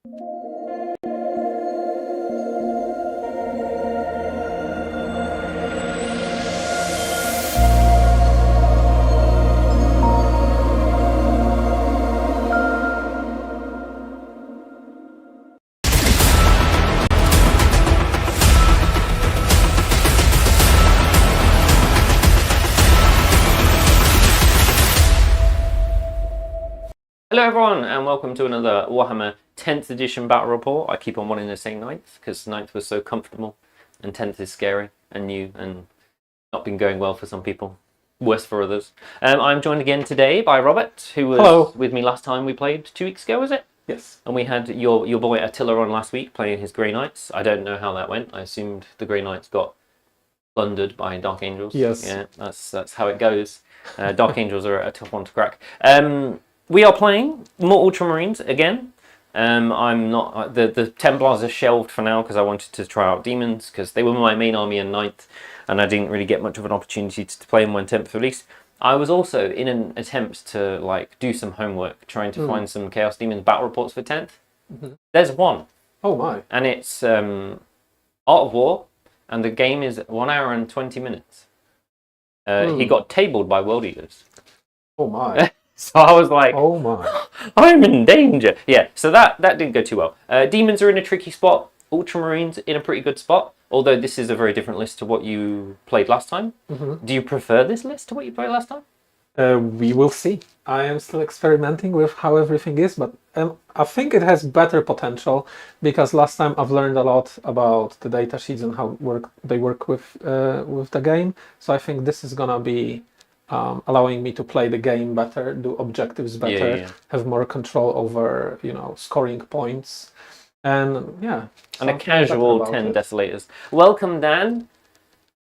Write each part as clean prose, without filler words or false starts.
Hello everyone and welcome to another Warhammer 10th edition battle report. I keep on wanting to say 9th because 9th was so comfortable and 10th is scary and new and not been going well for some people, worse for others. I'm joined again today by Robert, who was with me last time we played 2 weeks ago, was it? Yes. And we had your boy Attila on last week playing his Grey Knights. I don't know how that went. I assumed the Grey Knights got plundered by Dark Angels. Yes. Yeah, that's how it goes. Dark Angels are a tough one to crack. We are playing more Ultramarines again. I'm not the Templars are shelved for now because I wanted to try out Daemons because they were my main army in 9th, and I didn't really get much of an opportunity to play them when 10th release. I was also in an attempt to do some homework, trying to find some Chaos Demons battle reports for 10th. There's one. Oh my! And it's Art of War, and the game is 1 hour and 20 minutes. He got tabled by World Eaters. Oh my! So I was like, oh my, I'm in danger. Yeah, so that didn't go too well. Demons are in a tricky spot. Ultramarines in a pretty good spot. Although this is a very different list to what you played last time. Do you prefer this list to what you played last time? We will see. I am still experimenting with how everything is, but I think it has better potential because last time I've learned a lot about the data sheets and how they work with the game. So I think this is gonna be allowing me to play the game better, do objectives better, have more control over, scoring points, and yeah. And a casual 10 Desolators. Welcome, Dan.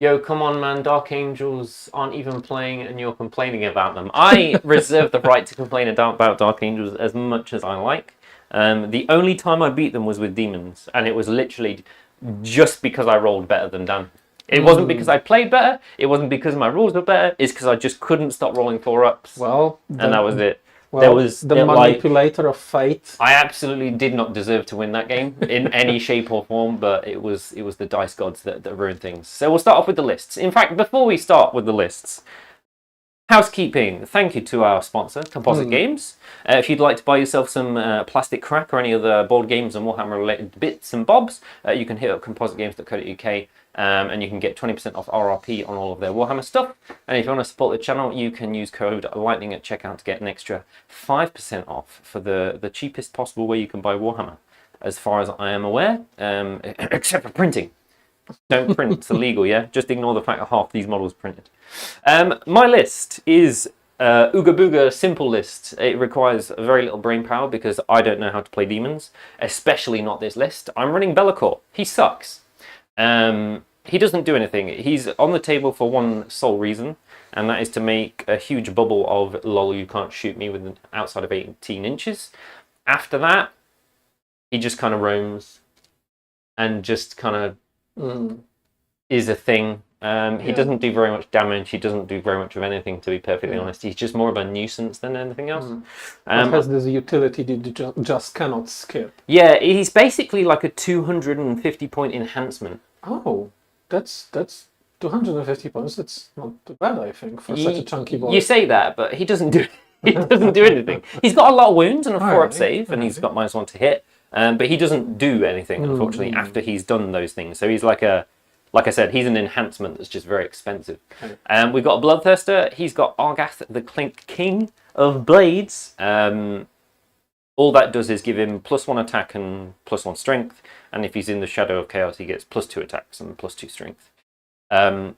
Yo, come on, man. Dark Angels aren't even playing, and you're complaining about them. I reserve the right to complain about Dark Angels as much as I like. The only time I beat them was with Demons, and it was literally just because I rolled better than Dan. It wasn't because I played better. It wasn't because my rules were better. It's because I just couldn't stop rolling 4-ups. Well, and that was it. Well, there was the manipulator of fate. I absolutely did not deserve to win that game in any shape or form, but it was the dice gods that ruined things. So we'll start off with the lists. In fact, before we start with the lists, housekeeping. Thank you to our sponsor, Composite Games. If you'd like to buy yourself some Plastic Crack or any other board games and Warhammer related bits and bobs, you can hit up compositegames.co.uk. And you can get 20% off RRP on all of their Warhammer stuff. And if you want to support the channel, you can use code Lightning at checkout to get an extra 5% off for the cheapest possible way you can buy Warhammer, as far as I am aware, except for printing. Don't print, it's illegal, yeah? Just ignore the fact that half these models printed. My list is Ooga Booga simple list. It requires very little brain power because I don't know how to play Demons, especially not this list. I'm running Be'lakor. He sucks. He doesn't do anything. He's on the table for one sole reason, and that is to make a huge bubble of lol, you can't shoot me with outside of 18 inches. After that, he just kind of roams and just kind of is a thing. He doesn't do very much damage. He doesn't do very much of anything, to be perfectly honest. He's just more of a nuisance than anything else. It has this utility that you just cannot skip. Yeah, he's basically like a 250 point enhancement. Oh, that's 250 points. That's not too bad, I think, for such a chunky boy. You say that, but he doesn't do anything. He's got a lot of wounds and a 4-up save, and he's got -1 to hit. But he doesn't do anything, unfortunately, after he's done those things. So he's like I said, he's an enhancement that's just very expensive. We've got a Bloodthirster. He's got Argath, the King of Blades. All that does is give him +1 attack and +1 strength. And if he's in the Shadow of Chaos, he gets +2 attacks and +2 strength.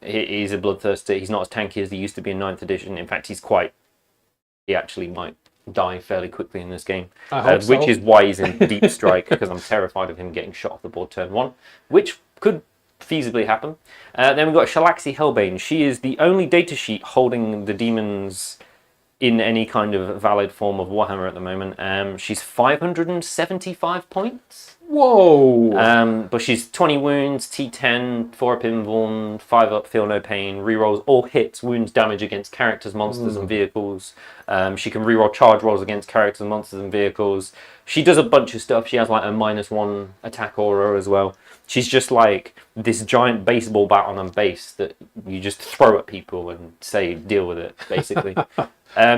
He's a Bloodthirster. He's not as tanky as he used to be in 9th edition. In fact, he actually might die fairly quickly in this game. Which is why he's in Deep Strike, because I'm terrified of him getting shot off the board turn 1, which could feasibly happen. Then we've got Shalaxi Hellbane. She is the only data sheet holding the demons in any kind of valid form of Warhammer at the moment. She's 575 points Whoa! But she's 20 wounds, T10, 4 up invuln, 5 up feel no pain, rerolls all hits, wounds, damage against characters, monsters, and vehicles. She can reroll charge rolls against characters, monsters, and vehicles. She does a bunch of stuff. She has like a -1 attack aura as well. She's just like this giant baseball bat on a base that you just throw at people and say deal with it, basically.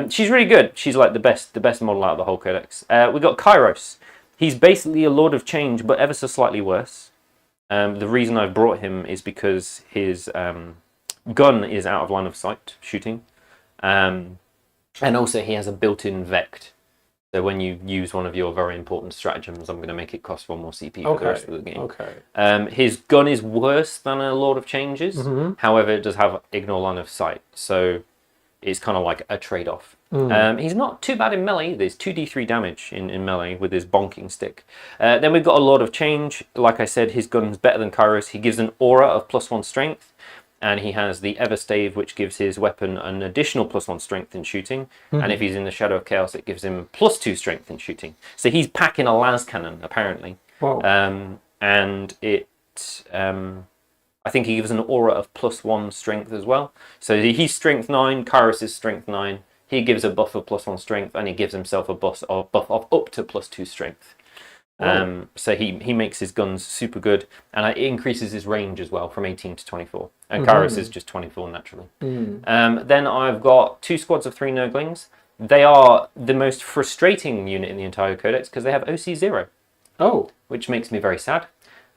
She's really good. She's like the best model out of the whole codex. We got Kairos. He's basically a Lord of Change, but ever so slightly worse. The reason I've brought him is because his gun is out of line of sight, shooting. And also he has a built-in Vect. So when you use one of your very important stratagems, I'm going to make it cost 1 more CP for the rest of the game. Okay. His gun is worse than a Lord of Changes. However, it does have ignore line of sight. So it's kind of like a trade-off. He's not too bad in melee. There's 2d3 damage in melee with his bonking stick. Then we've got a Lord of Change. Like I said, his gun's better than Kairos. He gives an aura of +1 strength, and he has the Everstave, which gives his weapon an additional +1 strength in shooting. And if he's in the Shadow of Chaos, it gives him +2 strength in shooting. So he's packing a las cannon, apparently. Wow. And it... I think he gives an aura of +1 strength as well. So he's strength 9, Kairos is strength 9. He gives a buff of +1 strength, and he gives himself a buff of up to +2 strength. So he makes his guns super good, and it increases his range as well from 18 to 24. And Kairos is just 24 naturally. Then I've got 2 squads of 3 Nurglings. They are the most frustrating unit in the entire codex because they have OC 0. Oh. Which makes me very sad.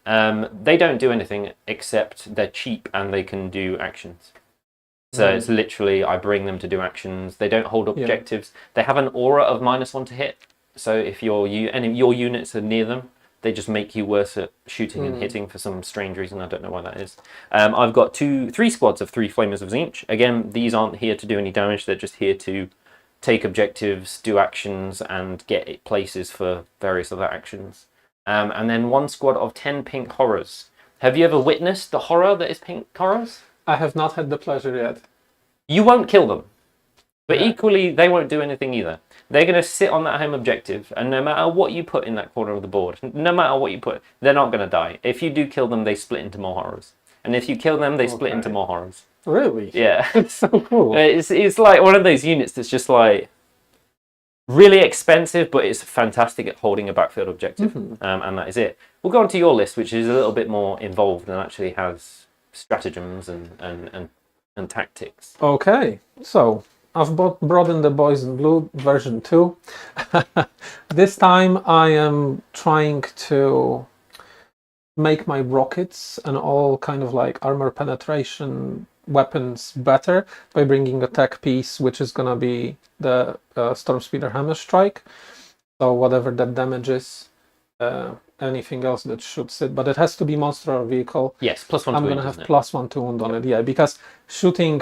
They don't do anything except they're cheap and they can do actions. So it's literally I bring them to do actions. They don't hold objectives. They have an aura of -1 to hit. So if your units are near them, they just make you worse at shooting and hitting for some strange reason. I don't know why that is. I've got 3 squads of 3 Flamers of Tzeentch. Again, these aren't here to do any damage. They're just here to take objectives, do actions, and get places for various other actions. And then 1 squad of 10 Pink Horrors. Have you ever witnessed the horror that is Pink Horrors? I have not had the pleasure yet. You won't kill them. But equally, they won't do anything either. They're going to sit on that home objective, and no matter what you put in that corner of the board, no matter what you put, they're not going to die. If you do kill them, they split into more horrors. And if you kill them, they split into more horrors. Really? Yeah. It's so cool. It's like one of those units that's just like really expensive, but it's fantastic at holding a backfield objective. And that is it. We'll go on to your list, which is a little bit more involved and actually has stratagems and tactics. Okay, so I've brought in the Boys in Blue version 2. This time I am trying to make my rockets and all kind of like armor penetration weapons better by bringing a tech piece, which is gonna be the Stormspeeder Hammer Strike. So whatever that damage is, anything else that shoots it, but it has to be monster or vehicle. Yes, +1 to I'm wound, gonna have isn't it? +1 to wound on it, yeah, because shooting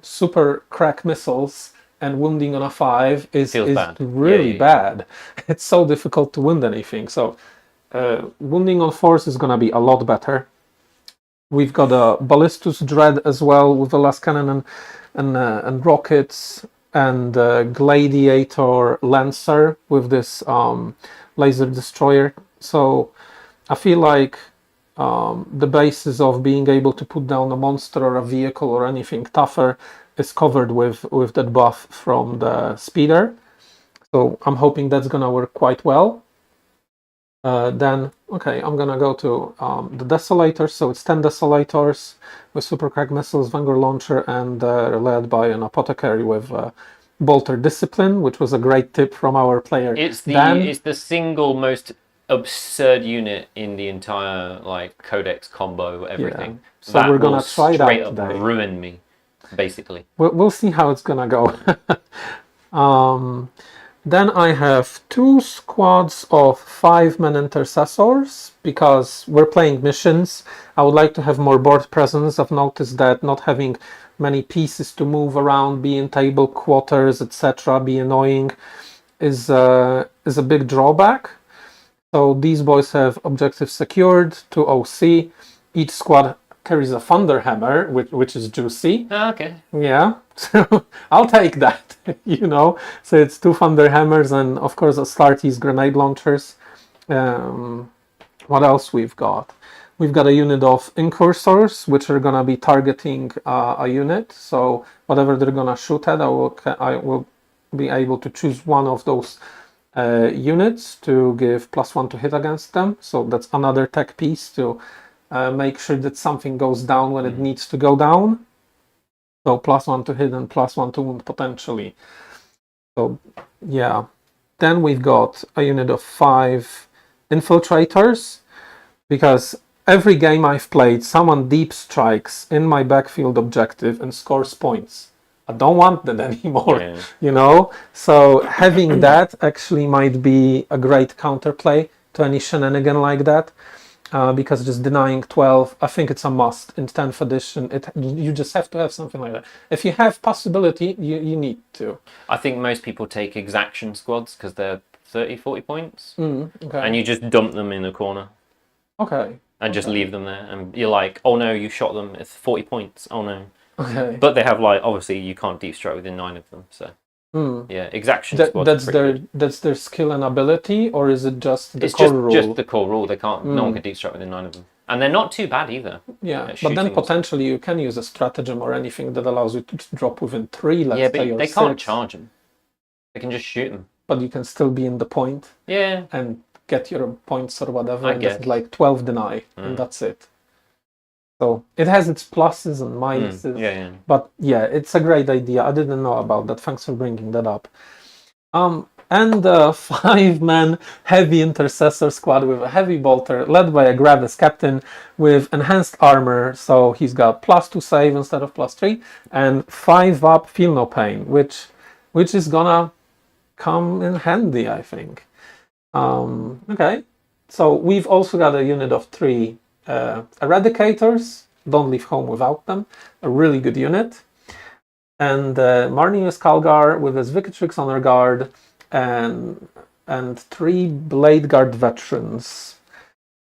super crack missiles and wounding on a 5 is bad. really bad. It's so difficult to wound anything. So wounding on 4s is gonna be a lot better. We've got a Ballistus Dread as well with a las cannon and rockets, and Gladiator Lancer with this laser destroyer. So I feel like the basis of being able to put down a monster or a vehicle or anything tougher is covered with that buff from the speeder. So I'm hoping that's gonna work quite well. Then, okay, I'm gonna go to the Desolators. So it's 10 Desolators with super crack missiles, Vanguard launcher, and led by an apothecary with Bolter Discipline, which was a great tip from our player. It's the single most absurd unit in the entire like codex combo everything. Yeah. So we're gonna try that straight up today. ruin me, basically. We'll see how it's gonna go. Then I have 2 squads of 5-man intercessors because we're playing missions. I would like to have more board presence. I've noticed that not having many pieces to move around, be in table quarters, etc., be annoying, is a big drawback. So these boys have objectives secured, 2 OC. Each squad carries a Thunderhammer, which is juicy. Okay. Yeah, so I'll take that, you know. So it's 2 Thunderhammers and of course Astartes grenade launchers. What else we've got? We've got a unit of incursors, which are gonna be targeting a unit. So whatever they're gonna shoot at, I will be able to choose one of those units to give +1 to hit against them. So that's another tech piece to make sure that something goes down when it needs to go down. So +1 to hit and +1 to wound potentially. So yeah. Then we've got a unit of 5 infiltrators, because every game I've played, someone deep strikes in my backfield objective and scores points. I don't want that anymore, you know? So having that actually might be a great counterplay to any shenanigan like that, because just denying 12, I think it's a must in 10th edition. You just have to have something like that. If you have possibility, you need to. I think most people take exaction squads because they're 30, 40 points. Okay. And you just dump them in a corner. Okay. And just leave them there. And you're like, oh no, you shot them. It's 40 points. Oh no. Okay. But they have, like, obviously you can't deep strike within 9 of them. So yeah, exaction squads. That's their skill and ability, or is it just the it's core rule? Just the core rule. They can't. No one can deep strike within 9 of them. And they're not too bad either. Yeah, but then potentially you can use a stratagem or anything that allows you to drop within 3, let's say, or they 6. can't charge them. They can just shoot them. But you can still be in the point. Yeah. And get your points or whatever. I guess. It's like 12 deny, and that's it. So it has its pluses and minuses. Yeah. But yeah, it's a great idea. I didn't know about that. Thanks for bringing that up. And a 5-man heavy intercessor squad with a heavy bolter led by a Gravis captain with enhanced armor. So he's got +2 save instead of +3, and 5 up feel no pain, which is gonna come in handy, I think. Okay, so we've also got a unit of 3 eradicators. Don't leave home without them. A really good unit. And Marnius Calgar with his Vicatrix Honor Guard, and 3 Blade Guard veterans.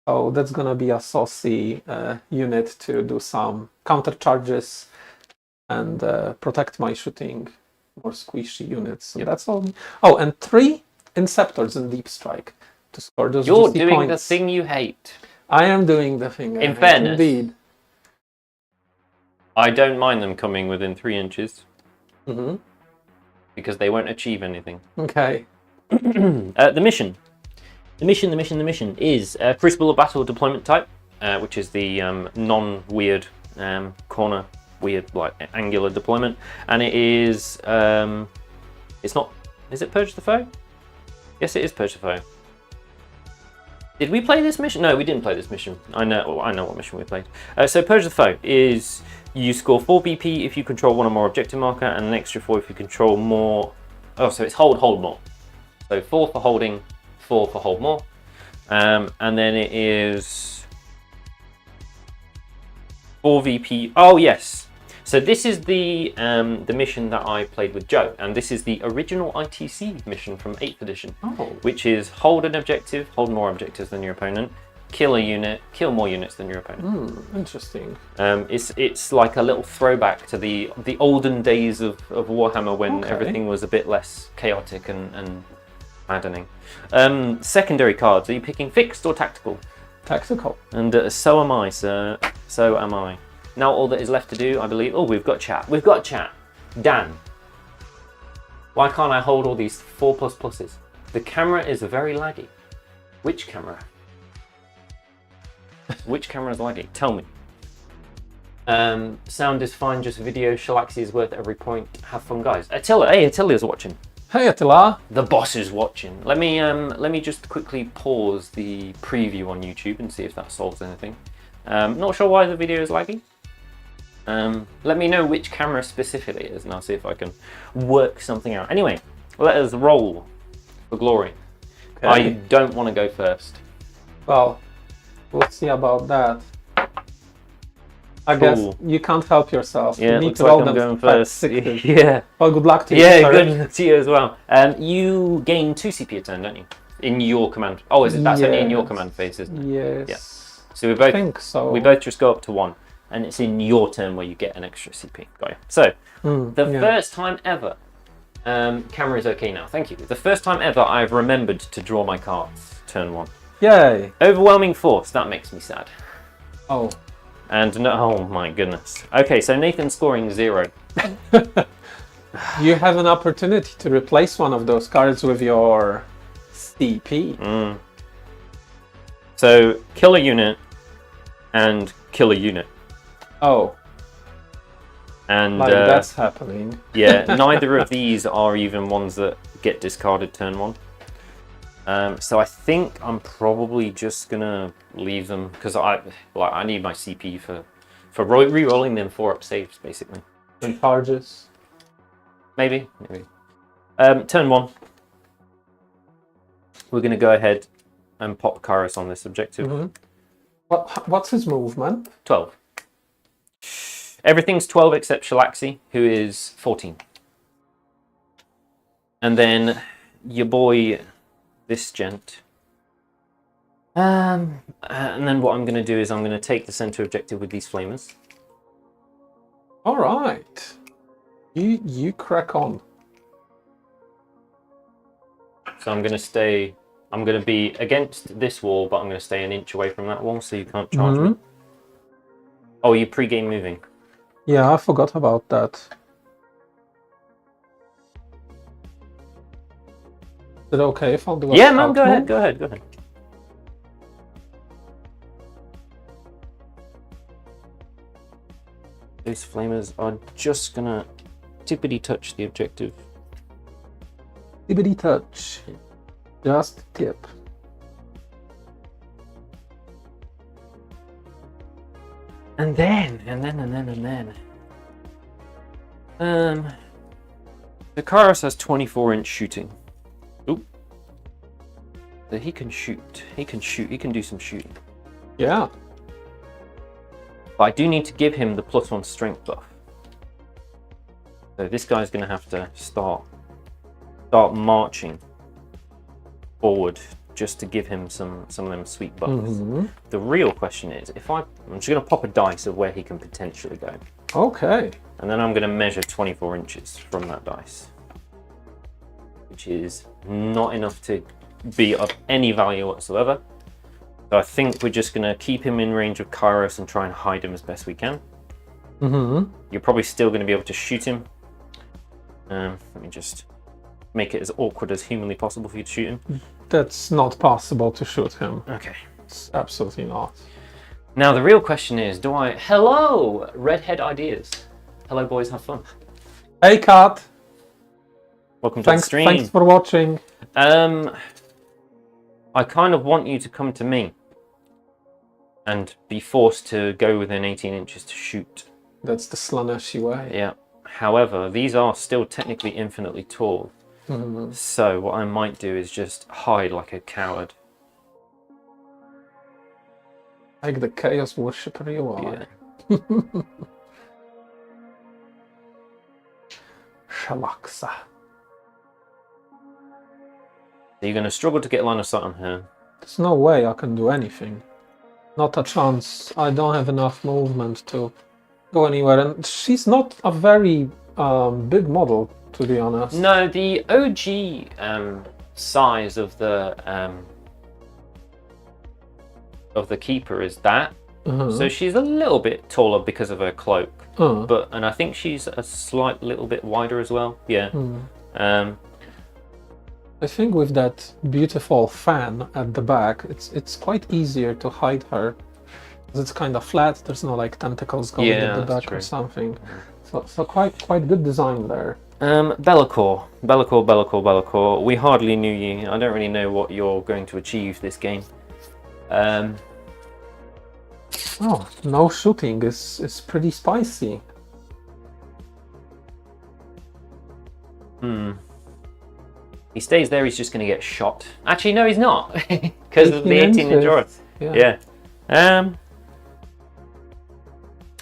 So that's gonna be a saucy unit to do some counter charges and protect my shooting, more squishy units. So that's all. Oh, and 3 Inceptors in Deep Strike to score those You're juicy doing points. the thing you hate. I am doing the thing. In fairness, indeed. I don't mind them coming within 3 inches. Because they won't achieve anything. Okay. The mission is Crucible of Battle deployment type, which is the non-weird corner, weird like angular deployment, and it is it's not. Is it Purge the Foe? Yes, it is Purge the Foe. Did we play this mission? No, we didn't play this mission. I know what mission we played. So Purge the Foe is you score 4 BP if you control 1 or more objective marker, and an extra 4 if you control more. Oh, so it's hold more. So 4 for holding, 4 for hold more, and then it is 4 VP. Oh yes. So this is the mission that I played with Joe, and this is the original ITC mission from 8th edition, which is hold an objective, hold more objectives than your opponent, kill a unit, kill more units than your opponent. Interesting. It's like a little throwback to the olden days of Warhammer when everything was a bit less chaotic and maddening. Secondary cards, are you picking fixed or tactical? Tactical. And so am I, sir. So am I. Now all that is left to do, I believe... Oh, we've got chat. We've got chat. Dan. Why can't I hold all these 4++s? The camera is very laggy. Which camera? Which camera is laggy? Tell me. Sound is fine, just video. Shalaxi is worth every point. Have fun, guys. Attila. Hey, Attila's watching. Hey, Attila. The boss is watching. Let me just quickly pause the preview on YouTube and see if that solves anything. Not sure why the video is laggy. Let me know which camera specifically it is, and I'll see if I can work something out. Anyway, let us roll for glory. Okay. I don't want to go first. Well, we'll see about that. I guess you can't help yourself. Yeah, you need looks to like roll I'm them going first. Yeah. Well, good luck to you. Yeah, good to you as well. You gain 2 CP a turn, don't you? In your command. Oh, is it? That's only in your command phase, isn't it? Yes. Yeah. So we both. I think so. We both just go up to 1. And it's in your turn where you get an extra CP. Got you. So, first time ever, camera is okay now, thank you. The first time ever I've remembered to draw my cards, turn 1. Yay! Overwhelming force, that makes me sad. Oh. And no, oh my goodness. Okay, so Nathan's scoring 0. You have an opportunity to replace one of those cards with your CP. So kill a unit and kill a unit. Oh. And Like that's happening. Yeah, neither of these are even ones that get discarded turn 1. So I think I'm probably just gonna leave them because I need my CP for re-rolling them 4-up saves basically. And charges. Maybe. Turn 1. We're gonna go ahead and pop Kairos on this objective. What's his movement? 12. Everything's 12 except Shalaxi, who is 14. And then your boy, this gent. And then what I'm going to do is I'm going to take the center objective with these flamers. All right. You crack on. So I'm going to be against this wall, but I'm going to stay an inch away from that wall so you can't charge me. Oh, you pre-game moving. Yeah, I forgot about that. Is it okay if I'll do a Yeah, man, scout go move? ahead. These flamers are just gonna tippity touch the objective. Tippity touch. Just tip. And then. The Kairos has 24-inch shooting. Oop. So he can shoot. He can do some shooting. Yeah. But I do need to give him the +1 strength buff. So this guy's going to have to start marching forward just to give him some of them sweet buffs. The real question is, I'm just going to pop a dice of where he can potentially go. Okay. And then I'm going to measure 24 inches from that dice, which is not enough to be of any value whatsoever. So I think we're just going to keep him in range of Kairos and try and hide him as best we can. You're probably still going to be able to shoot him. Let me just make it as awkward as humanly possible for you to shoot him. That's not possible to shoot him. Okay. It's absolutely not. Now the real question is, hello, Redhead Ideas. Hello boys, have fun. Hey Kat! Welcome to the stream. Thanks for watching. I kind of want you to come to me and be forced to go within 18 inches to shoot. That's the Slaneshi way. Yeah. However, these are still technically infinitely tall. So what I might do is just hide like a coward. Like the chaos worshipper you are. Yeah. Shalaksa. You're going to struggle to get line of sight on her. There's no way I can do anything. Not a chance. I don't have enough movement to go anywhere. And she's not a very big model, to be honest. No, the OG size of the keeper is that. So she's a little bit taller because of her cloak. And I think she's a slight little bit wider as well. Yeah. I think with that beautiful fan at the back, it's quite easier to hide her. Because it's kind of flat, there's no like tentacles going at the back or something. So quite good design there. Be'lakor. We hardly knew you. I don't really know what you're going to achieve this game. Oh, no shooting is pretty spicy. He stays there, he's just going to get shot. Actually, no, he's not. Because of the 18 inch. Yeah.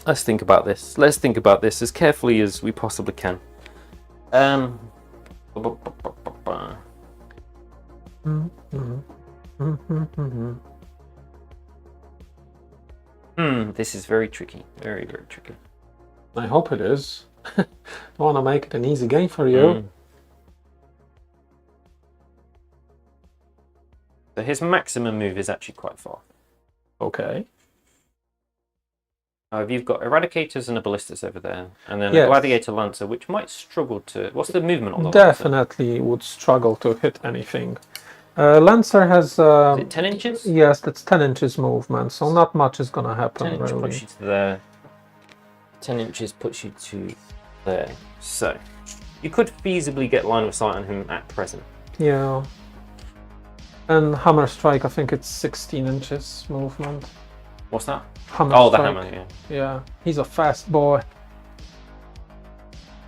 Let's think about this. Let's think about this as carefully as we possibly can. This is very tricky. Very, very tricky. I hope it is. I want to make it an easy game for you. So his maximum move is actually quite far. Okay. You've got Eradicators and a Ballistas over there, and then Yes. a Gladiator Lancer, which might struggle to... What's the movement on the Definitely would struggle to hit anything. Lancer has... Lancer? Is it 10 inches? Yes, that's 10 inches movement, so not much is going to 10 happen, inches really. puts you to there. 10 inches puts you to there. So, you could feasibly get line of sight on him at present. Yeah. And Hammer Strike, I think it's 16 inches movement. What's that? Hammer Oh, the Strike. hammer, yeah. Yeah, he's a fast boy.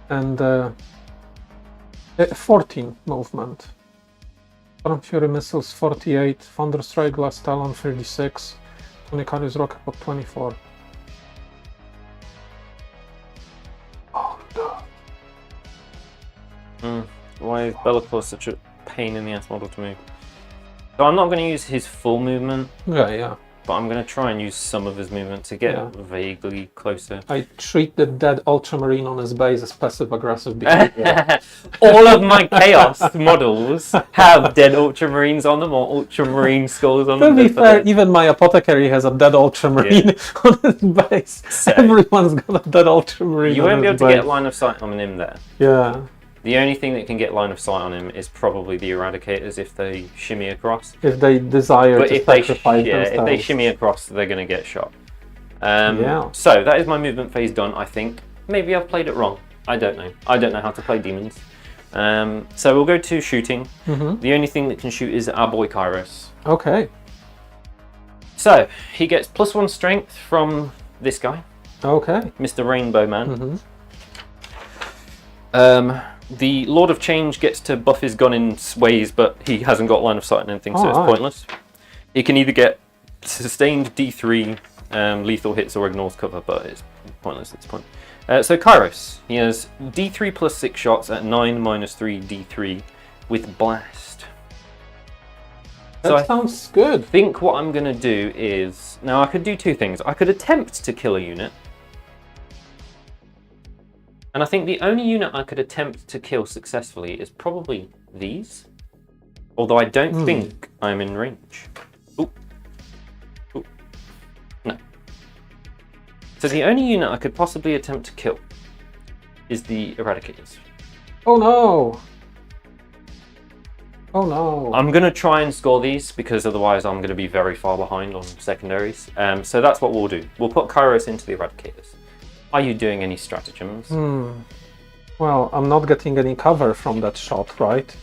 And 14 movement. Storm Fury missiles 48, Thunderstrike Glass Talon 36, Tunicarius Rocket Pod 24. Oh no. Why is Bellator such a pain in the ass model to move? So I'm not going to use his full movement, Yeah. but I'm going to try and use some of his movement to get vaguely closer. I treat the dead Ultramarine on his base as passive-aggressive behavior. All of my Chaos models have dead Ultramarines on them, or Ultramarine skulls on To them. be fair, even my Apothecary has a dead Ultramarine on his base. So, Everyone's got a dead Ultramarine you on won't be his able to base. get line of sight on him there. Yeah. The only thing that can get line of sight on him is probably the Eradicators if they shimmy across. If they desire But to if they, sacrifice themselves. if they shimmy across, they're going to get shot. Yeah. So that is my movement phase done, I think. Maybe I've played it wrong. I don't know. I don't know how to play Demons. So we'll go to shooting. The only thing that can shoot is our boy Kairos. Okay. So he gets +1 strength from this guy, Okay. Mr. Rainbow Man. Mm-hmm. The Lord of Change gets to buff his gun in ways, but he hasn't got line of sight on anything, so it's Alright. pointless. He can either get sustained D3 lethal hits or ignores cover, but it's pointless at this point. So Kairos, he has D3 plus 6 shots at 9 minus 3 D3 with Blast. That sounds good. I think what I'm going to do is... Now I could do two things. I could attempt to kill a unit. And I think the only unit I could attempt to kill successfully is probably these. Although I don't think I'm in range. Ooh. Ooh. No. So the only unit I could possibly attempt to kill is the Eradicators. Oh no! Oh no! I'm going to try and score these because otherwise I'm going to be very far behind on secondaries. So that's what we'll do. We'll put Kairos into the Eradicators. Are you doing any stratagems? Well, I'm not getting any cover from that shot, right?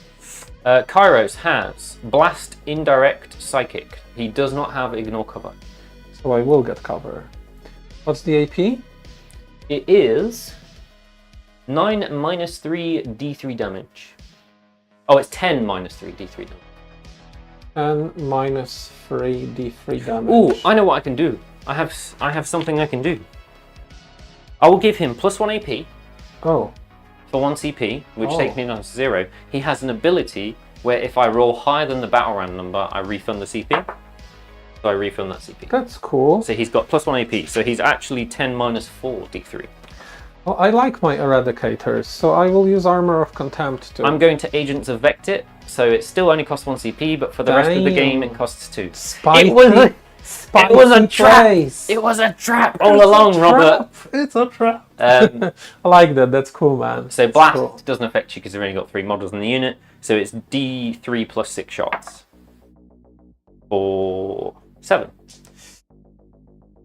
Kairos has Blast, Indirect, Psychic. He does not have Ignore cover. So I will get cover. What's the AP? It is 9 minus 3 D3 damage. Oh, it's 10 minus 3 D3 damage. And minus 3 D3 damage. Ooh, I know what I can do. I have something I can do. I will give him +1 AP Oh. for 1 CP, which takes me down to 0. He has an ability where if I roll higher than the battle round number, I refund the CP. So I refund that CP. That's cool. So he's got +1 AP. So he's actually 10 minus 4 D3. Well, I like my Eradicators, so I will use Armor of Contempt too. I'm going to Agents of Vect, so it still only costs 1 CP, but for the rest of the game it costs 2. Spicy, It was a trap! place. It was a trap all along, Robert! It's a trap. I like that, that's cool, man. So That's Blast cool. doesn't affect you because you've only got 3 models in the unit, so it's D3 plus 6 shots. For 7.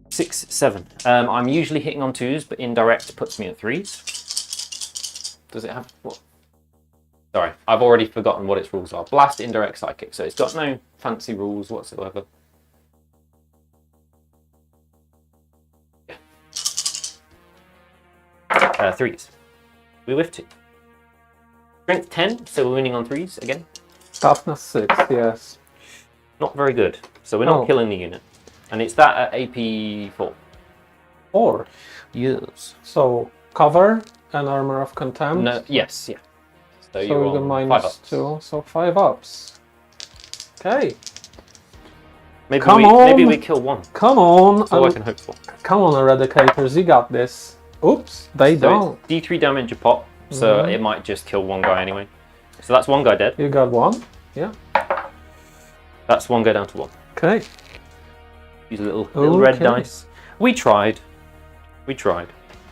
6, 7. I'm usually hitting on 2s, but Indirect puts me at 3s. Does it have... what? Sorry, I've already forgotten what its rules are. Blast, Indirect, Psychic, so it's got no fancy rules whatsoever. Yeah. 3s. We whiffed 2. Strength 10, so we're winning on 3s again. Toughness 6, yes. Not very good, so we're not killing the unit. And it's that at AP 4. 4. Yes. So, cover and Armor of Contempt. No, yes, yeah. So So you're we got on 5 minus ups. 2, so 5 ups. Okay. Maybe Come we, on. Maybe we kill 1. Come on. That's all I can hope for. Come on, Eradicators, you got this. Oops, they So don't. it's D3 damage a pop, so it might just kill 1 guy anyway. So that's 1 guy dead. You got 1? Yeah. That's one go down to 1. Okay. Use a little red Okay. dice. We tried.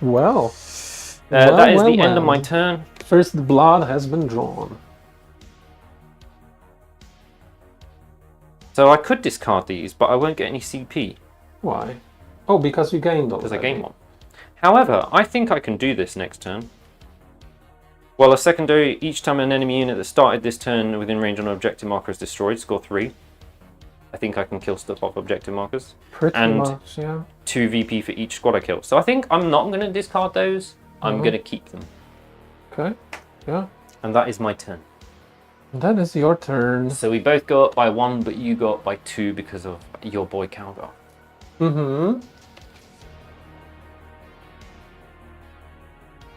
Well. That is the end of my turn. First blood has been drawn. So I could discard these, but I won't get any CP. Why? Oh, because you gained already. Because I gained 1. However, I think I can do this next turn. Well, a secondary, each time an enemy unit that started this turn within range on an objective marker is destroyed, score 3. I think I can kill stuff off objective markers. Pretty much, yeah. 2 VP for each squad I kill. So I think I'm not going to discard those. I'm going to keep them. Okay, yeah. And that is my turn. That is your turn. So we both go up by 1, but you go up by 2 because of your boy Calgar. Mm-hmm.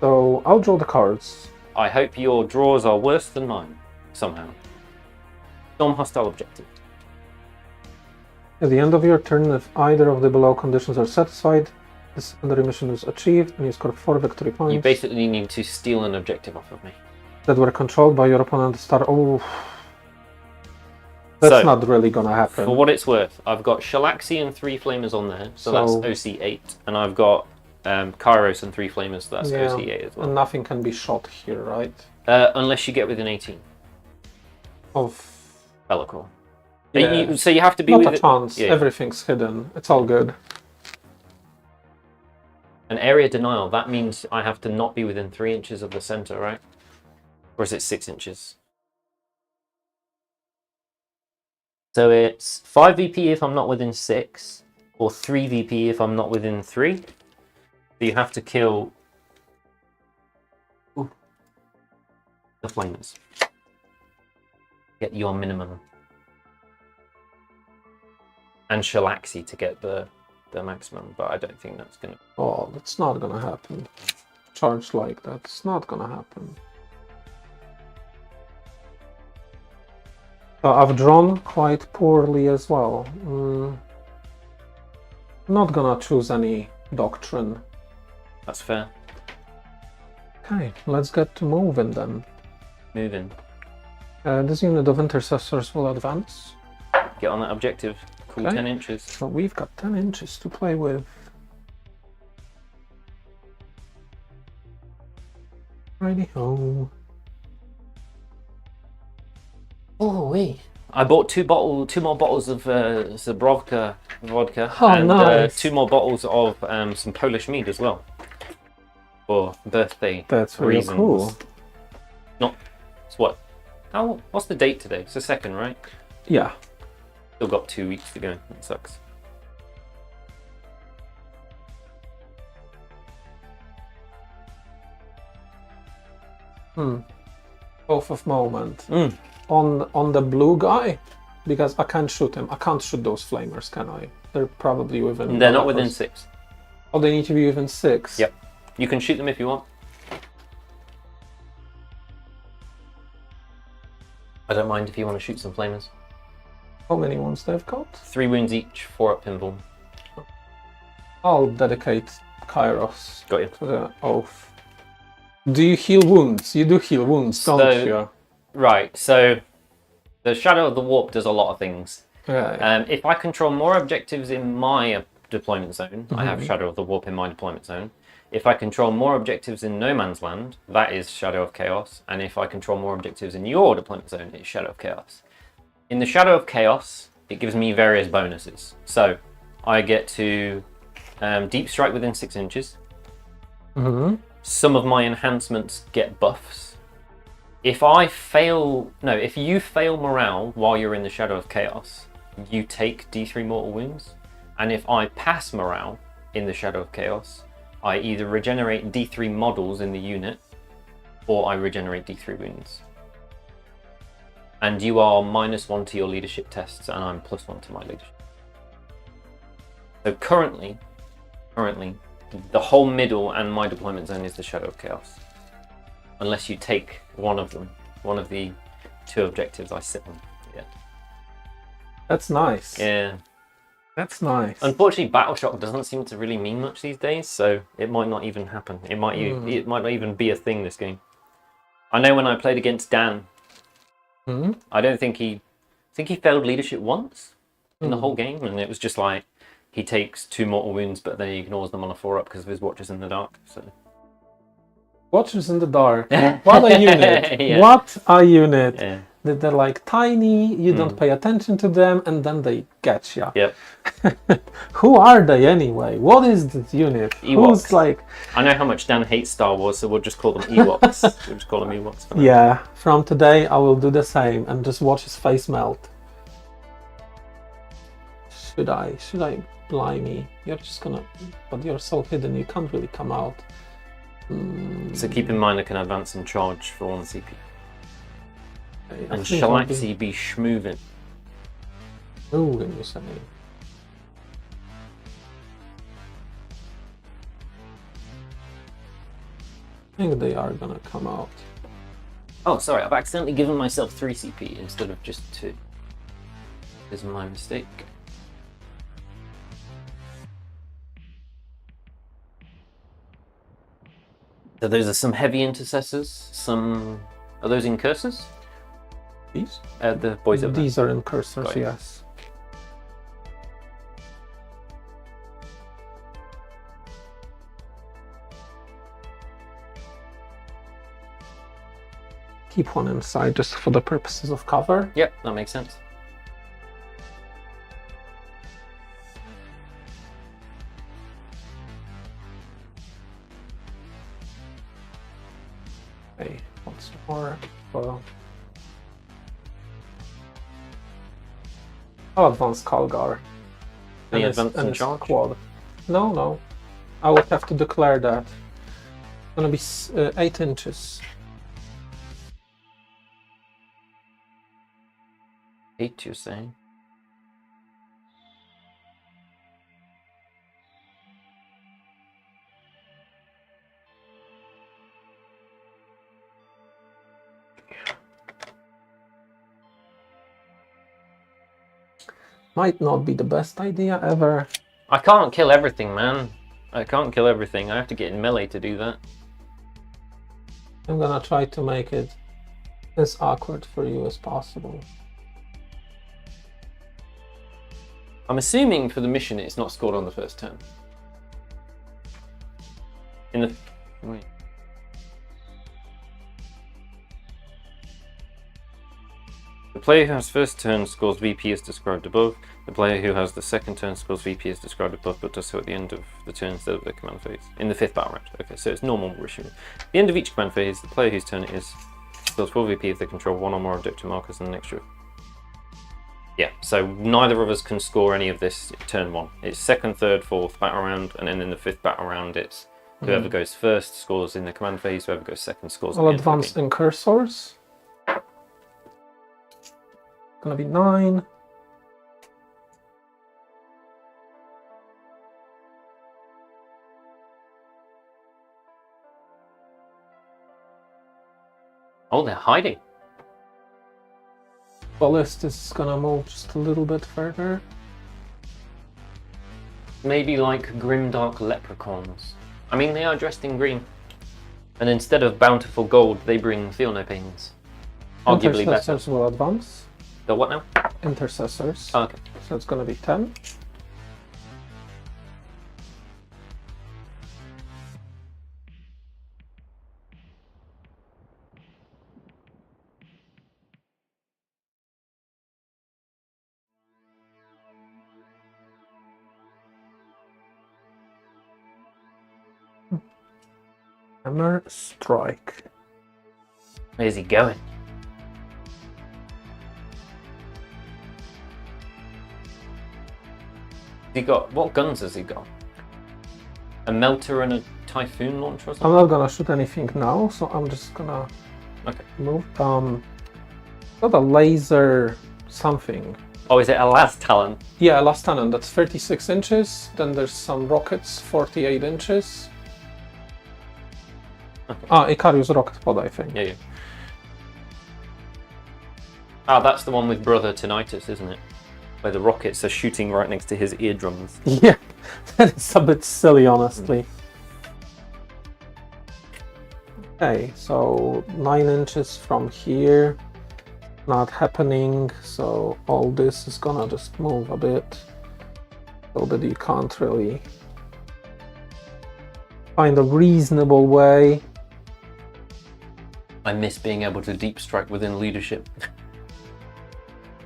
So I'll draw the cards. I hope your draws are worse than mine, somehow. Storm hostile objective. At the end of your turn, if either of the below conditions are satisfied, the secondary mission is achieved and you score 4 victory points. You basically need to steal an objective off of me. That were controlled by your opponent start. Oh, that's not really gonna happen. For what it's worth, I've got Shalaxi and 3 Flamers on there, so that's OC8. And I've got Kairos and 3 Flamers, so that's OC8 as well. And nothing can be shot here, right? Unless you get within 18. Of Bellicor. Yeah. So you have to be Not within... a chance. Yeah. Everything's hidden. It's all good. An area denial, that means I have to not be within 3 inches of the center, right? Or is it 6 inches? So it's 5 VP if I'm not within 6, or 3 VP if I'm not within 3. So you have to kill the Flamers. Get your minimum. And Shalaxi to get the maximum, but I don't think that's going to... Oh, that's not gonna happen. Charge like that. It's not gonna happen. I've drawn quite poorly as well. Not gonna choose any doctrine. That's fair. Okay, let's get to moving then. Moving. This unit of intercessors will advance. Get on that objective. Cool, Okay. 10 inches. So we've got 10 inches to play with. Righty-ho. Oh, wait. I bought 2 more bottles of Zabrovka vodka, Oh, and nice. 2 more bottles of some Polish mead as well. For birthday That's really reasons. cool. It's what? What's the date today? It's the 2nd, right? Yeah. Still got 2 weeks to go. That sucks. Both of moment. On the blue guy, because I can't shoot him. I can't shoot those flamers, can I? They're probably within... They're not within 6. Oh, they need to be within 6? Yep. You can shoot them if you want. I don't mind if you want to shoot some flamers. How many ones they've got? 3 wounds each, 4 up pinball. I'll dedicate Kairos Got you. to the oath. Do you heal wounds? You do heal wounds, don't you? Right, so the Shadow of the Warp does a lot of things. Yeah. If I control more objectives in my deployment zone, I have Shadow of the Warp in my deployment zone. If I control more objectives in No Man's Land, that is Shadow of Chaos. And if I control more objectives in your deployment zone, it's Shadow of Chaos. In the Shadow of Chaos, it gives me various bonuses. So I get to deep strike within 6 inches. Some of my enhancements get buffs. If you fail morale while you're in the Shadow of Chaos, you take D3 mortal wounds. And if I pass morale in the Shadow of Chaos, I either regenerate D3 models in the unit, or I regenerate D3 wounds. And you are -1 to your leadership tests, and I'm +1 to my leadership. So currently, the whole middle and my deployment zone is the Shadow of Chaos. Unless you take one of them, one of the 2 objectives I sit on. Yeah. That's nice. Yeah. That's nice. Unfortunately, Battle Shock doesn't seem to really mean much these days, so it might not even happen. It might not even be a thing this game. I know when I played against Dan, I think he think he failed leadership once in the whole game, and it was just like he takes 2 mortal wounds, but then he ignores them on a 4-up because of his Watchers in the Dark. So Watchers in the Dark. What a unit! Yeah. What a unit! Yeah. They're like tiny. You don't pay attention to them, and then they get you. Yep. Who are they anyway? What is this unit? Ewoks. Who's like? I know how much Dan hates Star Wars, so we'll just call them Ewoks. We'll just call them Ewoks. For now. Yeah. From today, I will do the same and just watch his face melt. Should I? Blimey, you're just gonna. But you're so hidden, you can't really come out. So keep in mind I can advance and charge for 1 CP. And think shall I'll actually be schmoving. Moving, you say? I think they are gonna come out. Oh, sorry, I've accidentally given myself 3 CP instead of just 2. This is my mistake. So those are some heavy intercessors, some... Are those incursors? These? The boys over there. These are incursors, Got it. yes. Keep one inside just for the purposes of cover. Yep, that makes sense. Okay, once more. Well, I'll advance Calgar. Any his- advance and his charge? Squad. No. I would have to declare that. It's gonna be 8 inches. 8, you're saying? Might not be the best idea ever. I can't kill everything, man. I can't kill everything. I have to get in melee to do that. I'm gonna try to make it as awkward for you as possible. I'm assuming for the mission it's not scored on the first turn. In the... Wait. The player who has first turn scores VP as described above. The player who has the second turn scores VP as described above, but does so at the end of the turn instead of the command phase. In the 5th battle round. Okay, so it's normal issue. At the end of each command phase, the player whose turn it is scores 4 VP if they control 1 or more objective markers and an extra. Yeah, so neither of us can score any of this turn 1. It's 2nd, 3rd, 4th battle round, and then in the 5th battle round it's whoever goes first scores in the command phase, whoever goes second scores at I'll the end of the advance game. incursors. Gonna be 9. Oh, they're hiding. Ballist is gonna move just a little bit further. Maybe like grimdark leprechauns. I mean, they are dressed in green. And instead of bountiful gold, they bring feel no pains. Arguably better. Intercessors will advance. The what now? Intercessors. Oh, okay. So it's gonna be 10. Hammer strike. Where's he going? He got what guns has he got? A melter and a typhoon launcher or I'm something? not gonna shoot anything now, so I'm just gonna Okay. move. Got a laser something. Oh, is it a last talent? Yeah, last cannon. That's 36 inches. Then there's some rockets, 48 inches. Okay. Icarius rocket pod, I think. Yeah. Ah, that's the one with Brother Tinnitus, isn't it? Where the rockets are shooting right next to his eardrums. Yeah, that is a bit silly, honestly. Okay, so 9 inches from here. not happening, so all this is gonna just move a bit so that you can't really find a reasonable way. I miss being able to deep strike within leadership.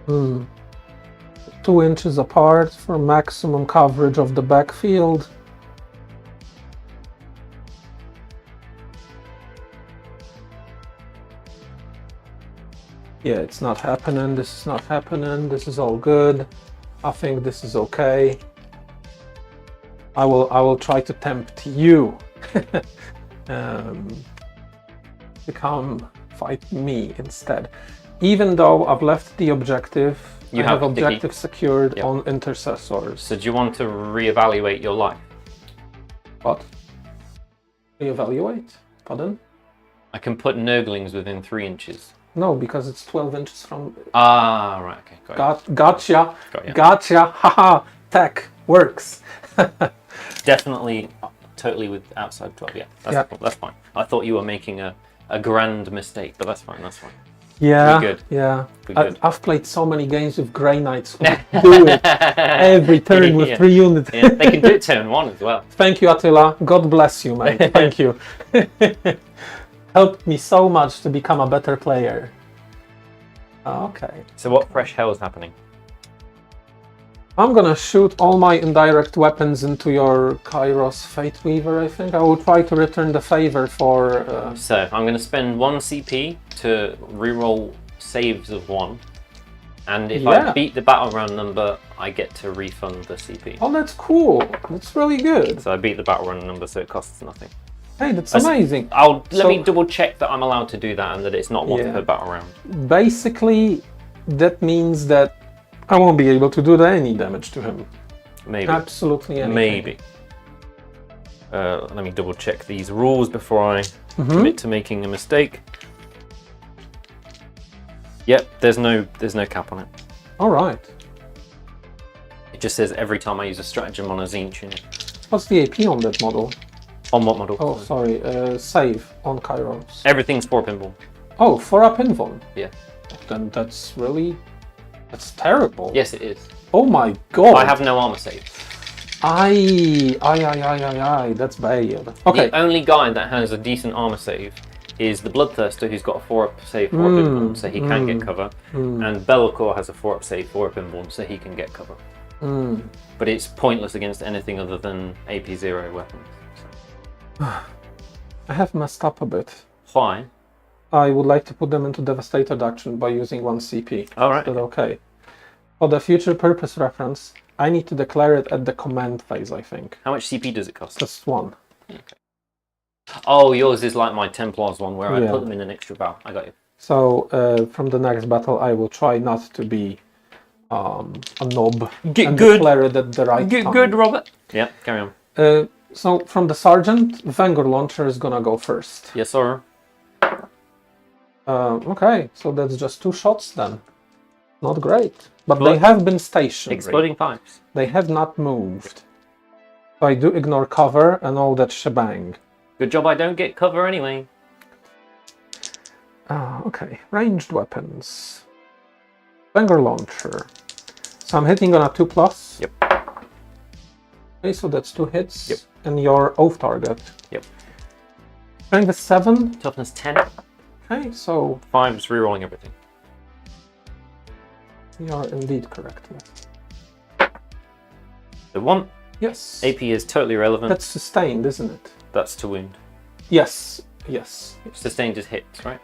2 inches apart for maximum coverage of the backfield. Yeah, it's not happening. This is not happening. This is all good. I think this is okay. I will try to tempt you to come fight me instead. Even though I've left the objective, I have objective secured on intercessors. So do you want to reevaluate your life? What? Reevaluate? Pardon? I can put Nurglings within 3 inches. No, because it's 12 inches from... Ah, right, okay. Gotcha. Got you. Gotcha. Haha. Tech works. Definitely, totally with outside 12. Yeah, that's fine. I thought you were making a grand mistake, but that's fine. Yeah, We're good. yeah. We're good. I've played so many games with Grey Knights who do it every turn with 3 units. Yeah, they can do it turn 1 as well. Thank you, Attila. God bless you, mate. Thank you. Helped me so much to become a better player. Okay. So what fresh hell is happening? I'm gonna shoot all my indirect weapons into your Kairos Fate Weaver, I think. I will try to return the favor for... So, I'm going to spend 1 CP to reroll saves of 1. And if I beat the battle round number, I get to refund the CP. Oh, that's cool. That's really good. So I beat the battle round number, so it costs nothing. Hey, that's amazing. Let me double check that I'm allowed to do that and that it's not 1 per battle round. Basically, that means that I won't be able to do any damage to him. Maybe. Absolutely anything. Maybe. Let me double check these rules before I commit to making a mistake. Yep, there's no cap on it. All right. It just says every time I use a stratagem on a Tzeentch unit. What's the AP on that model? On what model? Oh, sorry. Save on Kairos. Everything's 4 pinball. Oh, 4-up invuln. Yeah. Then that's terrible. Yes, it is. Oh my god. I have no armor save. Aye, that's bad. Okay. The only guy that has a decent armor save is the Bloodthirster, who's got a 4-up save, 4-up invuln, so he can get cover. And Be'lakor has a 4-up save, 4-up invuln, so he can get cover. But it's pointless against anything other than AP0 weapons. So. I have messed up a bit. Why? I would like to put them into Devastated action by using 1 CP. Alright. Is that okay? For the future purpose reference, I need to declare it at the command phase, I think. How much CP does it cost? Just 1. Okay. Oh, yours is like my Templars one, where I put them in an extra barrel. I got you. So, from the next battle, I will try not to be a knob and good. declare it at the right time. Good, Robert. Yeah, carry on. So, from the Sergeant, Vanguard Launcher is gonna go first. Yes, sir. Okay, so that's just 2 shots then. Not great. But they have been stationary. Exploding pipes. They have not moved. So I do ignore cover and all that shebang. Good job I don't get cover anyway. Okay, ranged weapons. Vanguard Launcher. So I'm hitting on a 2+. Yep. Okay, so that's 2 hits. Yep. And your oath target. Yep. Strength is 7. Toughness 10. Okay, so 5 is rerolling everything. you are indeed correct. The 1. Yes. AP is totally irrelevant. That's sustained, isn't it? That's to wound. Yes. Yes. Sustained is hits, right?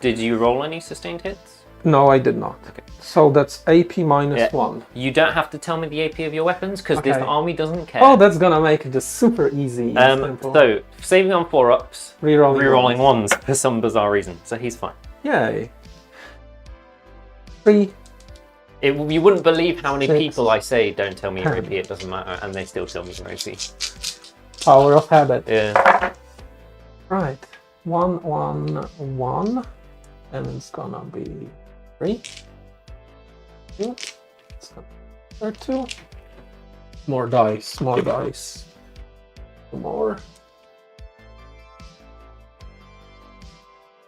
Did you roll any sustained hits? No, I did not. Okay. So that's AP minus 1. You don't have to tell me the AP of your weapons, because this army doesn't care. Oh, that's gonna make it just super easy. So, saving on 4-ups, rerolling 1s for some bizarre reason, so he's fine. Yay. 3. You wouldn't believe how many people I say don't tell me your AP, it doesn't matter, and they still tell me your AP. Power of habit. Yeah. Right. 1, 1, 1. And it's gonna be 3. 2. It's gonna be 2. More dice, more dice. 2 more.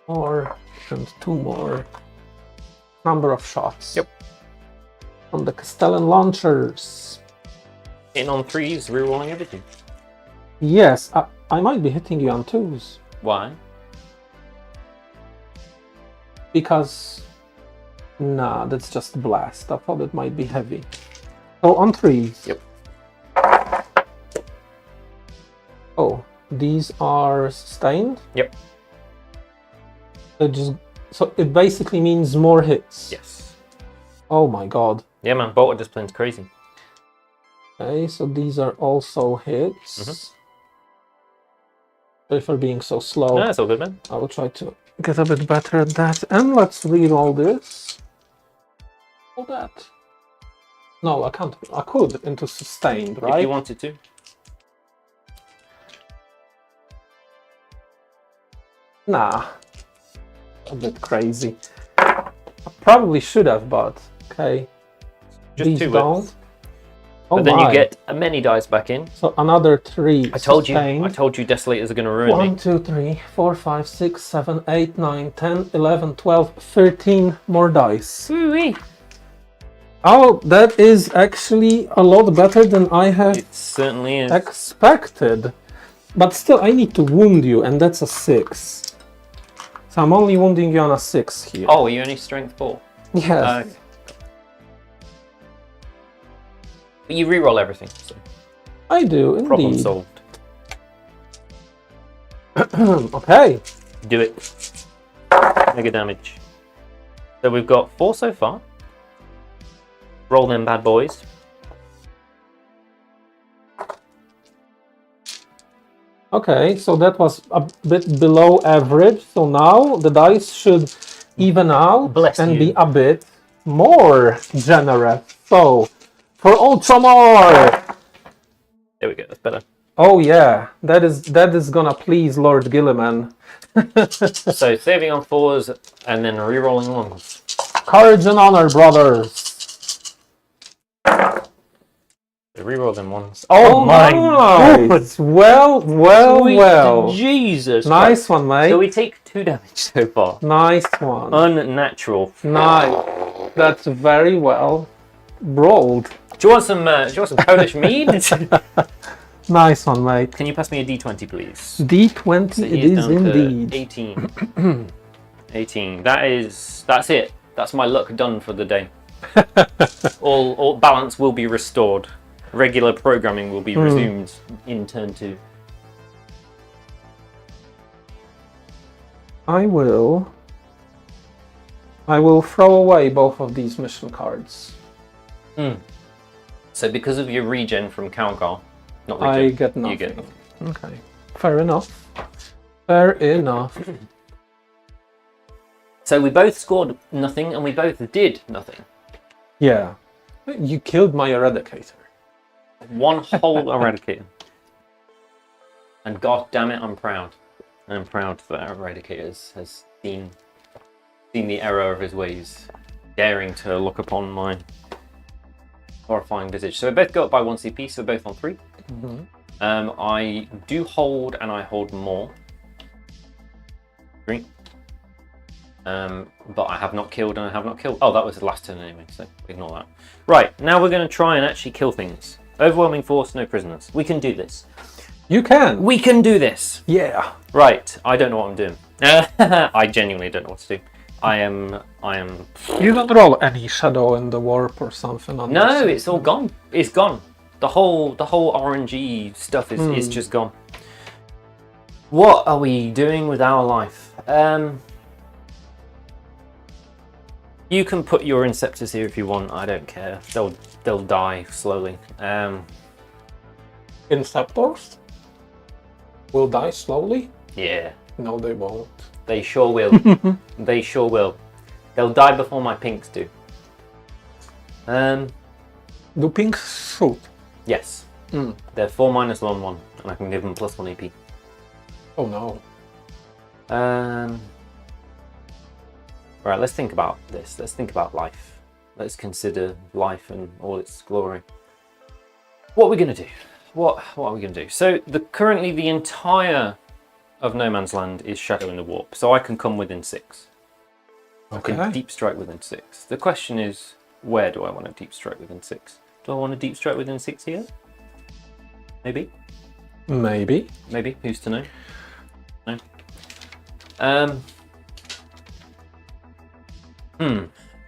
More. And 2 more. number of shots. Yep. From the Castellan launchers. In on 3s, rerolling everything. Yes, I might be hitting you on 2s. Why? Because... Nah, that's just blast. I thought it might be heavy. So on 3s. Yep. Oh, these are sustained? Yep. So it basically means more hits. Yes. Oh my god. Yeah, man, Bolter Discipline's crazy. Okay, so these are also hits. Sorry for being so slow. No, it's all good, man. I will try to get a bit better at that. And let's re-roll this. All that. No, I can't. I could into sustained, right? If you wanted to. Nah. A bit crazy. I probably should have, but okay. Just These 2 don't. whips. Oh But then my. you get a many dice back in. So another 3. I told sustained. you. I told you Desolators are going to ruin 1, me. 2, 3, 4, 5, 6, 7, 8, 9, 10, 11, 12, 13 more dice. Woo-wee. Oh, that is actually a lot better than I have It certainly is. expected. But still, I need to wound you, and that's a 6. So I'm only wounding you on a 6 here. Oh, are you only strength 4? Yes. But you reroll everything. So I do, indeed. problem solved. Okay. Do it. Mega damage. So we've got 4 so far. Roll them bad boys. Okay, so that was a bit below average. So now the dice should even out Bless and you. be a bit more generous. So, for Ultramar! There we go, that's better. Oh yeah, that is gonna please Lord Gilliman. So saving on 4s and then rerolling 1s. Courage and honor, brothers. Reroll them 1s. Oh my nice. Well, Sweet well. Jesus Nice Christ. one, mate. So we take 2 damage so far. Nice one. Unnatural. Nice. That's very well rolled. Do you want some Polish mead? Nice one, mate. Can you pass me a D20, please? D20 So it he is down to indeed. 18. 18. That's it. That's my luck done for the day. all balance will be restored. Regular programming will be resumed in turn 2. I will throw away both of these mission cards. So because of your regen from Calgar, not I regen, get nothing. you get nothing. Okay. Fair enough. Fair enough. So we both scored nothing and we both did nothing. Yeah. You killed my Eradicator. One whole Eradicator. And god damn it, I'm proud. I'm proud that Eradicator has seen the error of his ways, daring to look upon my horrifying visage. So we both go up by 1 CP, so we're both on 3. I do hold and I hold more. 3. But I have not killed and I have not killed. Oh, that was the last turn anyway, so ignore that. Right, now we're going to try and actually kill things. Overwhelming force, no prisoners. We can do this. You can. We can do this. Yeah. Right, I don't know what I'm doing. I genuinely don't know what to do. I am. You don't roll any shadow in the warp or something on No, this. it's all gone. It's gone. The whole RNG stuff is just gone. What are we doing with our life? You can put your Inceptors here if you want. I don't care. They'll die slowly. Inceptors will die slowly? Yeah, No, they won't. they sure will. They sure will. They'll die before my pinks do. Do pinks shoot? Yes. They're 4-1/1, and I can give them +1 AP. Oh no. Right, let's think about this. Let's think about life. Let's consider life and all its glory. What are we going to do? What are we going to do? So currently the entire of No Man's Land is Shadow in the Warp, so I can come within 6. I can Okay. deep strike within 6. The question is, where do I want to deep strike within 6? Do I want to deep strike within 6 here? Maybe. Maybe. Maybe. Who's to know? No.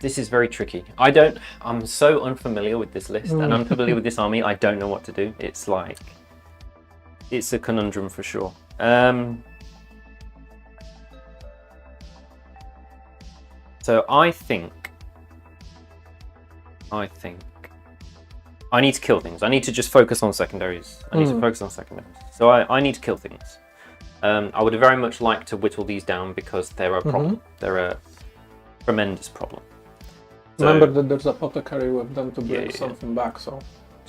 This is very tricky. I'm so unfamiliar with this list and unfamiliar with this army. I don't know what to do. It's a conundrum for sure. So I think I need to kill things. I need to just focus on secondaries. So I need to kill things. I would very much like to whittle these down because they're a problem. They're a tremendous problem. So, remember that there's apothecary with them to bring something back. So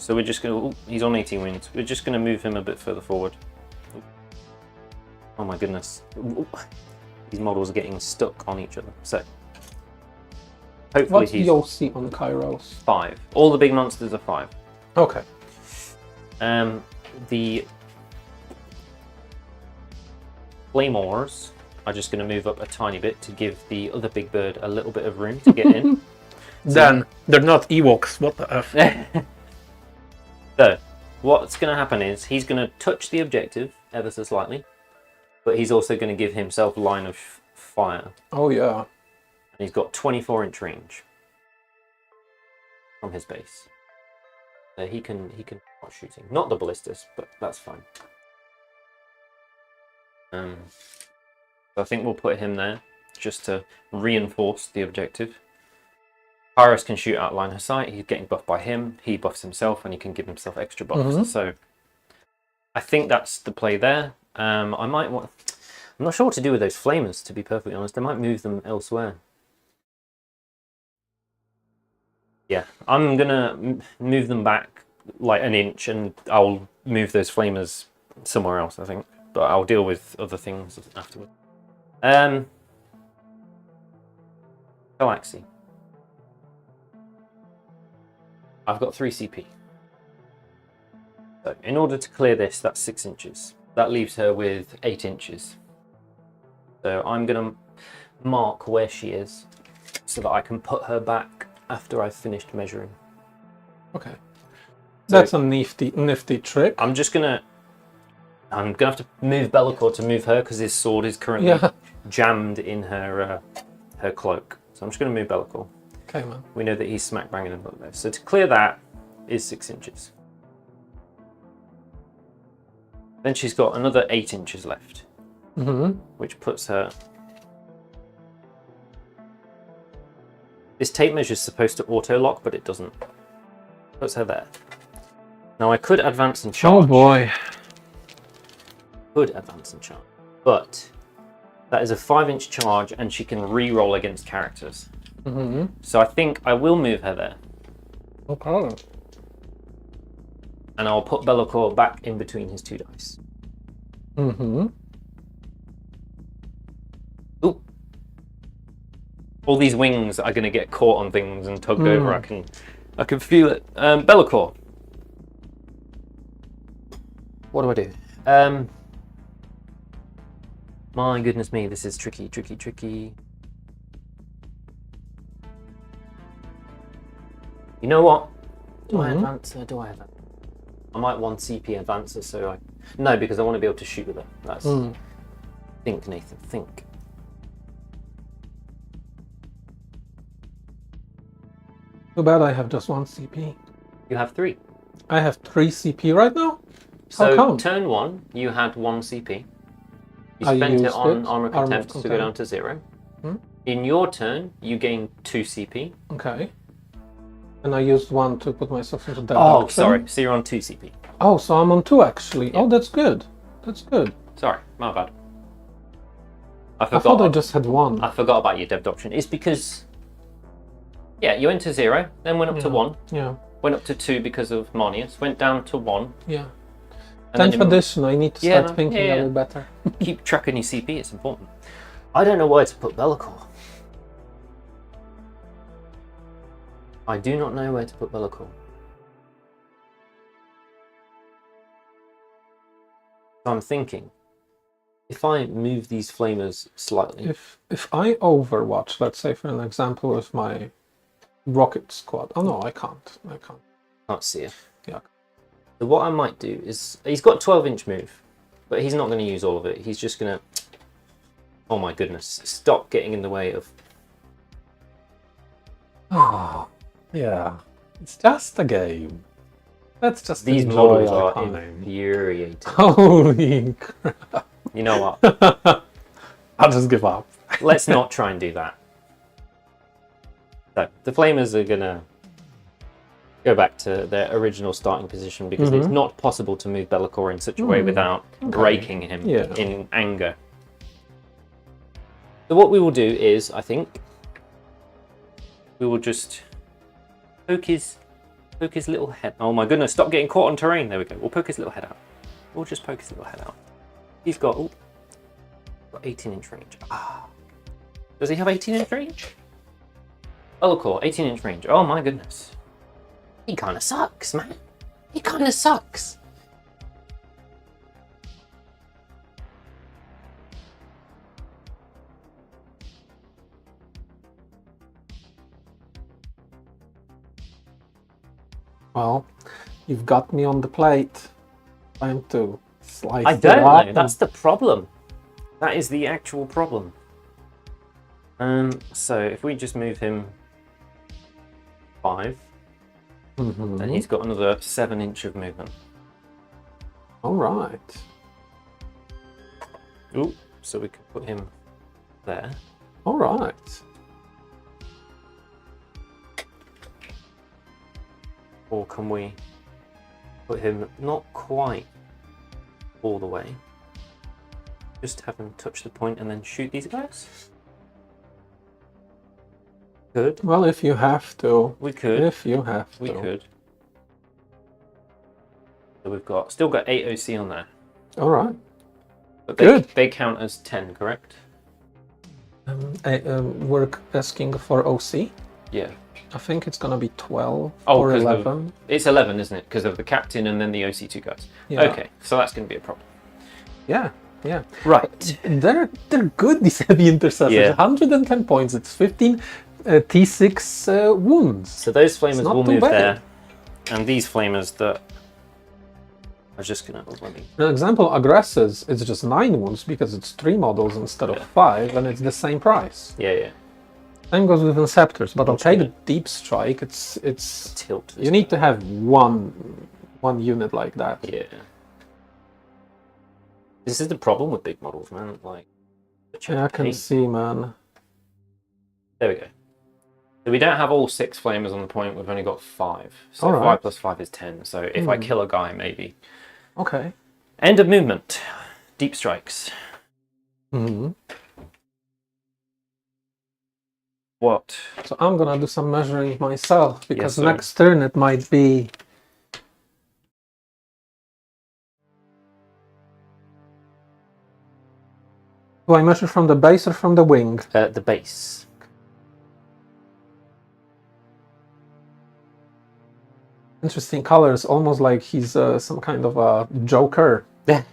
we're just gonna. He's on 18 wins. We're just gonna move him a bit further forward. Oh my goodness! These models are getting stuck on each other. So hopefully what's he's the OC on Kairos? 5. All the big monsters are 5. Okay. The Claymores are just going to move up a tiny bit to give the other big bird a little bit of room to get in. Then they're not Ewoks. What the F? So what's going to happen is he's going to touch the objective ever so slightly, but he's also going to give himself line of fire. Oh yeah. And he's got 24-inch range from his base. So he can start shooting. Not the ballistas, but that's fine. So I think we'll put him there just to reinforce the objective. Pyrus can shoot out line of sight. He's getting buffed by him. He buffs himself, and he can give himself extra buffs. So I think that's the play there. I'm not sure what to do with those flamers, to be perfectly honest. I might move them elsewhere. Yeah, I'm gonna move them back like an inch, and I'll move those flamers somewhere else, I think. But I'll deal with other things afterwards. Galaxy. I've got 3 CP. So in order to clear this, that's 6 inches. That leaves her with 8 inches. So I'm going to mark where she is so that I can put her back after I've finished measuring. Okay. That's a nifty trick. I'm gonna have to move Be'lakor to move her because his sword is currently jammed in her cloak. So I'm just gonna move Be'lakor. Okay, man. We know that he's smack bang in the middle there. So to clear that is 6 inches. Then she's got another 8 inches left, which puts her. This tape measure is supposed to auto lock, but it doesn't. Puts her there. Now I could advance and charge. Oh boy. Could advance and charge, but that is a 5-inch charge, and she can re-roll against characters. So I think I will move her there. Okay. And I'll put Be'lakor back in between his 2 dice. Ooh. All these wings are going to get caught on things and tugged over. I can feel it. Be'lakor. What do I do? My goodness me, this is tricky. You know what? Do I advance her? Do I advance? I might 1 CP advance her, so no, because I want to be able to shoot with her. That's think, Nathan. Think. Too bad I have just 1 CP. You have 3. I have 3 CP right now? So How come? turn 1, you had 1 CP. You I spent it used on it. armor Armor contempt to go contempt. down to 0. In your turn, you gain 2 CP. Okay. And I used 1 to put myself into that. Oh, sorry. So you're on 2 CP. Oh, so I'm on 2 actually. Oh, that's good. That's good. Sorry, my bad. I thought I just had 1. I forgot about your dev doctrine. It's because, you went to 0, then went up to 1, Yeah. went up to 2 because of Marnius, went down to 1. Yeah. And then 10th you edition, I need to Yeah, start no, thinking yeah, a little better. keep tracking your CP, it's important. I don't know where to put Be'lakor. I do not know where to put Be'lakor. So I'm thinking, If I move these flamers slightly... If I overwatch, let's say for an example, with my rocket squad... Oh no, I can't. Can't see it. Yeah. So what I might do is... He's got 12-inch move, but he's not going to use all of it. He's just going to... Oh my goodness. Stop getting in the way of... Oh, yeah. It's just a game. Let's just These enjoy models our are time. infuriating. Holy crap. You know what? I'll just give up. Let's not try and do that. So, the flamers are going to go back to their original starting position because it's not possible to move Be'lakor in such a way without breaking him in anger. So what we will do is, I think, we will just poke his little head. Oh my goodness, stop getting caught on terrain. There we go. We'll poke his little head out. We'll just poke his little head out. He's got 18-inch range. Ah. Does he have 18-inch range? Be'lakor, 18-inch range. Oh my goodness. He kind of sucks, man. He kind of sucks. Well, you've got me on the plate. Time to slice I it don't up know. That's the problem. That is the actual problem. So if we just move him 5, then he's got another 7-inch of movement. All right. Ooh, so we could put him there. All right. Or can we put him not quite all the way? Just have him touch the point and then shoot these guys? Could. Well, if you have to. We could. If you have to. We could. So we've still got 8 OC on there. All right. But Good. They count as 10, correct? We're asking for OC. Yeah. I think it's gonna be 12 Oh, or 'cause 11. It's 11, isn't it? Because of the captain and then the OC2 guys. Yeah. Okay, so that's going to be a problem. Yeah, yeah. Right. They're good, these heavy intercessors. Yeah. 110 points. It's 15 T6 wounds. So those flamers not will too move bad. there. And these flamers that are just going to... For example, aggressors, it's just 9 wounds because it's 3 models instead of 5, and it's the same price. Yeah, yeah. Same goes with Inceptors, but I'll take Deep Strike. It's Tilt. you need to have one unit like that. Yeah. This is the problem with big models, man. Like, Yeah, I can see, man. There we go. So we don't have all 6 flamers on the point. We've only got 5. So All right. 5 plus 5 is 10. So if I kill a guy, maybe. Okay. End of movement. Deep strikes. What? So I'm gonna do some measuring myself because sir. next turn it might be. Do I measure from the base or from the wing? The base. Interesting colors, almost like he's some kind of a Joker. So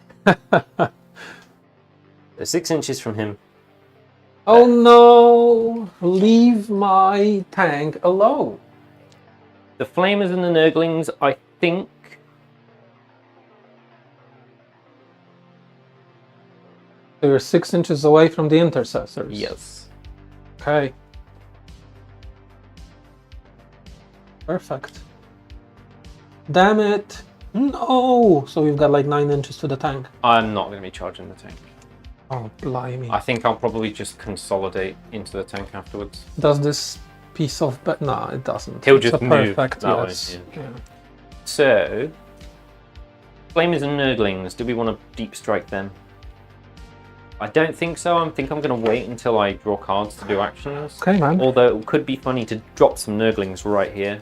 6 inches from him. Oh no! Leave my tank alone. The flamers and the nurglings, I think. So you're 6 inches away from the intercessors. Yes. Okay. Perfect. Damn it! No! So we've got like 9 inches to the tank. I'm not going to be charging the tank. Oh, blimey. I think I'll probably just consolidate into the tank afterwards. Does this piece of... No, it doesn't. He'll It's just a move perfect, that way, yes. Yeah. So, flamers and nurglings, do we want to deep strike them? I don't think so. I think I'm going to wait until I draw cards to do actions. Okay, man. Although it could be funny to drop some nurglings right here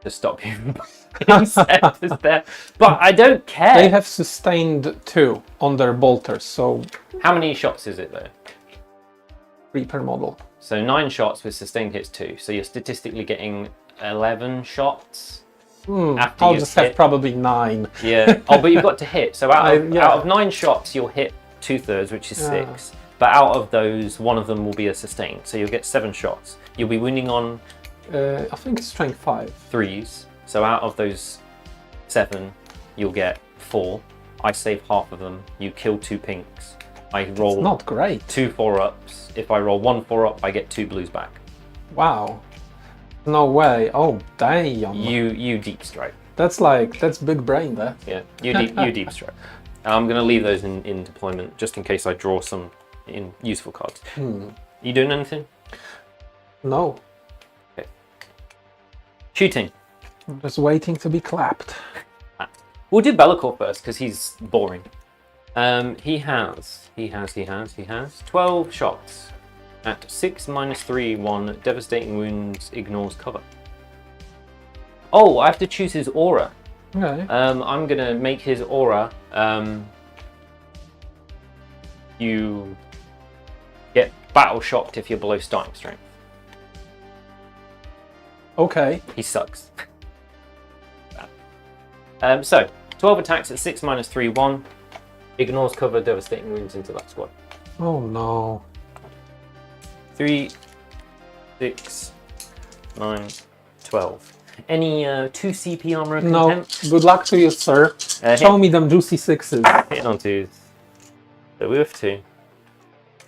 to stop you Inceptors there. But I don't care. They have sustained 2 on their bolters, so How many shots is it though? 3 per model. So 9 shots with sustained hits 2. So you're statistically getting 11 shots. I'll you've just have hit. probably 9. Yeah. Oh, but you've got to hit. So out of 9 shots, you'll hit 2/3, which is Yeah. 6. But out of those, one of them will be a sustain. So you'll get 7 shots. You'll be wounding on I think it's strength 5. 3s. So out of those 7, you'll get 4. I save half of them. You kill 2 pinks. I roll Not great. 2 4-ups. If I roll 1 4-up, I get 2 blues back. Wow. No way. Oh, damn. You deep strike. That's big brain there. Yeah, you deep strike. I'm going to leave those in deployment just in case I draw some in useful cards. You doing anything? No. Okay. Shooting. I'm just waiting to be clapped. We'll do Be'lakor first because he's boring. He has 12 shots at 6 -3 1 devastating wounds, ignores cover. Oh, I have to choose his aura. Okay. I'm gonna make his aura. You get battle shocked if you're below starting strength. Okay. He sucks. So 12 attacks at 6 -3 1. Ignores cover, devastating wounds into that squad. Oh no. 3, 6, 9, 12. Any 2 CP armor No. content? Good luck to you, sir. Show me them juicy 6s. Hitting on 2s. So we have 2.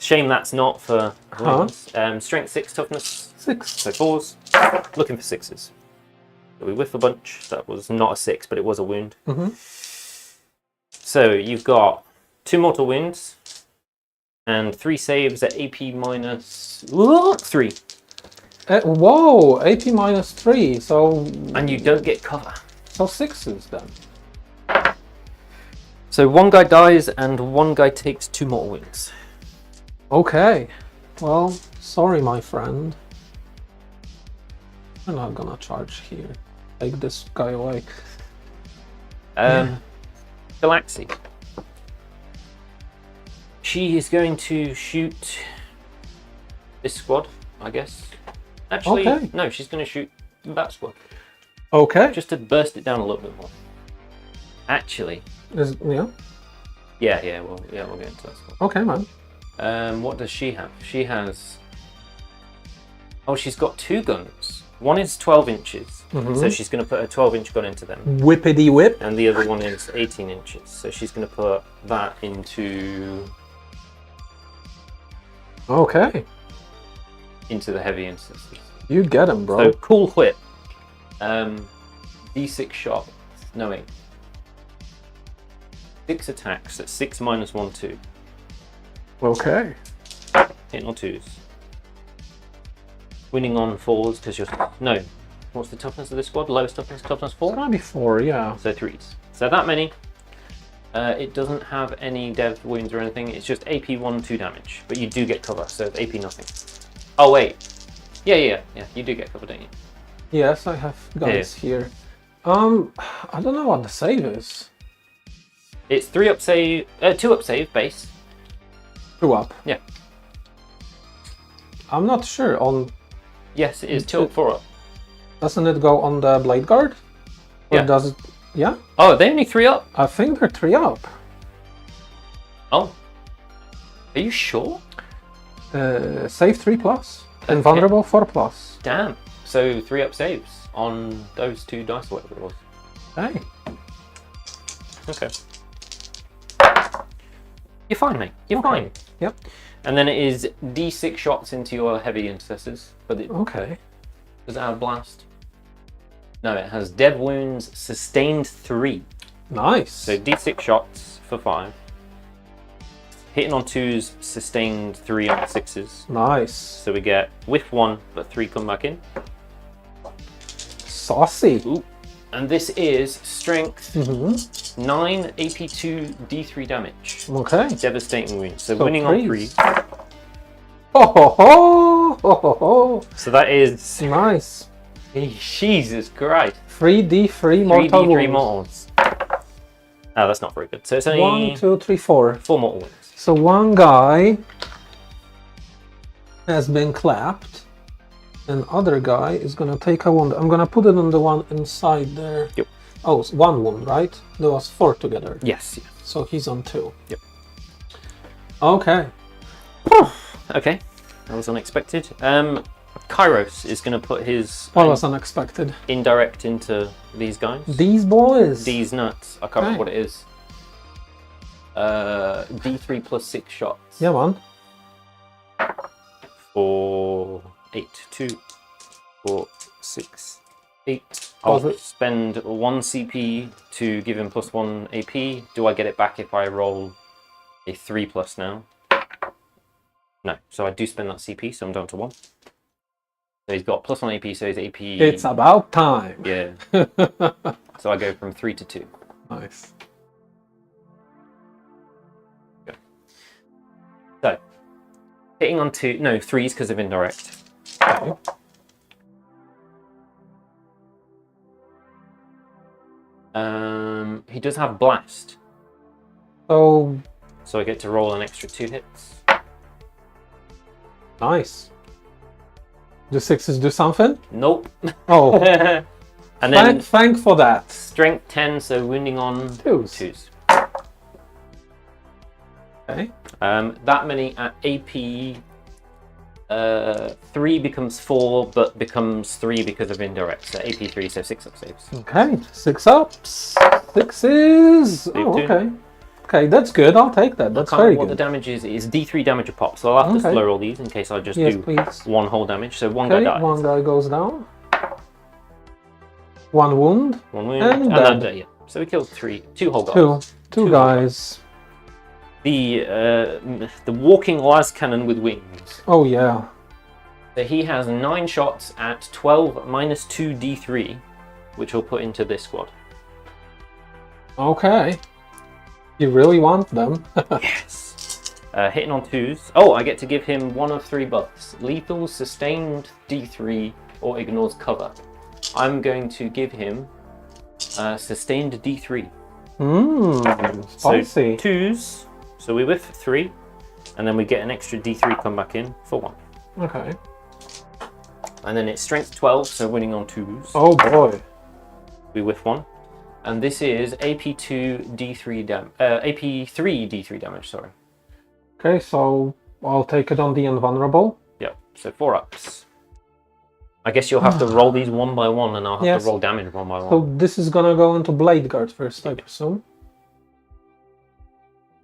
Shame that's not for wounds. Strength 6, toughness 6. so 4s. Looking for 6s. So we whiff a bunch. That was not a 6, but it was a wound. So you've got 2 mortal wounds and 3 saves at AP -3. Whoa, AP -3. So And you don't get cover. 6s then. So 1 guy dies and 1 guy takes 2 mortal wounds. Okay. Well, sorry, my friend. I'm not gonna charge here. Take this guy away. Galaxy. She is going to shoot this squad, I guess. Actually, Okay. no, she's going to shoot that squad. Okay. Just to burst it down a little bit more. Actually, Yeah. we'll get into that squad. Okay, man. What does she have? She has... Oh, she's got 2 guns. One is 12 inches, so she's going to put a 12-inch gun into them. Whippity whip. And the other one is 18 inches, so she's going to put that into the heavy instances. You get him, bro. So cool whip. D6 shot. No wait. 6 attacks at 6 -1 2. Okay. Hitting on 2s. Winning on 4s because you're no. What's the toughness of this squad? Lowest toughness 4. Maybe 4, yeah. So 3s. So that many. It doesn't have any dev wounds or anything. It's just AP 1/2 damage, but you do get cover, so it's AP nothing. Oh wait. Yeah. You do get cover, don't you? Yes, I have guns here. I don't know what the save is. It's 3-up save, 2-up save base. 2 up. Yeah. I'm not sure on. Yes, it is 2-up, 4-up. Doesn't it go on the blade guard? Or Yeah. does it? Yeah. Oh, are they only 3-up? I think they're 3 up. Oh. Are you sure? Save 3+. Invulnerable 4+. Damn. So 3-up saves on those 2 dice, or whatever it was. Hey. Okay. You're fine, mate. You're fine. Yep. And then it is D6 shots into your heavy intercessors. But it, Okay. does it have blast? No, it has dev wounds sustained 3. Nice. So D6 shots for 5. Hitting on 2s, sustained 3 on 6s. Nice. So we get whiff 1, but 3 come back in. Saucy. Ooh. And this is strength 9, AP2, D3 damage. Okay. Devastating wounds. So So winning on 3. Ho ho ho! Ho ho ho! So that is... Nice. Jesus Christ. 3d3 mortal 3d3 wounds. mortals. Oh, that's not very good. So it's only 1, 2, 3, 4. 4 mortal wounds. So one guy has been clapped, and other guy is gonna take a wound. I'm gonna put it on the one inside there. Yep. Oh, it's 1 wound, right? There was 4 together. Yes. So he's on 2. Yep. Okay. Okay, that was unexpected. Kairos is going to put his What was unexpected? indirect into these guys. These boys. These nuts. I can't remember what it is. D3 plus 6 shots. Yeah, man. For 8, 2, 4, 6, 8. I'll spend 1 CP to give him plus 1 AP. Do I get it back if I roll a 3 plus now? No. So I do spend that CP, so I'm down to 1. So he's got plus 1 AP, so his AP... It's about time. Yeah. So I go from 3 to 2. Nice. Okay. So, hitting on 3s because of indirect. Okay. He does have blast. So I get to roll an extra 2 hits. nice. Do 6s do something? Nope. Oh. And then thank for that. strength 10, so wounding on 2s. Okay. That many at AP 3 becomes 4, but becomes 3 because of indirect. So AP 3, so 6 up saves. Okay. 6 ups. 6s. Oh, okay. Okay, that's good. I'll take that. That's very what good. the damage is D3 damage a pop, so I'll have to slow roll these in case I just do please. 1 whole damage. So one guy dies. One guy goes down. 1 wound. 1 wound. And then, yeah. So we killed 2 whole guys. Two guys. The walking las cannon with wings. Oh yeah. So he has 9 shots at 12 minus 2 D3, which we'll put into this squad. Okay. You really want them? Yes. Hitting on 2s. Oh, I get to give him 1 of 3 buffs. Lethal, sustained D3, or ignores cover. I'm going to give him sustained D3. Spicy. So 2s. So we whiff 3, and then we get an extra D3 come back in for 1. Okay. And then it's strength 12, so winning on 2s. Oh boy. We whiff 1. And this is AP2 D3 AP3 D3 damage, sorry. Okay, so I'll take it on the invulnerable. Yep, so 4 ups. I guess you'll have to roll these one by one, and I'll have to roll damage one by one. So this is gonna go into Blade Guard first, I presume.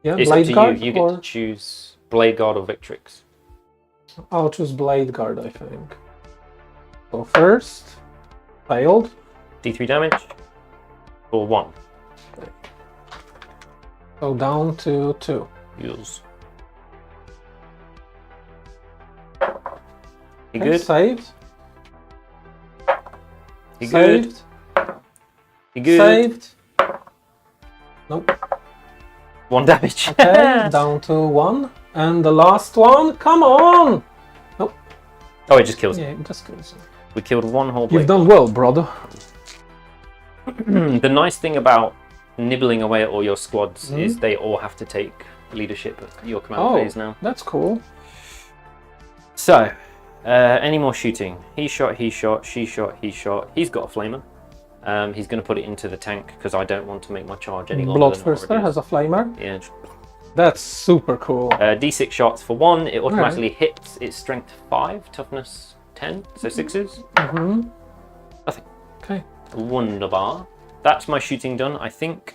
Yeah, it's Blade up to Guard. you. You get to choose Blade Guard or Victrix. I'll choose Blade Guard, I think. So first, failed. D3 damage for 1. Okay. So down to 2. Use. You good? Saved. You good? Saved. You good? Saved. Nope. 1 damage. Okay, down to 1. And the last one, come on! Nope. Oh, it just kills him. Yeah, it just kills him. We killed 1 whole blade. You've done well, brother. The nice thing about nibbling away at all your squads is they all have to take leadership at your command phase now. That's cool. So, any more shooting? He shot, she shot. He's got a flamer. He's going to put it into the tank because I don't want to make my charge any longer. Bloodthirster has a flamer. Yeah. That's super cool. D6 shots for 1. It automatically hits. It's strength 5, toughness 10, so 6s. Nothing. Okay. Wunderbar. That's my shooting done, I think.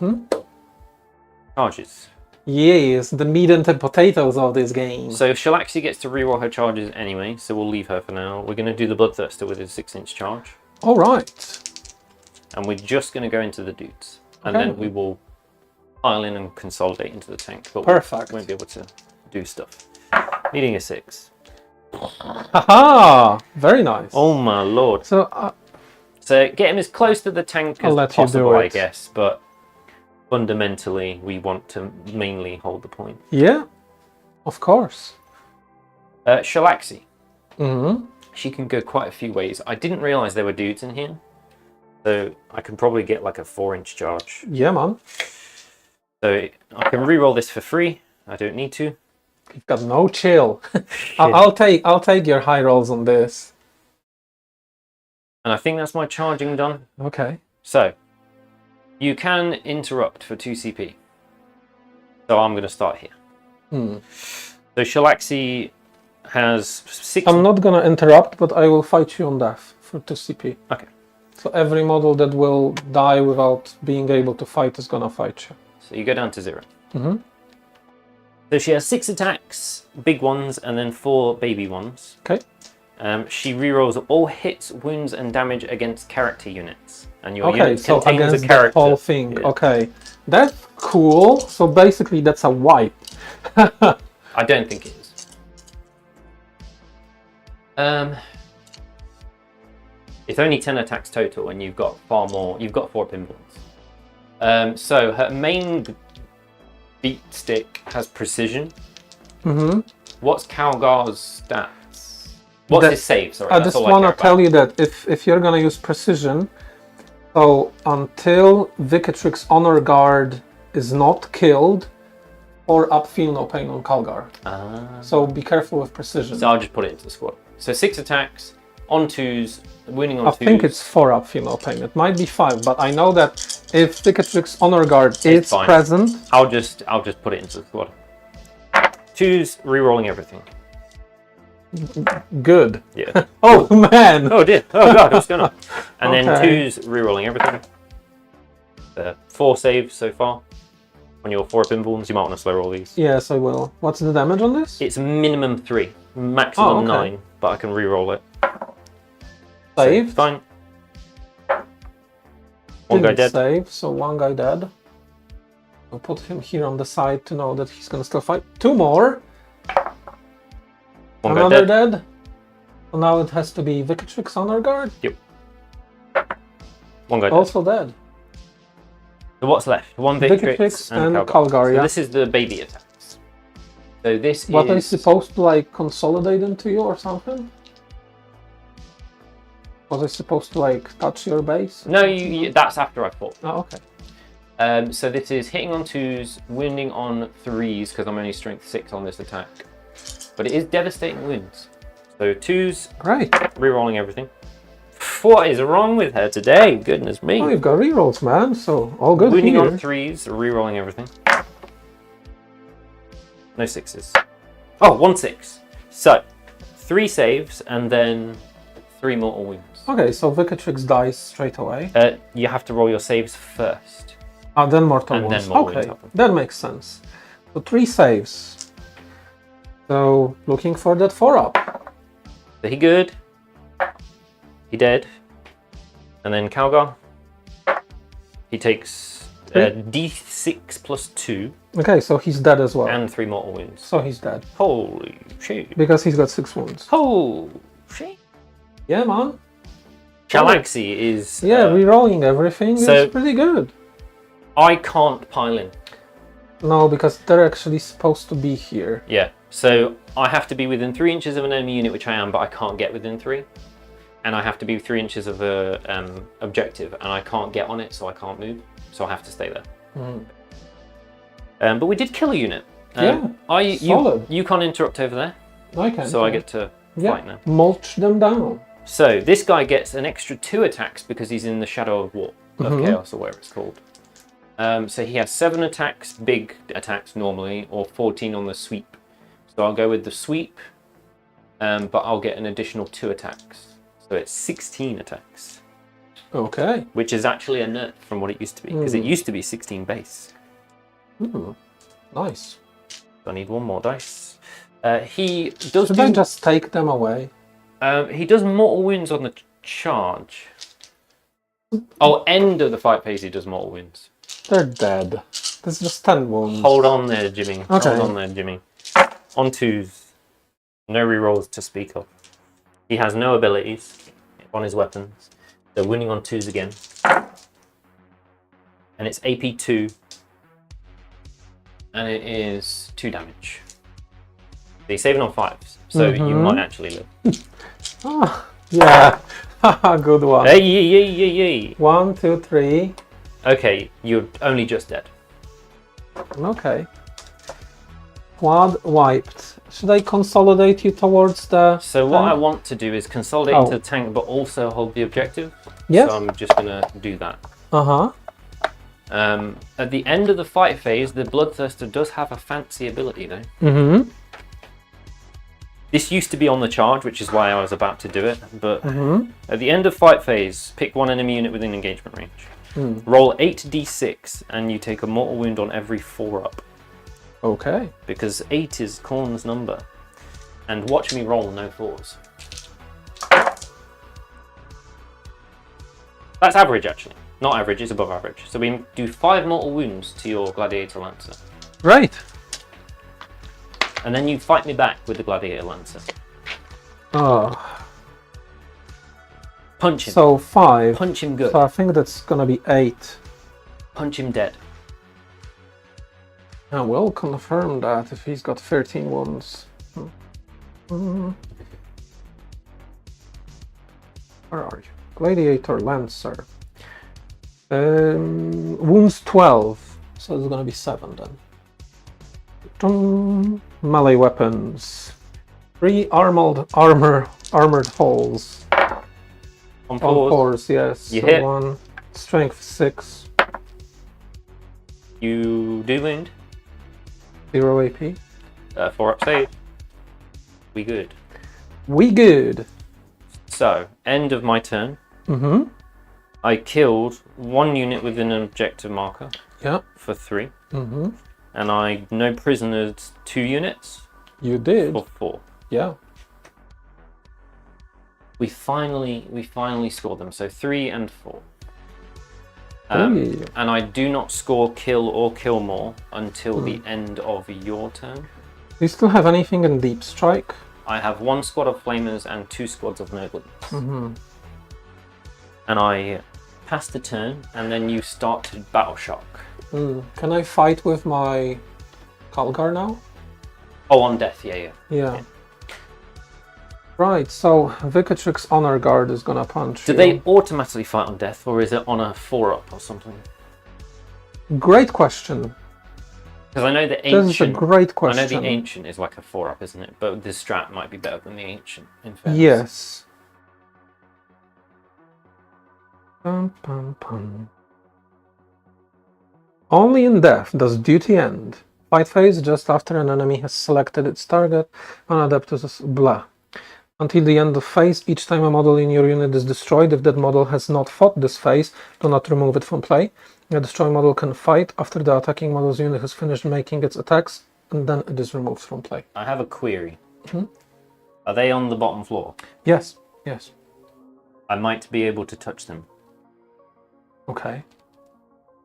Charges. Yes, the meat and the potatoes of this game. So Shalaxi gets to reroll her charges anyway, so we'll leave her for now. We're going to do the Bloodthirster with his 6-inch charge. All right. And we're just going to go into the dudes. And then we will pile in and consolidate into the tank. But Perfect. we won't be able to do stuff. Needing a 6. Haha! Very nice. Oh my lord. So get him as close to the tank I'll as let possible, you do I it. guess. But fundamentally, we want to mainly hold the point. yeah, of course. Shalaxi. Mm-hmm. She can go quite a few ways. I didn't realise there were dudes in here. So I can probably get like a 4-inch charge. Yeah, man. So I can re-roll this for free. I don't need to. You've got no chill. I'll take your high rolls on this. And I think that's my charging done. Okay. So you can interrupt for 2 CP. So I'm going to start here. So Shalaxi has 6. I'm not gonna interrupt, but I will fight you on death for 2 CP. Okay. So every model that will die without being able to fight is gonna fight you. So you go down to 0. Mm-hmm. So she has 6 attacks, big ones, and then 4 baby ones. Okay. She rerolls all hits, wounds, and damage against character units. And your Okay, unit so contains against a character. the whole thing. Yeah. Okay, that's cool. So basically, that's a wipe. I don't think it is. It's only 10 attacks total, and you've got far more. You've got 4 pinballs. So her main beat stick has precision. Mm-hmm. What's Calgar's stats? What's his save? Sorry, I that's just all want care to tell you that if you're gonna use precision, so until Vicatrix Honor Guard is not killed, or up feel no pain on Calgar. So be careful with precision. So I'll just put it into the squad. So 6 attacks on 2s, wounding on 2s. I think it's 4 up feel no pain. It might be 5, but I know that if Vicatrix Honor Guard is fine. present, I'll just put it into the squad. 2s, re-rolling everything. good. Yeah. Oh man! Oh dear. Oh god, what's going on? And then Okay. 2s, re-rolling everything. 4 saves so far. On your 4 pinballs, you might want to slow roll these. Yes, I will. What's the damage on this? It's minimum 3, maximum okay. 9, but I can re-roll it. Save. So, fine. One guy dead. Save, so 1 guy dead. I'll put him here on the side to know that he's gonna still fight. 2 more. 1 guy Another dead. dead. So now it has to be Vicatrix Honor Guard. Yep. 1 guy dead. Also dead. So what's left? 1 Victrix Vicatrix and and Calgar. Calgar, So yeah. this is the baby attacks. So this What are you is... supposed to like consolidate into you or something? Was I supposed to like touch your base? No, that's after I fought. Oh, okay. So this is hitting on 2s, wounding on 3s, because I'm only strength 6 on this attack. But it is devastating wounds. So 2s, Great. re-rolling everything. What is wrong with her today? Goodness me. Oh, you've got rerolls, man. So all good Wounding here. on 3s, re-rolling everything. No 6s. Oh, 1 6. So 3 saves and then 3 mortal wounds. Okay, so Vicatrix dies straight away. You have to roll your saves first. Then mortal And wounds. then mortal wounds Okay, happen. that makes sense. So 3 saves. So looking for that 4 up. So he good. He dead. And then Calgar. He takes D6 plus 2 Okay, so he's dead as well. and 3 mortal wounds. So he's dead Holy shit. because he's got 6 wounds. Holy shit. Yeah, man. Shalaxi is... Yeah, rerolling everything so- is pretty good. I can't pile in. No, because they're actually supposed to be here. Yeah. So I have to be within 3 inches of an enemy unit, which I am, but I can't get within 3. And I have to be 3 inches of a objective, and I can't get on it, so I can't move. So I have to stay there. But we did kill a unit. Solid. You can't interrupt over there, I can. so I get to fight now. Mulch them down. So this guy gets an extra 2 attacks because he's in the Shadow of War, of Chaos, or whatever it's called. So he has 7 attacks, big attacks normally, or 14 on the sweep. So I'll go with the sweep, but I'll get an additional 2 attacks. So it's 16 attacks, Okay. which is actually a nerf from what it used to be, because it used to be 16 base. Nice. So I need 1 more dice. He does Should I just take them away? he does mortal wounds on the charge. Oh, end of the fight phase he does mortal wounds. They're dead. There's just 10 wounds. Hold on there, Jimmy. Okay. Hold on there, Jimmy. On 2s. No rerolls to speak of. He has no abilities on his weapons. So wounding on 2s again. And it's AP 2. And it is 2 damage. So he's saving on 5s. So you might actually live. Ah, yeah. Haha, good one. Hey, yay. 1, 2, 3. Okay, you're only just dead. Okay. Quad wiped. Should I consolidate you towards the... So what I tank? want to do is consolidate Oh. into the tank, but also hold the objective. Yes. So I'm just going to do that. Uh-huh. At the end of the fight phase, the Bloodthirster does have a fancy ability though. Mm-hmm. This used to be on the charge, which is why I was about to do it, but at the end of fight phase, pick one enemy unit within engagement range. Roll 8d6, and you take a mortal wound on every 4-up. Okay. Because 8 is Khorne's number. And watch me roll no 4s. That's average, actually. Not average, it's above average. So we do 5 mortal wounds to your Gladiator Lancer. Right. And then you fight me back with the Gladiator Lancer. Oh. Punch him. So 5. Punch him good. So I think that's gonna be 8. Punch him dead. I will confirm that if he's got 13 wounds. Where are you? Gladiator Lancer. Wounds 12. So it's gonna be 7 then. Melee weapons. 3 armored holes. On 4s. On 4s, yes. You so hit. 1. Strength 6. You do wound. 0 AP. 4-up save. We good. We good. So, end of my turn. Mm-hmm. I killed 1 unit within an objective marker. Yeah. For 3. Mm-hmm. And I no prisoners 2 units. You did. For 4. Yeah. We finally scored them. So 3 and 4. Yeah. And I do not score kill or kill more until the end of your turn. Do you still have anything in Deep Strike? I have 1 squad of Flamers and 2 squads of Noglins. Mm-hmm. And I pass the turn, and then you start to Battle Shock. Can I fight with my Calgar now? Oh, on death, yeah. Yeah. Right, so Vicatrix Honor Guard is gonna punch Do you. they automatically fight on death, or is it on a 4-up or something? Great question. Because I know the Ancient... This is a great question. I know the Ancient is like a 4-up, isn't it? But the Strat might be better than the Ancient, in fairness. Yes. Pum, pum, pum. Only in death does duty end. Fight phase just after an enemy has selected its target on Adeptus blah. Until the end of phase, each time a model in your unit is destroyed, if that model has not fought this phase, do not remove it from play. A destroyed model can fight after the attacking model's unit has finished making its attacks, and then it is removed from play. I have a query. Are they on the bottom floor? Yes, yes. I might be able to touch them. Okay.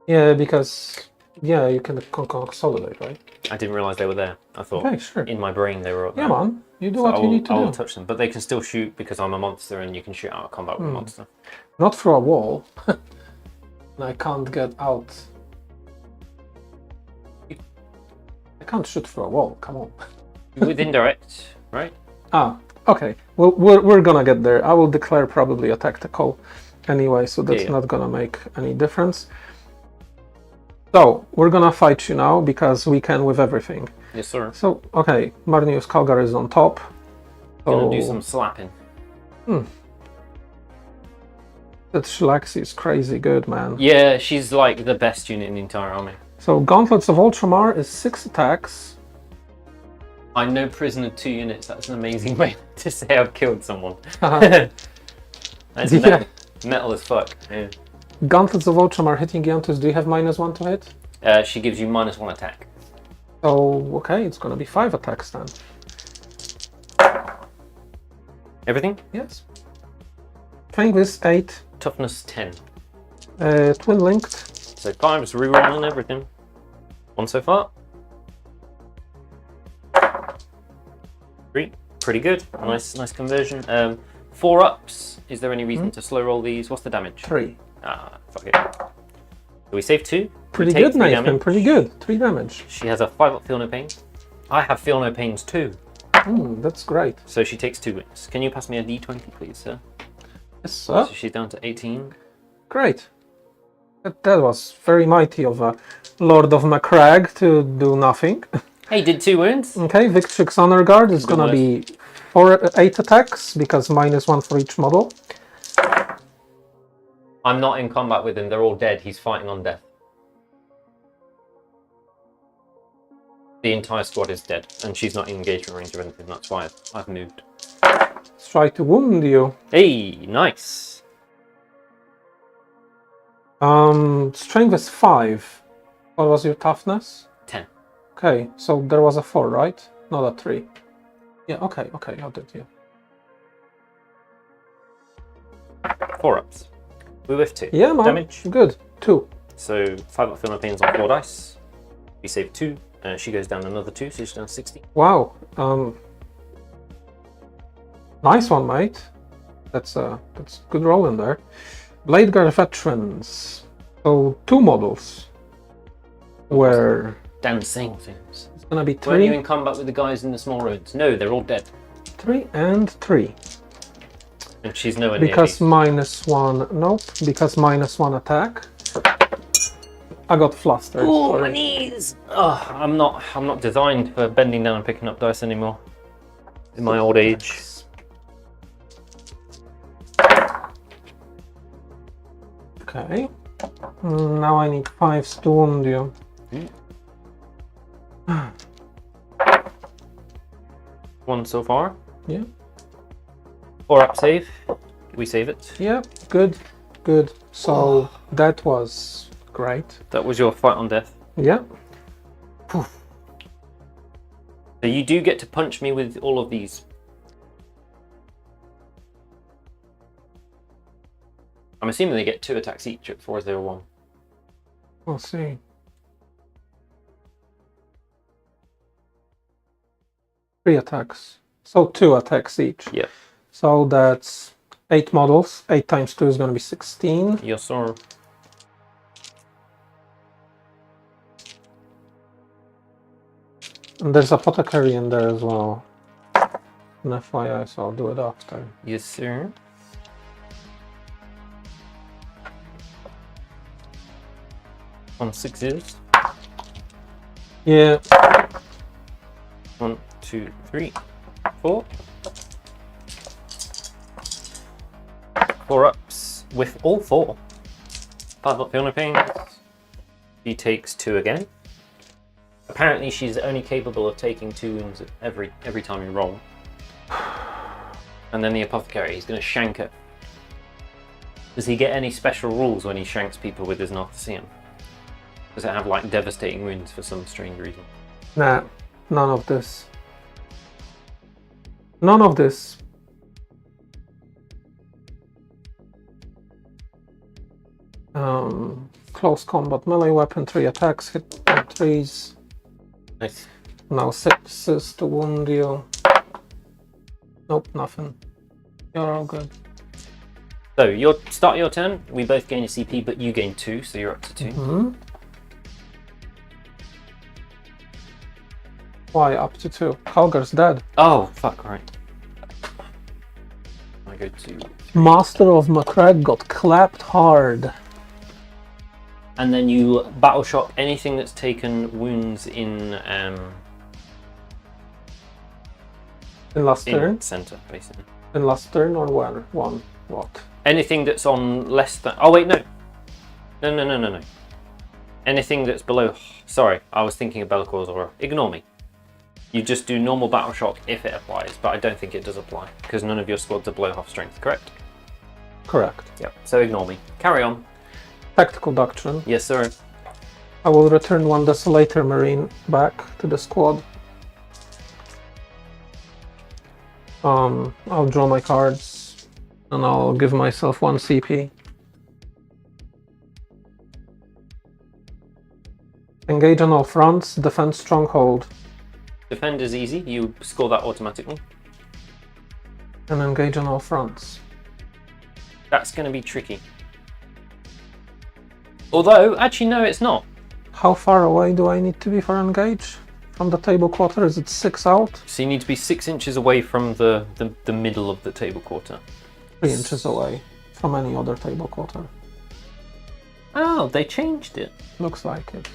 Yeah, because you can consolidate, right? I didn't realise they were there. I thought Okay, sure. in my brain they were up there. Yeah, man. You do what you need to I'll do. touch them, but they can still shoot because I'm a monster and you can shoot out of combat with a monster. Not through a wall. I can't get out. I can't shoot through a wall. Come on. With indirect, right? Ah, okay. Well, we're gonna get there. I will declare probably a tactical anyway, so that's not gonna make any difference. So, we're gonna fight you now, because we can with everything. Yes, sir. So, okay, Marnius Calgar is on top. Gonna do some slapping. That Shalaxi is crazy good, man. Yeah, she's like the best unit in the entire army. So, Gauntlets of Ultramar is 6 attacks. I know prisoner 2 units. That's an amazing way to say I've killed someone. Uh-huh. That's Yeah. metal as fuck. Yeah. Gauntlets of Ultramar hitting Giantus, do you have -1 to hit? She gives you -1 attack. Oh, okay, it's gonna be 5 attacks then. Everything? Yes. Strength is 8. Toughness 10. Twin linked. So 5 is rerolling everything. 1 so far. 3. Pretty good. Nice conversion. 4 ups. Is there any reason to slow roll these? What's the damage? 3. Ah, fuck it. Do we save 2? Pretty We take good, 3 Nathan. damage. Pretty good. 3 damage. She has a 5-up feel no pain. I have feel no pains too. That's great. So she takes 2 wins. Can you pass me a d20, please, sir? Yes, sir. So she's down to 18. Great. That was very mighty of a Lord of Macragge to do nothing. Hey, did 2 wounds? Okay, Victrix Honor Guard is gonna be 8 attacks, because -1 for each model. I'm not in combat with him. They're all dead. He's fighting on death. The entire squad is dead, and she's not in engagement range of anything. That's why I've moved. Let's try to wound you. Hey, nice. Strength is 5. What was your toughness? 10. Okay, so there was a 4, right? Not a 3. Yeah, okay, I did, yeah. 4 ups. We whiff 2. Yeah, man. Damage. Good. 2. So 5 up feeling pains on 4 dice. We save 2. She goes down another 2, so she's down 60. Wow. Nice one, mate. That's good roll in there. Blade Guard veterans. So 2 models. Where Dancing things. it's gonna be Weren't you 3, in combat with the guys in the small roads? No, they're all dead. 3, and 3. And she's nowhere near Because these. -1. Nope. Because -1 attack. I got flustered. Oh, my Sorry. knees! Oh, I'm not designed for bending down and picking up dice anymore. In my old age. Okay. Now I need 5 to wound you. One so far. Yeah. 4 up save. We save it. Yeah. Good. Good. So that was great. That was your fight on death. Yeah. So you do get to punch me with all of these. I'm assuming they get 2 attacks each at 401. We'll see. Three attacks. So 2 attacks each. Yeah. So that's 8 models. 8 times 2 is going to be 16. Yes, sir. And there's apothecary in there as well. And FYI, so I'll do it after. Yes, sir. On 6s. Yeah. 1, 2, 3, 4. 4 ups with all 4. 5 up feeling pains. She takes 2 again. Apparently she's only capable of taking 2 wounds every time you roll. And then the apothecary, he's going to shank her. Does he get any special rules when he shanks people with his Narthasium? Does it have like devastating wounds for some strange reason? Nah, none of this. None of this. Close combat melee weapon, 3 attacks, hit on 3s. Nice. Now 6s to wound you. Nope, nothing. You're all good. So start your turn. We both gain a CP, but you gain 2, so you're up to 2. Mm-hmm. Why up to 2? Calgar's dead. Oh, fuck, right. I go to... Master of Macragge got clapped hard. And then you battle shock anything that's taken wounds in last turn? center, basically. In last turn or where? One. What? Anything that's on less than... Oh, wait, no. No. Anything that's below... Sorry, I was thinking of Bellicors or... Ignore me. You just do normal battle shock if it applies, but I don't think it does apply, because none of your squads are below half strength, correct? Correct. Yep, so ignore me. Carry on. Tactical Doctrine. Yes, sir. I will return 1 Desolator Marine back to the squad. I'll draw my cards and I'll give myself 1 CP. Engage on all fronts, defend stronghold. Defend is easy, you score that automatically. And engage on all fronts. That's going to be tricky. Although, actually no, it's not. How far away do I need to be for engage? From the table quarter, is it 6 out? So you need to be 6 inches away from the middle of the table quarter. 3 inches away from any other table quarter. Oh, they changed it. Looks like it.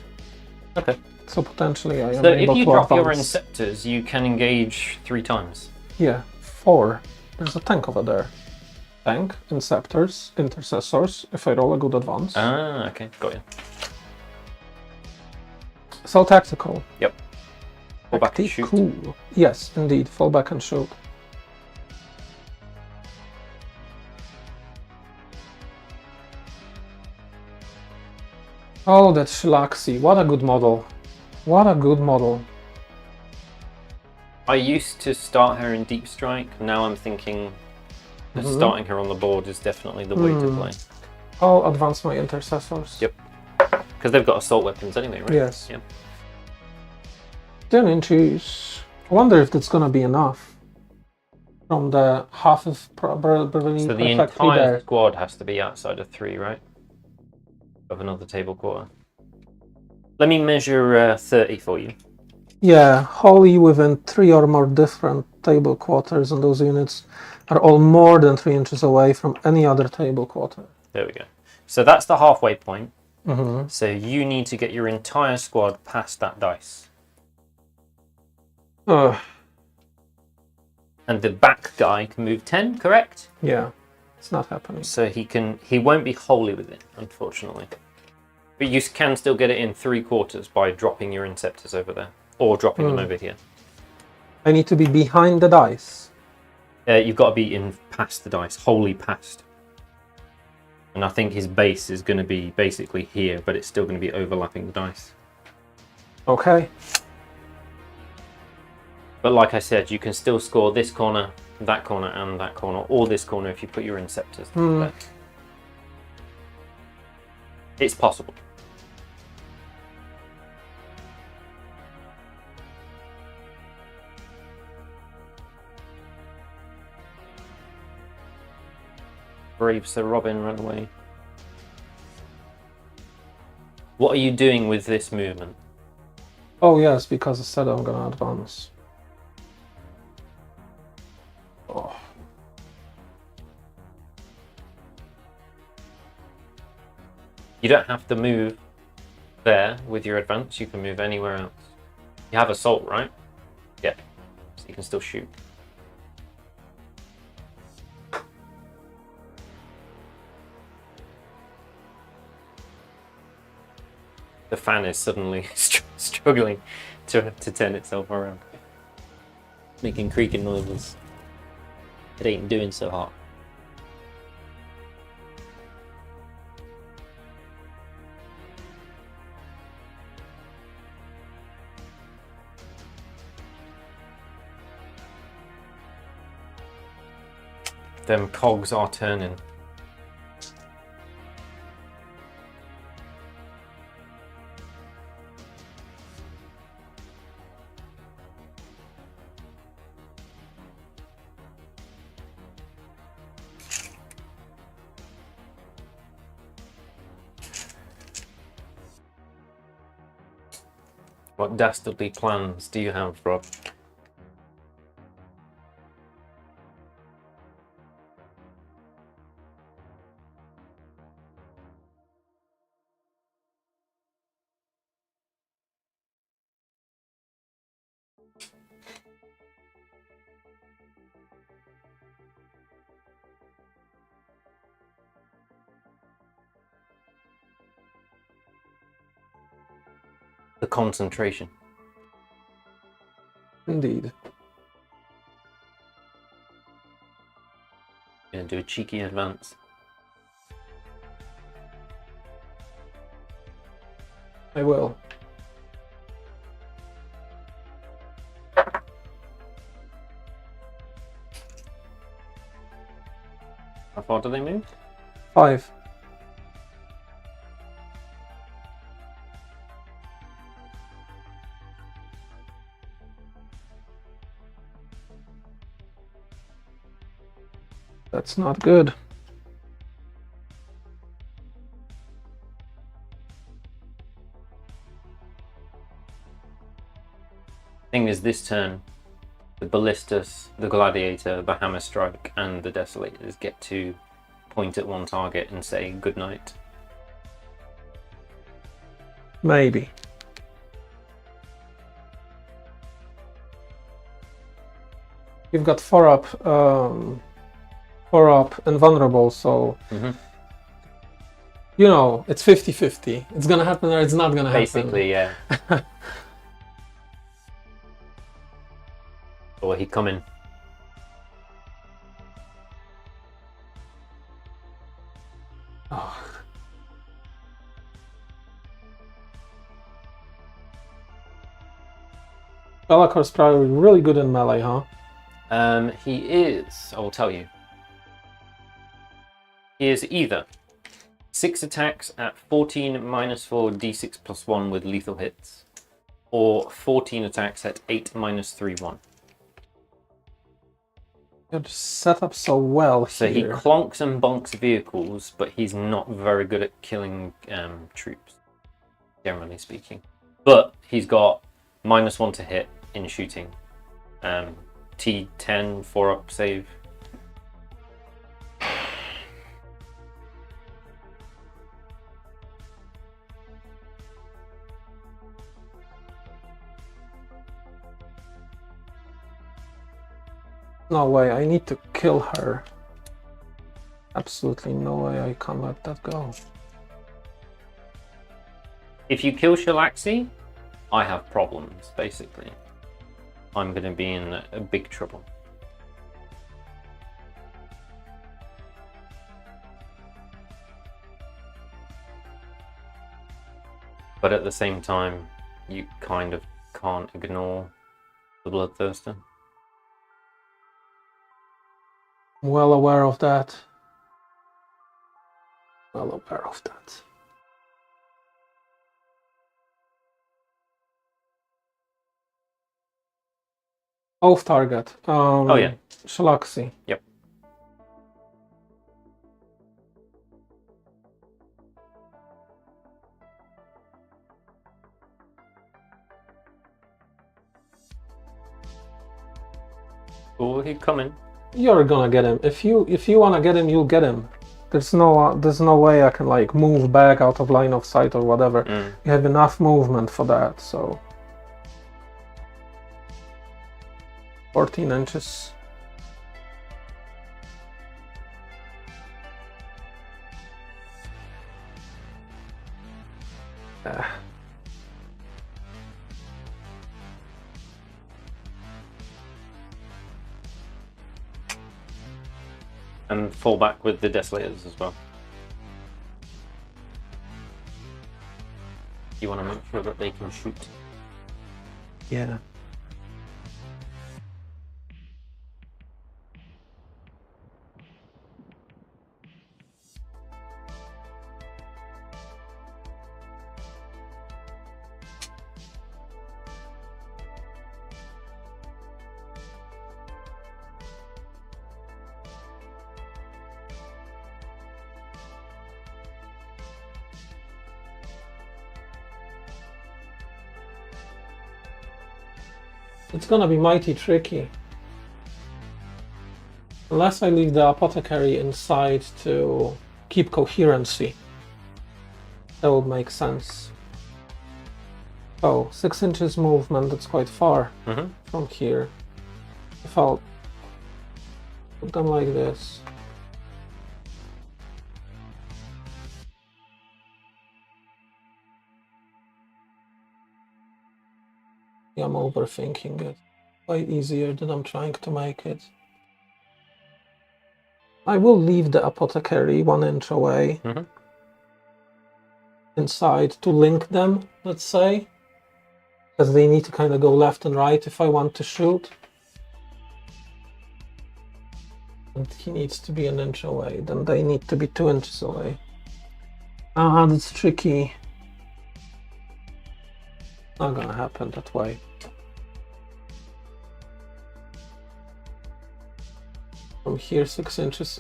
Okay. So potentially I am So able if you to drop your advance. Inceptors, you can engage 3 times. Yeah, 4. There's a tank over there. Tank, Inceptors, Intercessors, if I roll a good advance. Ah, okay, got you. So tactical. Yep. Fall back and shoot. Cool. Yes, indeed. Fall back and shoot. Oh, that Shalaxi. What a good model. What a good model. I used to start her in Deep Strike. Now I'm thinking that starting her on the board is definitely the way to play. I'll advance my intercessors. Yep. Because they've got assault weapons anyway, right? Yes. Yep. 10 inches. I wonder if that's gonna be enough. From the half of probably So the entire squad has to be outside of 3, right? Of another table quarter. Let me measure 30 for you. Yeah, wholly within 3 or more different table quarters, and those units are all more than 3 inches away from any other table quarter. There we go. So that's the halfway point. Mm-hmm. So you need to get your entire squad past that dice. Ugh. And the back guy can move 10, correct? Yeah, it's not happening. So he won't be wholly within, unfortunately. But you can still get it in 3/4 by dropping your Inceptors over there. Or dropping them over here. I need to be behind the dice. You've got to be in past the dice, wholly past. And I think his base is going to be basically here, but it's still going to be overlapping the dice. Okay. But like I said, you can still score this corner, and that corner, or this corner if you put your Inceptors there. It's possible. Brave Sir Robin ran away. What are you doing with this movement? Oh yes, because I said I'm gonna advance. Oh. You don't have to move there with your advance, you can move anywhere else. You have assault, right? Yeah, so you can still shoot. The fan is suddenly struggling to turn itself around. Making creaking noises. It ain't doing so hot. Them cogs are turning. What dastardly plans do you have, Rob? The concentration. Indeed. Gonna do a cheeky advance. I will. How far do they move? 5. That's not good. Thing is, this turn, the Ballistus, the Gladiator, the Hammer Strike, and the Desolators get to point at one target and say good night. Maybe. You've got 4 up, 4 up and vulnerable, so you know, it's 50-50. It's gonna happen or it's not gonna happen. Basically, yeah. Or he coming. Oh. Bellacor's probably really good in melee, huh? He is, I will tell you. He is either 6 attacks at 14 -4 d6 +1 with lethal hits, or 14 attacks at 8 -3 1. You're just set up so well So he here. clonks and bonks vehicles, but he's not very good at killing troops, generally speaking. But he's got -1 to hit in shooting. T10 4-up save. No way, I need to kill her. Absolutely no way I can let that go. If you kill Shalaxi, I have problems, basically. I'm going to be in a big trouble. But at the same time, you kind of can't ignore the Bloodthirster. Well aware of that. Well aware of that. Off target. Oh yeah. Shalaxi. Yep. Oh, he's coming. You're gonna get him. If you wanna get him, you'll get him. There's no way I can like move back out of line of sight or whatever. You have enough movement for that, so 14 inches. And fall back with the Desolators as well. You want to make sure that they can shoot. Yeah. It's gonna be mighty tricky. Unless I leave the apothecary inside to keep coherency. That would make sense. Oh, 6 inches movement, that's quite far from here. If I'll put them like this. I'm overthinking it. Way easier than I'm trying to make it. I will leave the apothecary 1 inch away. Inside to link them, let's say. Because they need to kind of go left and right if I want to shoot. And he needs to be 1 inch away. Then they need to be 2 inches away. Ah, that's tricky. Not gonna happen that way. From here, 6 inches.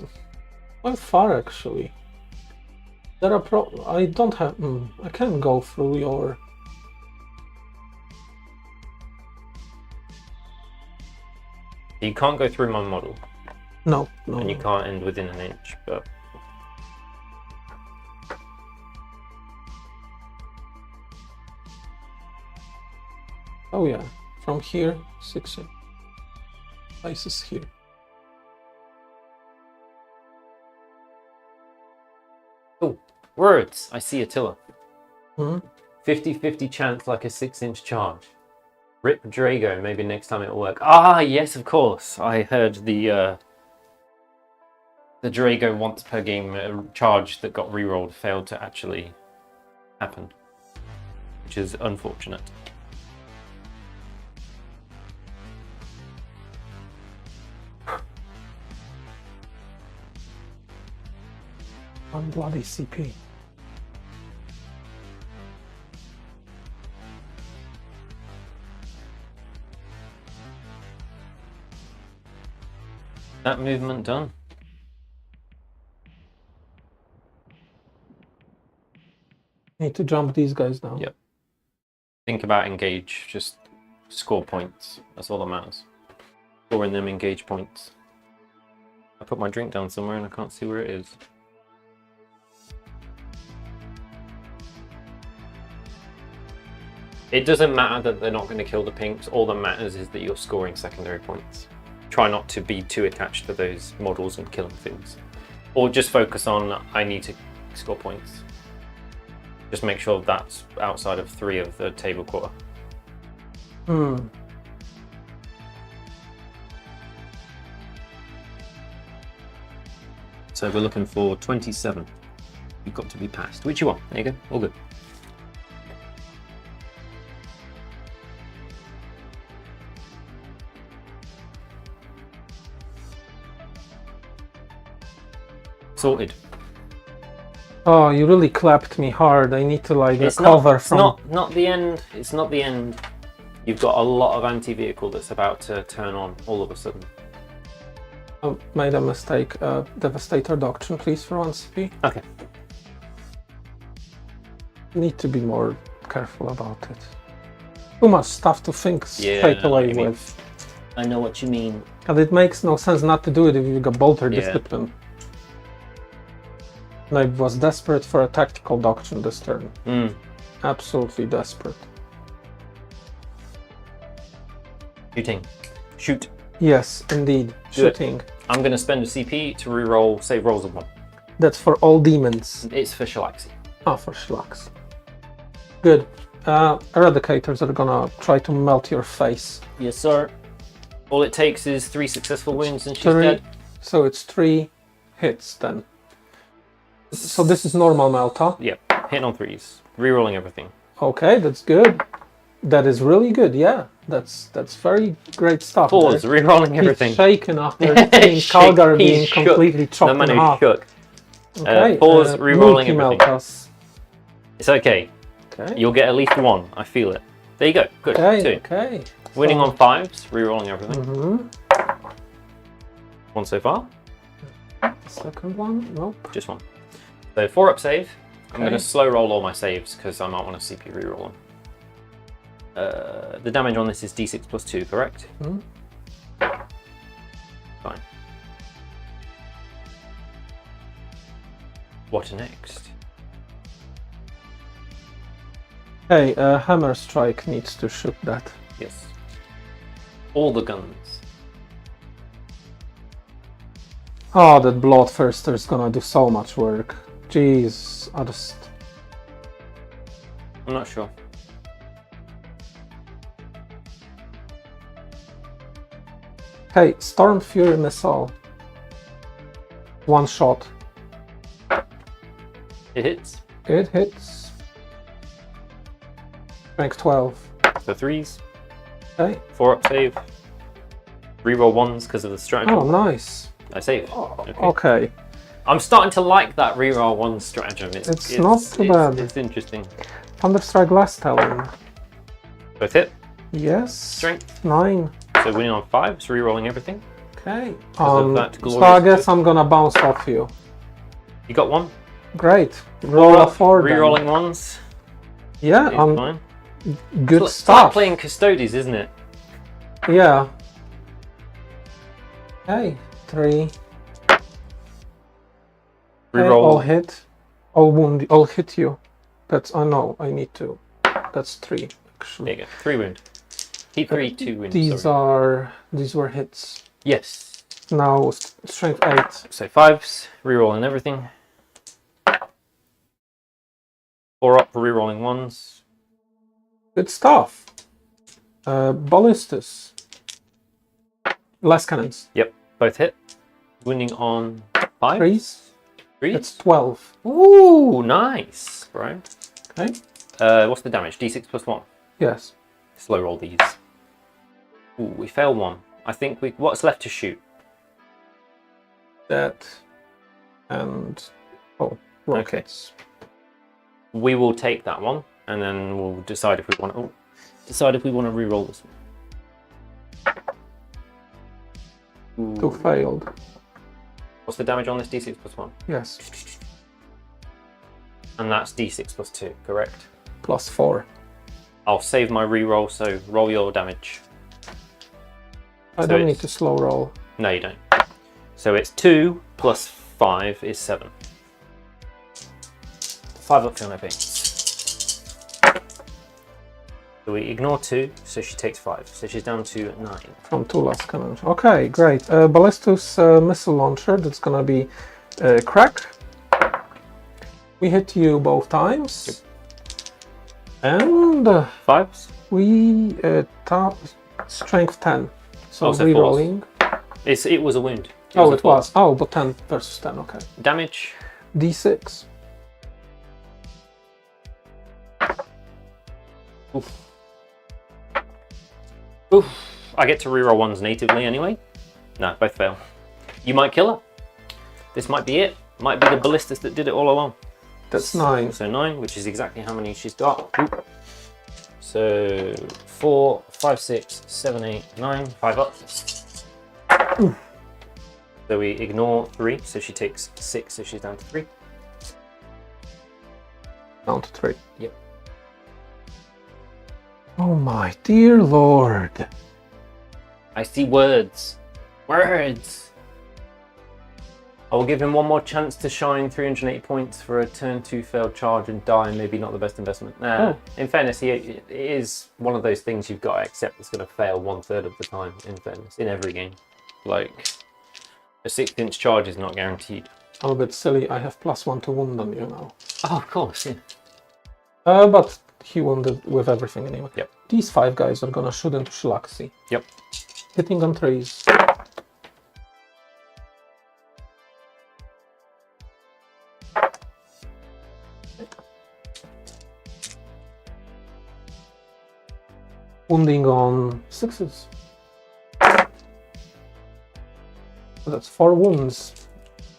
Quite far, actually. There are I don't have. I can't go through your. You can't go through my model. No. And you can't end within 1 inch, but. Oh yeah, from here, 6 inches. Places here. Oh, words! I see Attila. Hmm? 50-50 chance like a 6 inch charge. Rip Drago. Maybe next time it'll work. Ah, yes, of course. I heard the Drago once per game charge that got rerolled failed to actually happen, which is unfortunate. One bloody CP. That movement done. Need to jump these guys now. Yep. Think about engage. Just score points. That's all that matters. Scoring them engage points. I put my drink down somewhere and I can't see where it is. It doesn't matter that they're not going to kill the pinks. All that matters is that you're scoring secondary points. Try not to be too attached to those models and killing things. Or just focus on, I need to score points. Just make sure that's outside of 3 of the table quarter. So we're looking for 27. You've got to be passed. Which you want? There you go. All good. Sorted. Oh, you really clapped me hard. I need to like It's recover from. not the end. It's not the end. You've got a lot of anti-vehicle that's about to turn on all of a sudden. I made a mistake. Devastator Doctrine, please, for 1 CP. Okay. Need to be more careful about it. Too much stuff to think straight I know what away you mean. with. I know what you mean. And it makes no sense not to do it if you've got bolter discipline. And I was desperate for a tactical doctrine this turn. Absolutely desperate. Shooting. Shoot. Yes, indeed. Shooting. I'm going to spend a CP to reroll save rolls of 1. That's for all demons. It's for Shalaxi. Oh, for Schlax. Good. Eradicators are gonna try to melt your face. Yes, sir. All it takes is 3 successful wounds and she's 3. dead. So it's 3 hits then. So this is normal melt, huh? Yep. Hitting on 3s. Rerolling everything. Okay, that's good. That is really good, yeah. That's very great stuff. Pause. there. Rerolling everything. He's shaken after seeing Calgar being He's shook. completely chopped The man in who half. shook. Okay, Pause. Rerolling everything. multi-meltas. It's okay. Okay. You'll get at least 1. I feel it. There you go. Good. 2. Okay. Winning on 5s. Rerolling everything. 1 so far. Second one? Nope. Just 1. So 4 up save. I'm Okay. going to slow roll all my saves because I might want to CP reroll them. The damage on this is d6 plus 2, correct? Fine. What next? Hey, Hammer Strike needs to shoot that. Yes. All the guns. Oh, that Bloodthirster is gonna do so much work. Jeez, I'm not sure. Hey, Storm Fury Missile. 1 shot. It hits. It hits. Rank 12. So 3s. Okay. 4 up save. Reroll 1s because of the stratagem. Oh, nice. I save. Okay. I'm starting to like that reroll 1 stratagem. It's not too bad. It's interesting. Thunderstrike Last Talon. Both hit. Yes. Strength. 9. So winning on 5s, rerolling everything. Okay. of that So glorious I guess clip. I'm gonna bounce off you. You got 1. Great. Roll a 4 then. Rerolling 1s. Yeah, Is fine. good It's like stuff. playing Custodes, isn't it? Yeah. Okay, 3. Okay, Reroll. all hit. All wound. All hit you. That's. Oh no, I need to. That's 3 There actually. you go. 3 wound. Keep 3, 2 wounds. These sorry. these were hits. Yes. Now strength 8. So 5s, rerolling everything. 4 up, rerolling 1s. Good stuff. Ballistus. Less cannons. Yep, both hit. Wounding on 5. Threes. Threes? It's 12. Ooh, nice, bro. Okay. What's the damage? D6 plus 1. Yes. Slow roll these. Ooh, we fail one. I think we. What's left to shoot? That and rockets. We will take that one, and then we'll decide if we want to. Decide if we want to re-roll this one. Two failed. What's the damage on this? D6 plus 1. Yes. And that's D6 plus 2, correct? Plus 4. I'll save my re-roll, so roll your damage. I don't need to slow roll. No, you don't. So it's 2 plus 5 is 7. 5 up field pains. So we ignore 2, so she takes 5. So she's down to 9. From 2 last cannon. Okay, great. Ballistus missile launcher, that's gonna be crack. We hit you both times. Yep. And 5s? we top strength 10. So so re-rolling. It was a wound. It was. Oh, but 10 versus 10, okay. Damage? D6. Oof. Oof. I get to reroll ones natively anyway. No, both fail. You might kill her. This might be it. Might be the ballistas that did it all along. That's 9. So 9, which is exactly how many she's got. Oop. So 4, 5, 6, 7, 8, 9, 5 up. Oof. So we ignore 3, so she takes 6, so she's down to 3. Down to 3. Yep. Oh my dear lord. I see words. Words! I will give him one more chance to shine, 380 points for a turn 2 failed charge and die. Maybe not the best investment. In fairness, it is one of those things you've got to accept it's going to fail 1/3 of the time, in fairness, in every game. Like, a 6-inch charge is not guaranteed. I'm a bit silly, I have +1 to wound on you now. Oh, of course, yeah. But he wounded with everything anyway. Yep. These 5 guys are gonna shoot into Shalaxi. Yep. Hitting on 3s. Wounding on 6s. That's 4 wounds.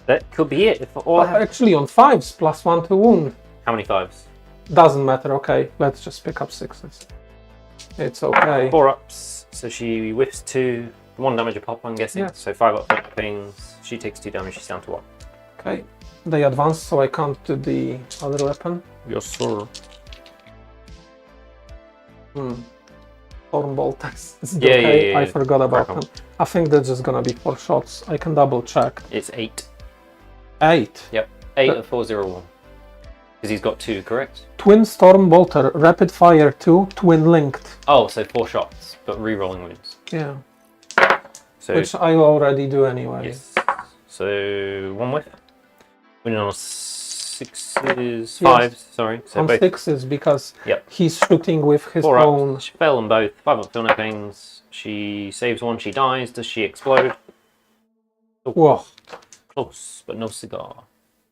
That could be it. If all Actually on 5s, +1 to wound. How many 5s? Doesn't matter, okay. Let's just pick up 6s. It's okay. 4 ups, so she whiffs 2. 1 damage a pop, I'm guessing. Yeah. So 5 up things. She takes 2 damage, she's down to 1. Okay. They advance, so I can't do the other weapon. Yes, sir. Stormbolt. Is it Yeah, okay? yeah. I forgot about Crack on. them. I think that's just gonna be 4 shots. I can double check. It's 8. 8. Yep. 8 of 401. Because he's got 2, correct? Twin Stormbolter, rapid fire 2, twin linked. Oh, so 4 shots, but re-rolling wounds. Yeah. So, Which I already do anyway. yes. So 1 whiff. Winning on 6s, 5s, sorry. So On both 6s because Yep. he's shooting with his 4 own. ups. She fell on both. 5 up, feel no pains. She saves 1, she dies. Does she explode? Whoa. Close, but no cigar.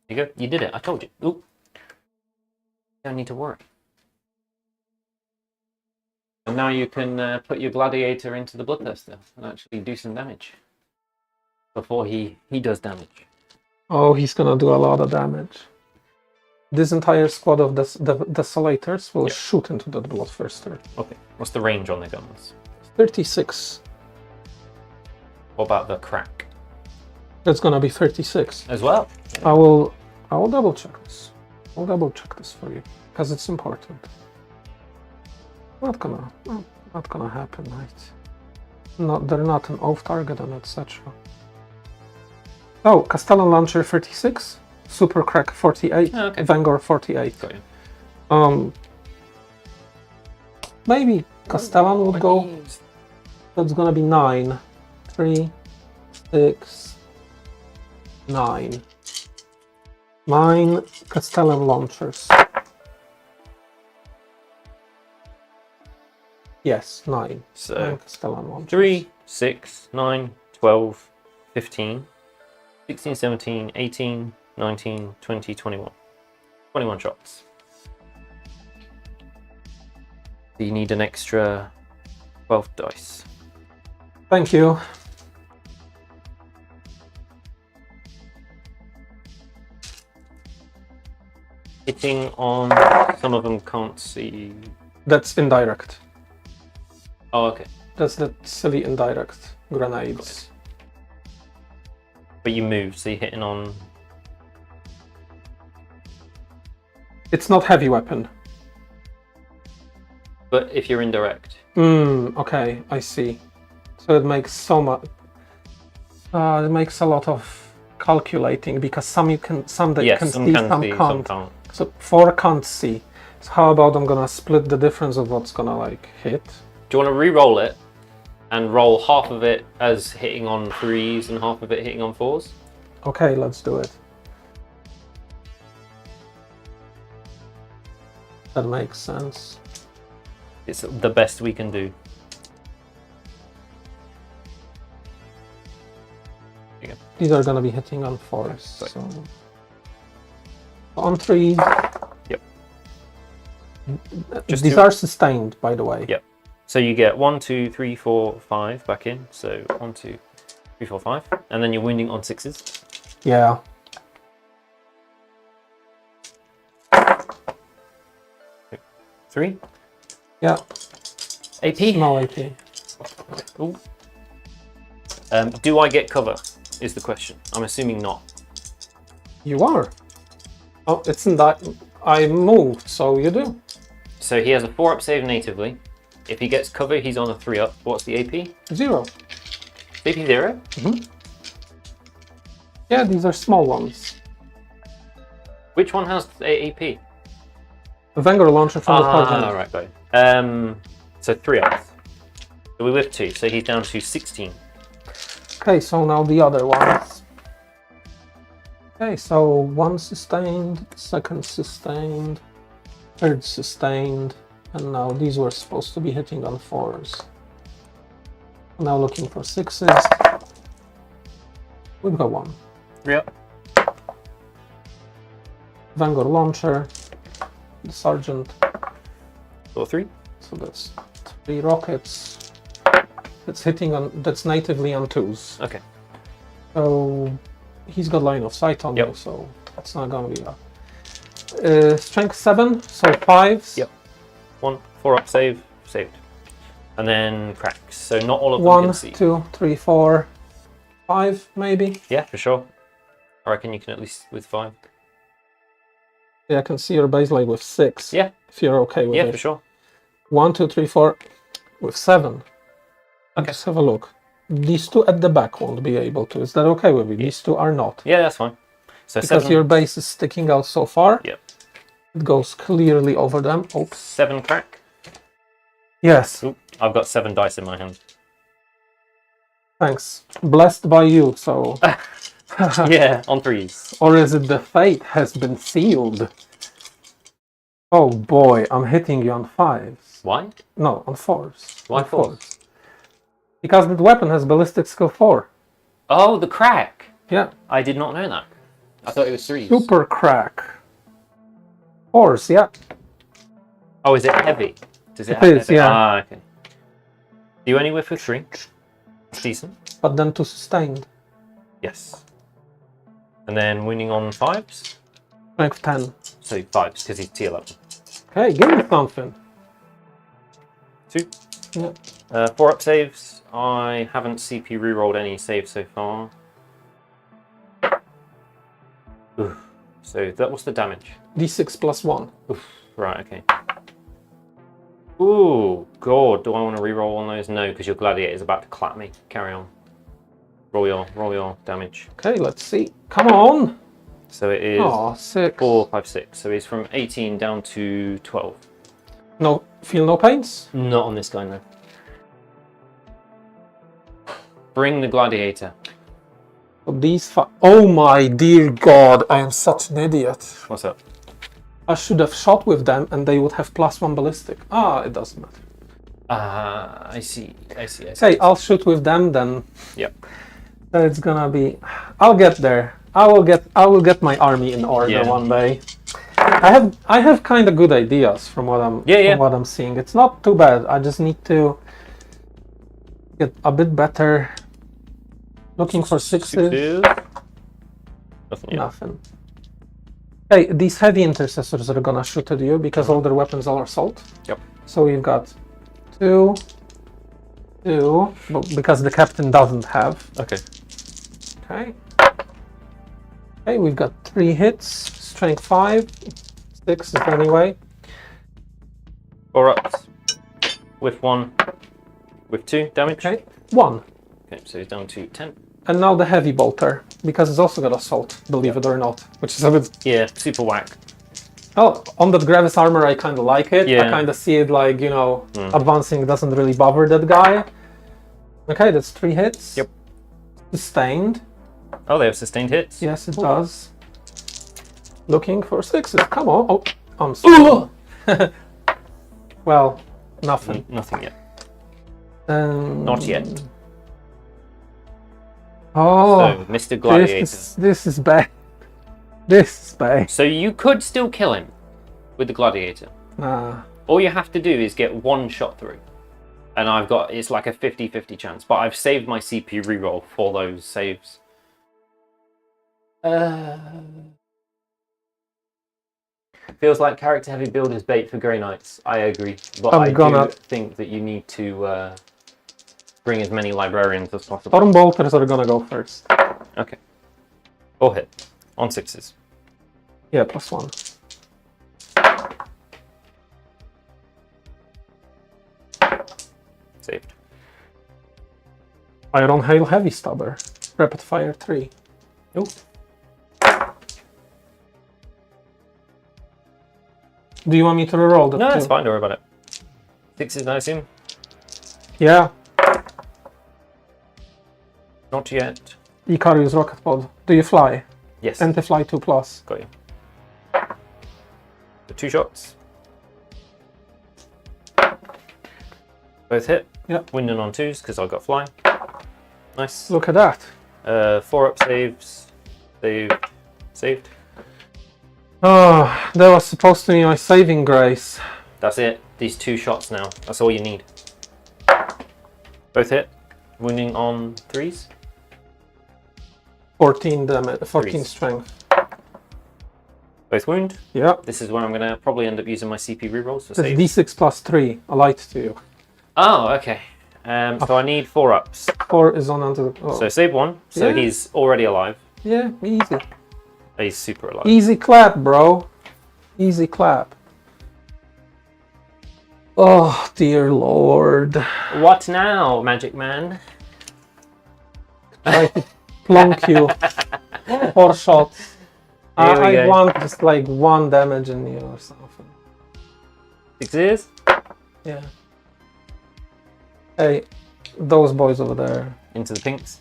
You go. You did it. I told you. Ooh. Don't need to worry. And now you can put your gladiator into the bloodthirster and actually do some damage before he does damage. Oh, he's gonna do a lot of damage. This entire squad of the Desolators will shoot into that Bloodthirster. Okay. What's the range on the guns? 36. What about the crack That's gonna be 36. as well? I will double check this. I'll double check this for you because it's important. Not gonna happen, right? They're not an off target and etc. Oh, Castellan Launcher 36, Super Crack 48, Oh, okay. Vanguard 48. Got you. Maybe Castellan would go. That's gonna be 9. 3, 6, 9. 9 Castellan launchers. Yes, 9. So 9 Castellan launchers. 3, 6, 9, 12, 15, 16, 17, 18, 19, 20, 21. 21 shots. So you need an extra 12 dice. Thank you. Hitting on, some of them can't see. That's indirect. Oh, okay. That's the silly indirect grenades. But you move, so you're hitting on. It's not heavy weapon. But if you're indirect. Okay, I see. So it makes so much. It makes a lot of calculating because some you can, some that Yes, can some see, can some see, can't. some can't. So 4 can't see. So how about I'm gonna split the difference of what's gonna like hit? Do you want to re-roll it and roll half of it as hitting on 3s and half of it hitting on 4s? Okay, let's do it. That makes sense. It's the best we can do. There you go. These are gonna be hitting on 4s. Right. So on 3. Yep. Just These two. are sustained, by the way. Yep. So you get 1, 2, 3, 4, 5 back in. So 1, 2, 3, 4, 5. And then you're wounding on 6s. Yeah. Three. Yeah. AP. Small AP. Ooh. Do I get cover? Is the question. I'm assuming not. You are. Oh, it's in that. I moved, so you do. So he has a 4-up save natively. If he gets cover, he's on a 3-up. What's the AP? 0. AP 0? Yeah, these are small ones. Which one has the AP? A Vanguard launcher from the Ah, Parliament. right, got it. So 3-ups. So we with 2, so he's down to 16. Okay, so now the other ones. Okay, so 1 sustained, 2nd sustained, 3rd sustained, and now these were supposed to be hitting on 4s. Now looking for 6s. We've got 1. 3-up. Vanguard launcher, the Sergeant. Or 3. So that's 3 rockets. That's hitting on. That's natively on 2s. Okay. So he's got line of sight on Yep. you, so that's not gonna be a strength 7, so 5s. Yep. 1, 4-up save, saved. And then cracks. So not all of them 1, can see. 2, 3, 4, 5, maybe. Yeah, for sure. I reckon you can at least with 5. Yeah, I can see your baseline with 6. Yeah. If you're okay with Yeah, it. for sure. 1, 2, 3, 4, with 7. Okay. Let's have a look. These 2 at the back won't be able to. Is that okay with you? Yeah. These 2 are not. Yeah, that's fine. So Because 7. your base is sticking out so far. Yep. It goes clearly over them. Oops. 7 crack. Yes. Oop, I've got 7 dice in my hand. Thanks. Blessed by you, so. Yeah, on 3s. Or is it the fate has been sealed? Oh boy, I'm hitting you on 5s. Why? No, on 4s. Why On 4s? Because the weapon has ballistic skill 4. Oh, the crack. Yeah. I did not know that. I thought it was 3s. Super crack. 4s, yeah. Oh, is it heavy? Does it It have is, heavy? yeah. Ah, okay. Do you only whiff with 3? It's decent. But then 2 sustained. Yes. And then winning on 5s? Strength 10. So 5s, because he's T11. Okay, give me something. 2. Yeah. 4-up saves. I haven't CP rerolled any saves so far. Oof. So that was the damage. D6 plus 1. Oof. Right, okay. Ooh, God, do I want to reroll on those? No, because your gladiator is about to clap me. Carry on. Roll your damage. Okay, let's see. Come on! So it is Oh, 6. 4, 5, 6. So he's from 18 down to 12. No, feel no pains? Not on this guy, no. Bring the gladiator. These oh my dear God, I am such an idiot. What's up? I should have shot with them and they would have plus 1 ballistic. Ah, it doesn't matter. I see. I see. Hey, I'll shoot with them then. Yep. So it's gonna be. I'll get there. I will get my army in order one day. I have kind of good ideas from what I'm seeing. It's not too bad. I just need to get a bit better. Looking for sixes. Nothing. Hey, these heavy intercessors are gonna shoot at you because all their weapons are assault. Yep. So we've got two, because the captain doesn't have. Okay. Okay. Okay, we've got 3 hits, strength 5, 6 anyway. 4 ups. With 1. With 2 damage. Okay, 1. Okay, so he's down to 10. And now the heavy bolter, because it's also got assault, believe it or not, which is a bit. Yeah, super whack. Oh, on that Gravis armor, I kind of like it. Yeah. I kind of see it like, advancing doesn't really bother that guy. Okay, that's 3 hits. Yep. Sustained. Oh, they have sustained hits? Yes, it does. Looking for 6s. Come on. Oh, I'm sorry. Well, nothing. Nothing yet. Not yet. Oh, so, Mr. Gladiator. This is bad. This is bad. So you could still kill him with the Gladiator. All you have to do is get 1 shot through. And it's like a 50-50 chance. But I've saved my CPU reroll for those saves. Feels like character heavy build is bait for Grey Knights. I agree. But I do think that you need to bring as many librarians as possible. Storm bolters are gonna go first. Okay. 4 hit. On 6s. Yeah, +1. Saved. Iron Hail Heavy Stabber. Rapid Fire 3. Ooh. Do you want me to reroll that? No, that's fine. Don't worry about it. 6s, I assume? Yeah. Not yet. Icarus Rocket Pod. Do you fly? Yes. Anti-fly 2+. Got you. The 2 shots. Both hit. Yep. Winding on 2s because I've got fly. Nice. Look at that. 4 up saves. Saved. Oh, that was supposed to be my saving grace. That's it. These 2 shots now. That's all you need. Both hit. Wounding on 3s. 14 damage, 14 Threes. strength. Both wound. Yeah. This is where I'm going to probably end up using my CP rerolls for That's saves. D6 +3. I lied to you. Oh, okay. So I need 4 ups. 4 is on under the. Oh. So save 1. So Yeah. he's already alive. Yeah, easy. He's super alive. Easy clap, bro. Easy clap. Oh, dear lord. What now, Magic Man? Try to plonk you. 4 shots. Here we I go. want just like 1 damage in you or something. 6s? Yeah. Hey, those boys over there. Into the pinks.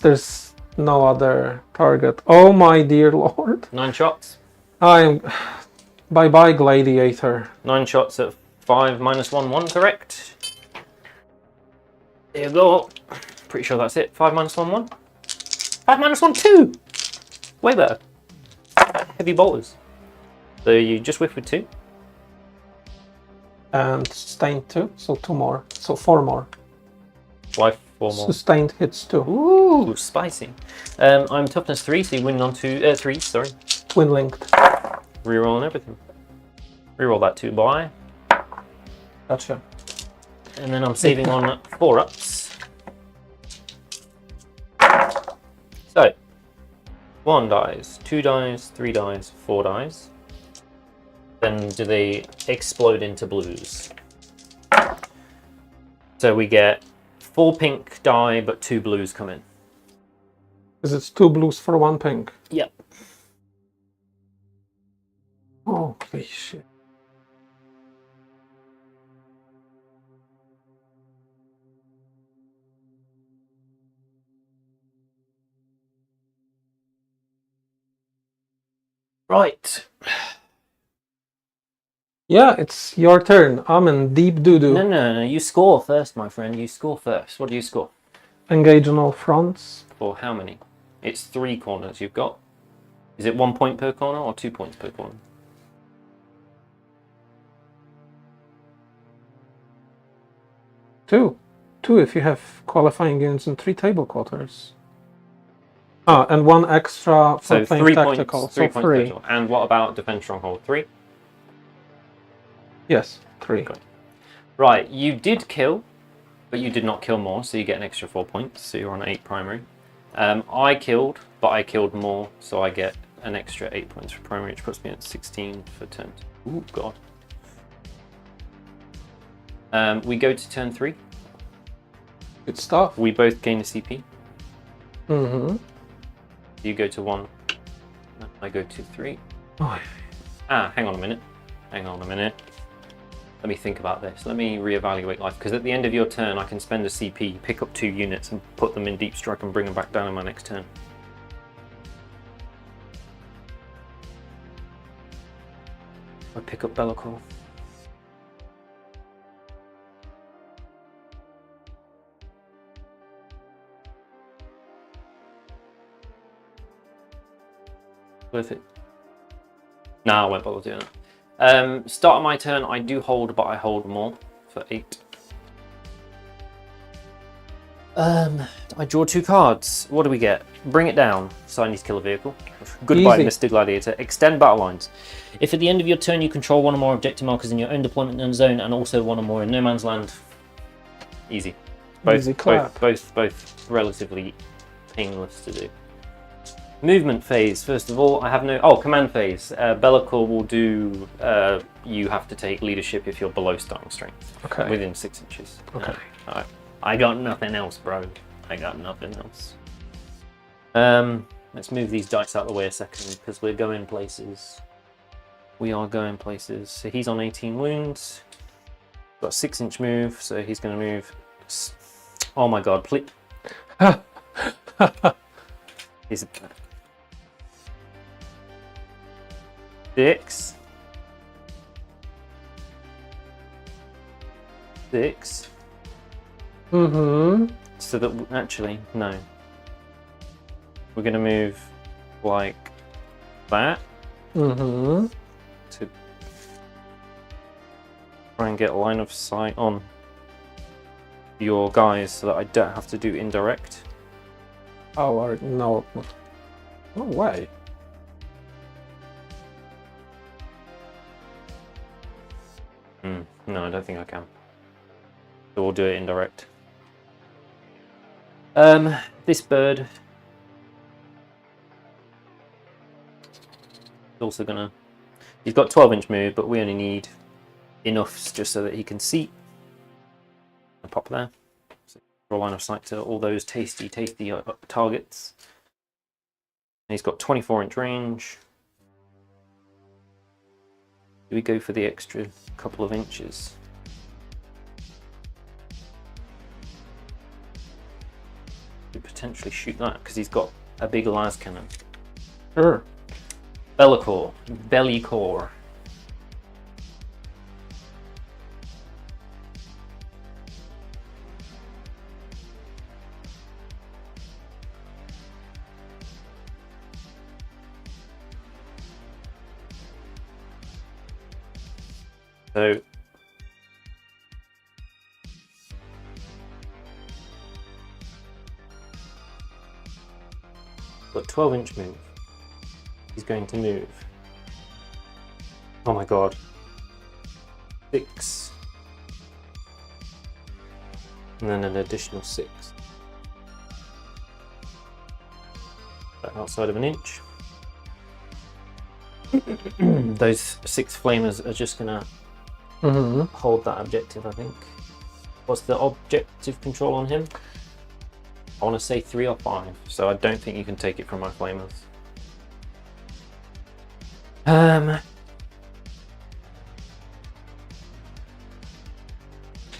There's no other target. Oh my dear lord. 9 shots. I'm. Bye bye, Gladiator. 9 shots at 5 -1, 1, correct? There you go. Pretty sure that's it. 5 -1, 1. 5 -1, 2! Way better. Heavy bolters. So you just whiff with 2. And sustained 2, so 2 more. So 4 more. Why 4 more? Sustained hits 2. Ooh, spicy. I'm toughness 3, so you win on 3, sorry. Twin linked. Reroll and everything. Reroll that 2 by. Gotcha. And then I'm saving on 4 ups. So, 1 dies, 2 dies, 3 dies, 4 dies. Then do they explode into blues? So we get 4 pink die, but 2 blues come in. Because it's 2 blues for 1 pink. Yep. Holy shit. Right. Yeah, it's your turn. I'm in deep doo-doo. No. You score first, my friend. You score first. What do you score? Engage on all fronts. For how many? It's 3 corners you've got. Is it 1 point per corner or 2 points per corner? 2. 2 if you have qualifying units in 3 table quarters. Ah, and 1 extra for So playing 3 tactical, points, so 3 points 3. total. And what about defense stronghold? 3? Yes, 3. Okay. Right, you did kill, but you did not kill more, so you get an extra 4 points, so you're on 8 primary. I killed, but I killed more, so I get an extra 8 points for primary, which puts me at 16 for turn 2. Ooh, God. We go to turn 3. Good stuff. We both gain a CP. Mm-hmm. You go to 1. I go to 3. Oh. Hang on a minute. Let me think about this. Let me reevaluate life, because at the end of your turn I can spend a CP, pick up 2 units and put them in deep strike and bring them back down in my next turn. I pick up Bellicor. Worth it? Nah, I won't bother doing that. Start of my turn, I do hold, but I hold more for 8. I draw 2 cards. What do we get? Bring it down. So I need to kill a vehicle. Goodbye, Easy. Mr. Gladiator. Extend battle lines. If at the end of your turn you control 1 or more objective markers in your own deployment zone and also 1 or more in no man's land, easy. Easy clap. Both relatively painless to do. Movement phase, first of all, I have no... Oh, command phase. Bellicor will do... you have to take leadership if you're below starting strength. Okay. Within 6 inches. Okay. I got nothing else, bro. I got nothing else. Let's move these dice out of the way a second, because we're going places. We are going places. So he's on 18 wounds. Got a 6-inch move, so he's going to move... Oh my god, please... He's... 6. 6. Mm-hmm. So that actually, no. We're going to move like that Mm-hmm. to try and get a line of sight on your guys so that I don't have to do indirect. Oh, or no. No way. No, I don't think I can. So we'll do it indirect. This bird is also gonna... He's got 12-inch move, but we only need enough just so that he can see. I'll pop there. So draw line of sight to all those tasty targets. And he's got 24-inch range. Do we go for the extra couple of inches? We potentially shoot that because he's got a big las cannon. Sure. Bellicor. So got 12-inch move. He's going to move. Oh my god. 6. And then an additional 6. About outside of an inch. Those 6 flamers are just gonna hold that objective, I think. What's the objective control on him? I want to say 3 or 5, so I don't think you can take it from my flamers.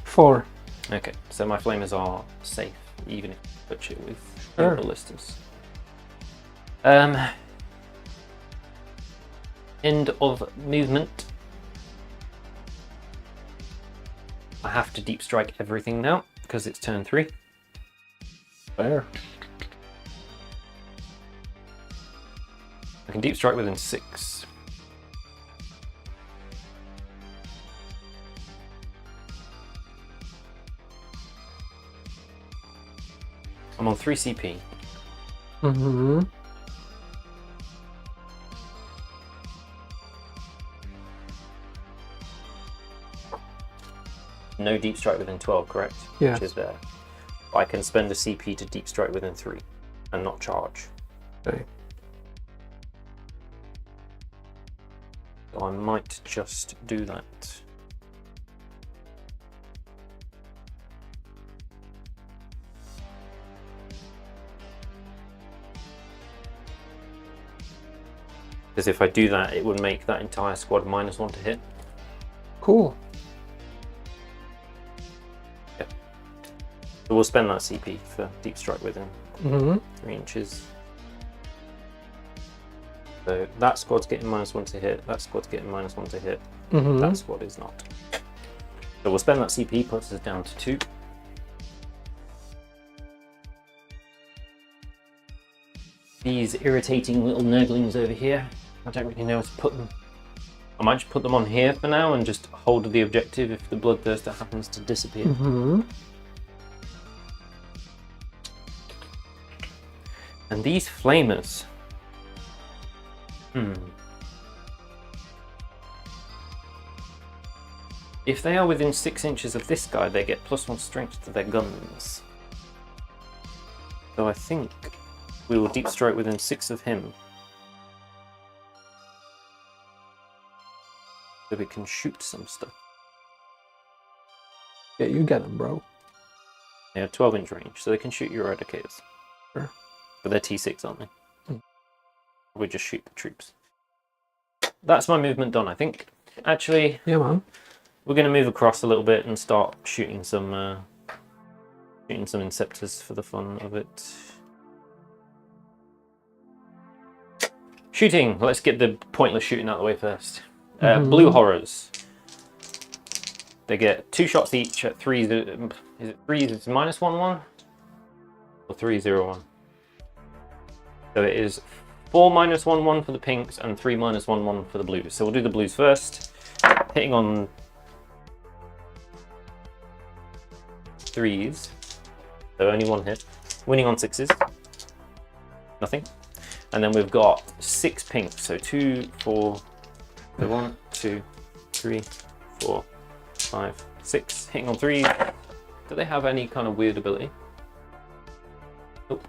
4. Okay, so my flamers are safe, even if you touch it with Sure. ballistas. End of movement. have to deep strike everything now because it's turn 3. Fair. I can deep strike within 6. I'm on 3 CP. Mm-hmm. No deep strike within 12, correct? Yeah. Which is there. I can spend a CP to deep strike within 3 and not charge. Okay. So I might just do that. Because if I do that, it would make that entire squad -1 to hit. Cool. Yeah. So we'll spend that CP for deep strike within 3 inches. So that squad's getting -1 to hit, that squad's getting -1 to hit, that squad is not. So we'll spend that CP, puts us down to 2. These irritating little nurglings over here, I don't really know where to put them. I might just put them on here for now and just hold the objective if the bloodthirster happens to disappear. And these flamers. If they are within 6 inches of this guy, they get +1 strength to their guns. So I think we will deep strike within 6 of him. So we can shoot some stuff. Yeah, you get them, bro. They have 12-inch range, so they can shoot your eradicators. Sure. But they're T6, aren't they? We just shoot the troops. That's my movement done, I think. Actually, Yeah, man. we're going to move across a little bit and start shooting some Inceptors for the fun of it. Shooting. Let's get the pointless shooting out of the way first. Blue horrors. They get 2 shots each at 3. Is it 3? It's -1/1 or 3/0/1. So it is 4 -1/1 for the pinks and 3 -1/1 for the blues. So we'll do the blues first. Hitting on 3s. So only 1 hit. Winning on 6s. Nothing. And then we've got 6 pinks. So 2, 4. So 1, 2, 3, 4, 5, 6. Hitting on 3. Do they have any kind of weird ability? Nope.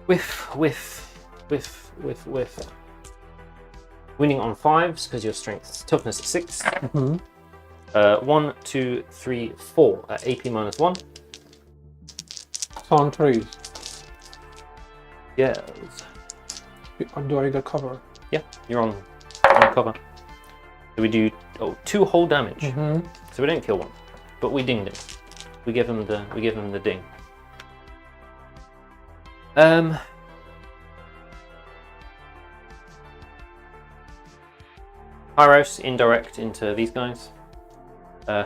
Whiff, whiff, whiff, whiff, whiff. Winning on 5s because your strength toughness is 6. 1, 2, 3, 4 at AP -1. So on 3s. Yes. Do I get cover? Yeah, you're on cover. So we do 2 whole damage. So we don't kill one, but we dinged him. We give him the ding. Pyros indirect into these guys.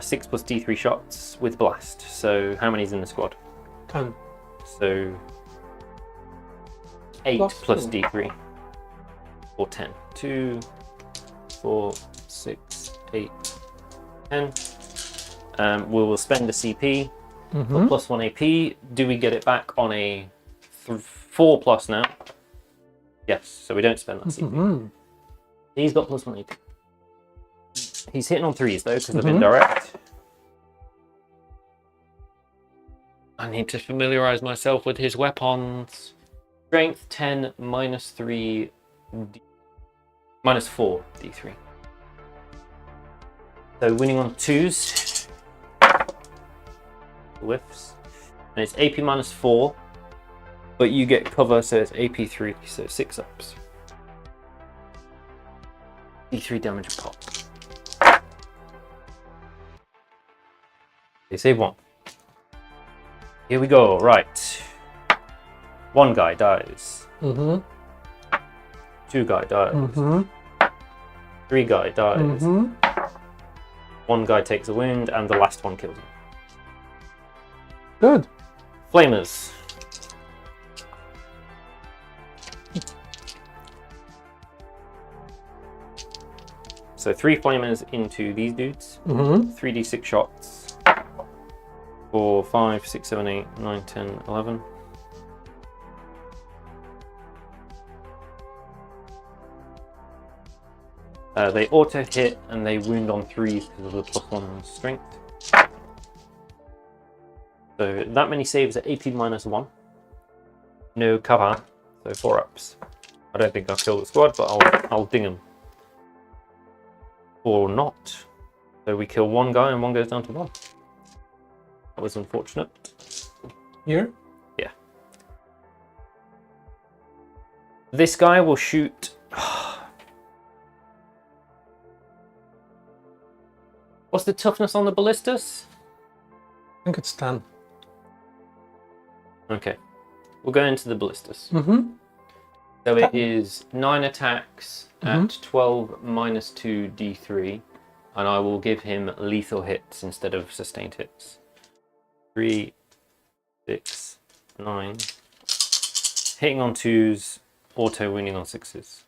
6 plus D3 shots with blast. So how many's in the squad? 10. So 8 plus D3 or 10. 2, 4, 6, 8, 10. We will spend a CP for +1 AP. Do we get it back on a 4 plus now? Yes, so we don't spend that CP. He's got +1 AP. He's hitting on 3s though because of indirect. I need to familiarize myself with his weapons. Strength 10, -3, -4 D3. So winning on 2s. Whiffs. And it's AP -4. But you get cover, so it's AP 3, so 6 ups. D3 damage pop. They save 1. Here we go, right. 1 guy dies. 2 guy dies. 3 guy dies. One guy takes a wound, and the last one kills him. Good. Flamers. So 3 flamers into these dudes. 3d6 shots. 4, 5, 6, 7, 8, 9, 10, 11. They auto hit and they wound on 3s because of the +1 strength. So that many saves at AP -1. No cover, so 4 ups. I don't think I'll kill the squad, but I'll ding them. Or not. So we kill one guy and one goes down to 1. That was unfortunate. Here? Yeah. This guy will shoot. What's the toughness on the ballistas? I think it's 10. Okay. We'll go into the ballistas. Mm-hmm. So it is 9 attacks at 12 -2 d3, and I will give him lethal hits instead of sustained hits. 3, 6, 9. Hitting on 2s, auto wounding on 6s.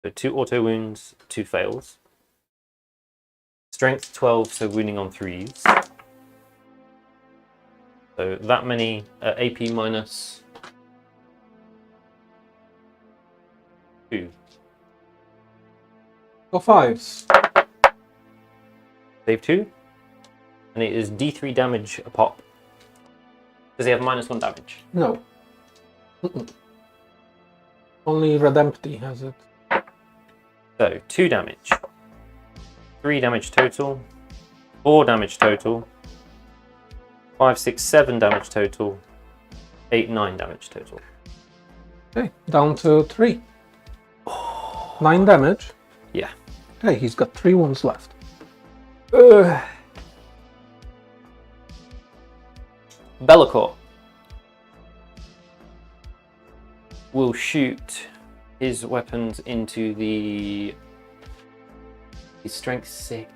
So 2 auto wounds, 2 fails. Strength 12, so wounding on 3s. So that many AP minus 2. Go 5s. Save 2. And it is D3 damage a pop. Does he have -1 damage? No. Only Redempty has it. So 2 damage. 3 damage total. 4 damage total. 5, 6, 7 damage total. 8, 9 damage total. Okay, down to 3. 9 damage. Yeah. Okay, he's got 3 wounds left. Be'lakor will shoot his weapons into his strength 6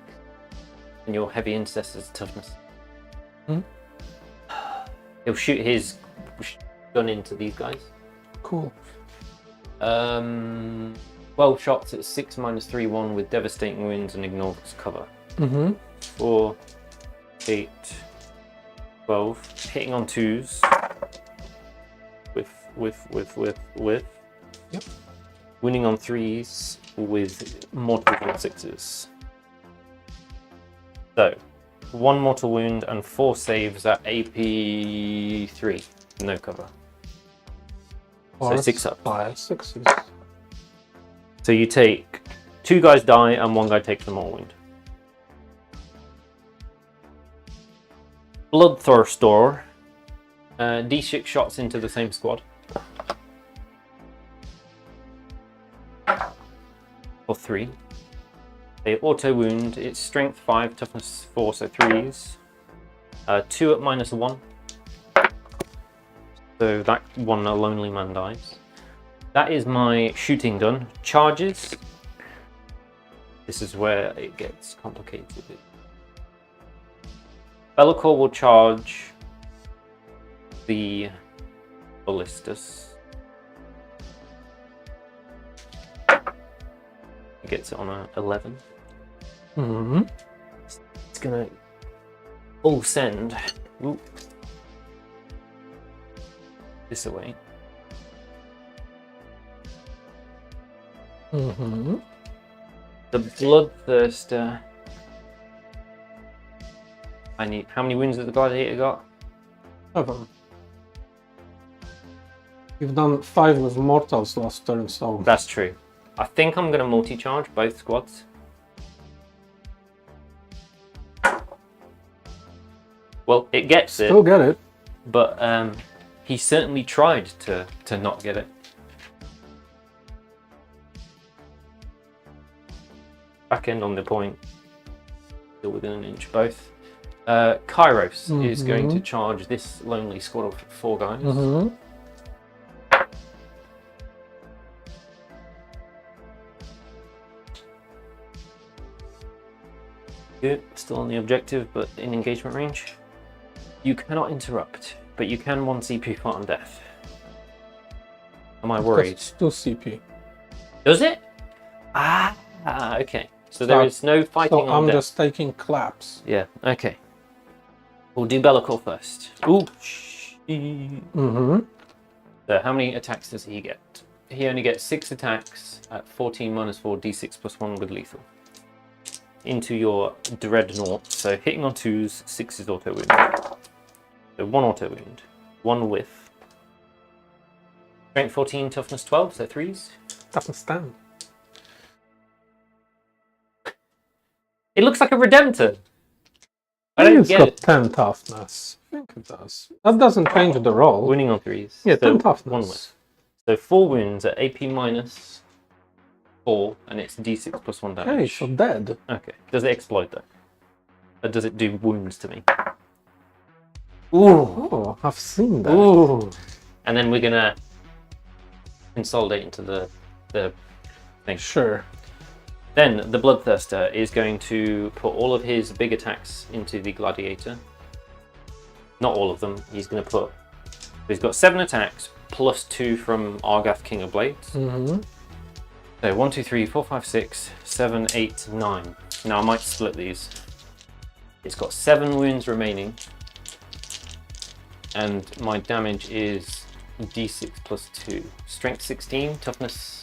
and your heavy intercessor's toughness. He'll shoot his gun into these guys. Cool. 12 shots at 6 -3, 1 with devastating wounds and ignores cover. 4, 8, 12. Hitting on 2s. With. Yep. Winning on 3s with multiple on 6s. So, 1 mortal wound and 4 saves at AP 3. No cover. So 6 up. 5, 6s. So you take 2 guys die and 1 guy takes a mortal wound. Bloodthirster. D6 shots into the same squad. Or 3. They auto wound. It's strength 5, toughness 4, so 3s. 2 at -1. So that one, a lonely man dies. That is my shooting done. Charges. This is where it gets complicated. Be'lakor will charge the ballistas. He gets it on a 11. It's gonna all send this away. The Bloodthirster. I need. How many wounds has the Gladiator got? 7. You've done 5 with mortals last turn, so. That's true. I think I'm gonna multi-charge both squads. Well, it gets it. Still get it. But he certainly tried to not get it. Back end on the point. Still within an inch both. Kairos is going to charge this lonely squad of 4 guys. Good. Still on the objective, but in engagement range. You cannot interrupt, but you can 1 CP fight on death. Am I worried? It's 2 CP. Does it? Ah, okay. So there is no fighting so on I'm death. just taking claps. Yeah, okay. We'll do Bellicor first. Ooh. Mm-hmm. So how many attacks does he get? He only gets 6 attacks at 14 minus 4, d6 plus 1 with lethal. Into your Dreadnought. So hitting on 2s, 6 is auto wound. So 1 auto wound. 1 whiff. Strength 14, toughness 12, so 3s. Toughness 10. It looks like a Redemptor. I I think don't it's get got it. 10 toughness. I think it does. That doesn't change the roll. Winning on 3s. Yeah, 10 1 toughness. whiff. So 4 wounds at AP minus 4, and it's d6 plus 1 damage. Okay, so dead. Okay. Does it explode though? Or does it do wounds to me? Ooh. Oh, I've seen that. Ooh. And then we're gonna consolidate into the thing. Sure. Then the Bloodthirster is going to put all of his big attacks into the Gladiator. Not all of them. He's going to put. He's got 7 attacks plus 2 from Argath, King of Blades. Mm-hmm. So 1, 2, 3, 4, 5, 6, 7, 8, 9. Now I might split these. It's got 7 wounds remaining, and my damage is d6 plus 2. Strength 16, toughness.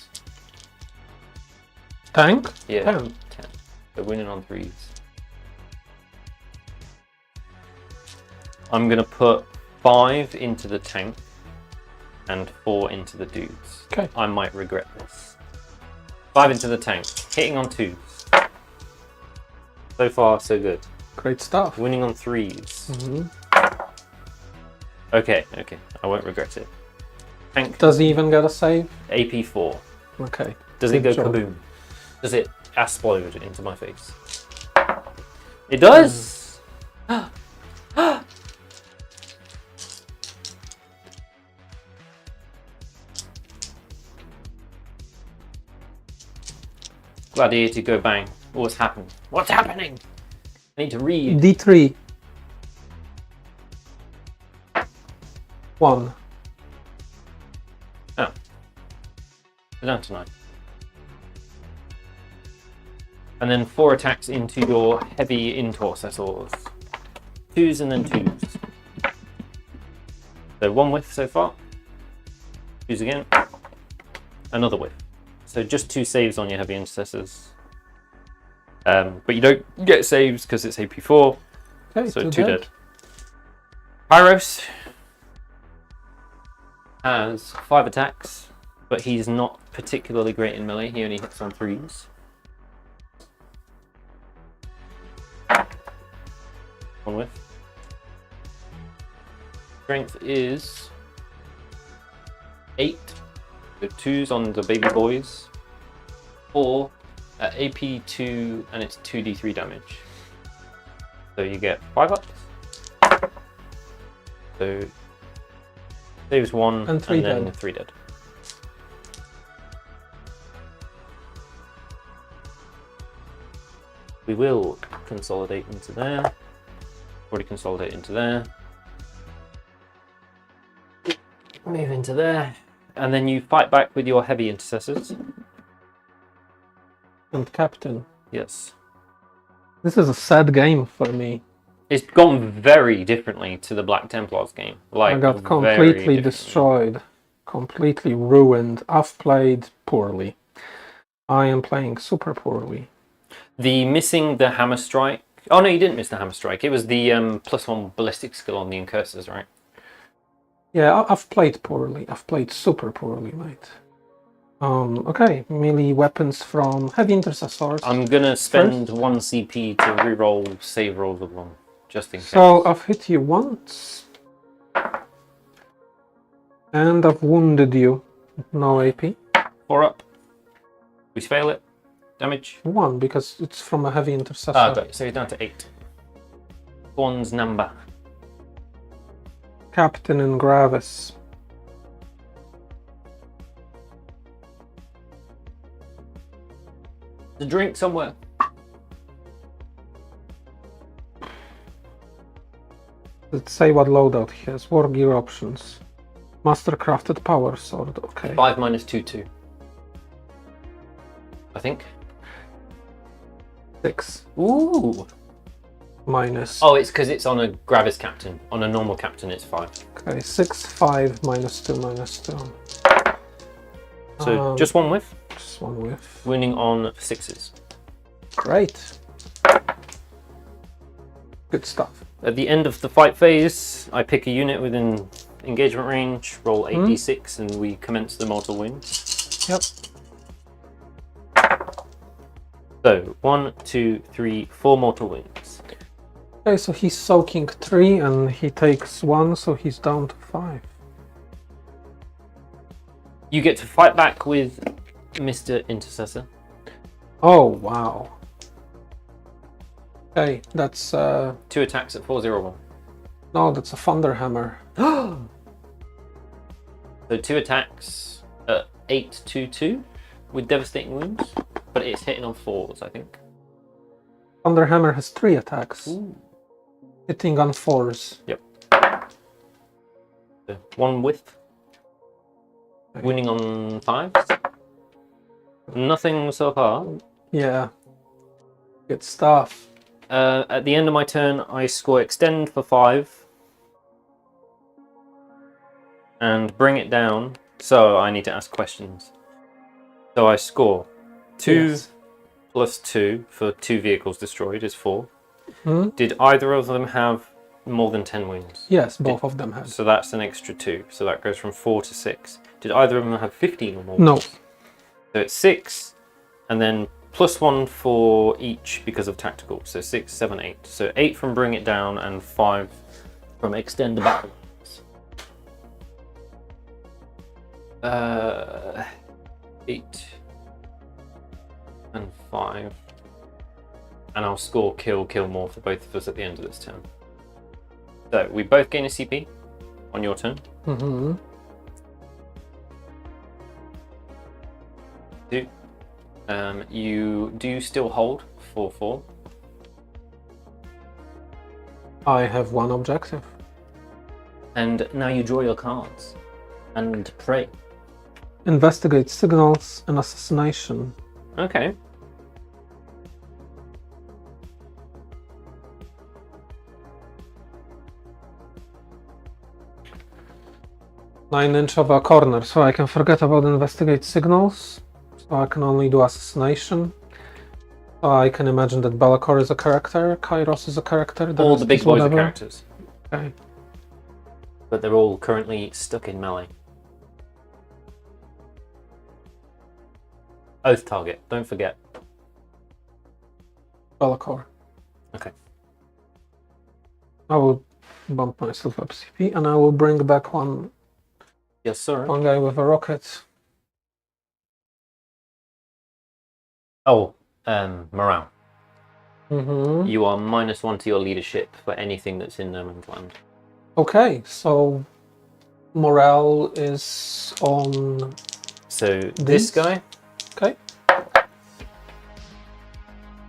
Tank? Yeah, 10. 10. So winning on 3s. I'm gonna put 5 into the tank and 4 into the dudes. Okay. I might regret this. 5 into the tank, hitting on 2s. So far, so good. Great stuff. Winning on 3s. Mm-hmm. Okay, I won't regret it. Tank, Does he even get a save? AP 4. Okay. Does it go Good job. kaboom? Does it explode into my face? It does! Gladiator, go bang. What's happened? What's happening? I need to read. D3. 1. Oh. Go down to 9. And then 4 attacks into your heavy Intorsessors. 2s and then 2s. So 1 whiff so far. 2s again. Another whiff. So just 2 saves on your heavy Intercessors. But you don't get saves because it's AP4. Okay, So 2 dead. dead. Pyros has 5 attacks, but he's not particularly great in melee. He only hits on 3s. 1 whiff. Strength is 8. So 2s on the baby boys. 4 at AP2, and it's 2d3 damage. So you get 5 ups. So saves 1 And 3 then dead. 3 dead. We will consolidate into there. Already consolidate into there. Move into there. And then you fight back with your heavy intercessors. And captain. Yes. This is a sad game for me. It's gone very differently to the Black Templars game. Like, I got very completely differently. destroyed. Completely ruined. I've played poorly. I am playing super poorly. The missing the hammer strike. Oh no, you didn't miss the hammer strike. It was the +1 ballistic skill on the incursors, right? Yeah, I've played poorly. I've played super poorly, mate. Okay, melee weapons from heavy intercessors. I'm gonna spend 1 CP to reroll save rolls of 1, just in case. So I've hit you once. And I've wounded you. No AP. 4 up. We fail it. Damage. 1, because it's from a heavy intercessor. Ah, got it. So you're down to 8. One's number. Captain and Gravis. The drink somewhere. Let's say what loadout he has. War gear options. Master crafted power sword. Okay. 5 minus 2, 2. I think. 6 Ooh. minus. Oh, it's because it's on a Gravis captain. On a normal captain, it's 5. Okay, 6, 5 minus 2 minus 2. So just one whiff. Just one whiff. Winning on 6s. Great. Good stuff. At the end of the fight phase, I pick a unit within engagement range, roll 8d6, and we commence the mortal wounds. Yep. So 1, 2, 3, 4 mortal wounds. Okay, so he's soaking 3 and he takes 1, so he's down to 5. You get to fight back with Mr. Intercessor. Oh, wow. Okay, that's 2 attacks at 401. no, that's a thunder hammer. So 2 attacks at 822 with devastating wounds, but it's hitting on 4s, I think. Thunder hammer has 3 attacks, Ooh. hitting on 4s. Yep. So 1 whiff. Okay. Winning on 5s. Nothing so far. Yeah. Good stuff. At the end of my turn, I score extend for 5 and bring it down. So I need to ask questions. So I score 2 Yes. plus 2 for 2 vehicles destroyed is 4. Hmm? Did either of them have more than 10 wounds? Yes, both of them have. So that's an extra 2. So that goes from 4 to 6. Did either of them have 15 or more? No. wounds? So it's 6, and then plus 1 for each because of tactical. So 6, 7, 8. So 8 from bring it down and 5 from extend the battle. 8 and 5. And I'll score kill more for both of us at the end of this turn. So we both gain a CP on your turn. Mm-hmm. 2. You do still hold 4/4. I have 1 objective. And now you draw your cards and pray. Investigate signals and assassination. Okay. Nine inch of a corner, so I can forget about investigate signals. So I can only do assassination. So I can imagine that Belacor is a character, Kairos is a character. All the big boys are whatever. characters, Okay. but they're all currently stuck in melee. Oath target, don't forget. Belacor. Okay. I will bump myself up CP and I will bring back one Yes, sir. guy with a rocket. Oh, morale. Mm-hmm. You are -1 to your leadership for anything that's in no man's land. Okay, so morale is on. So This? this guy, Okay.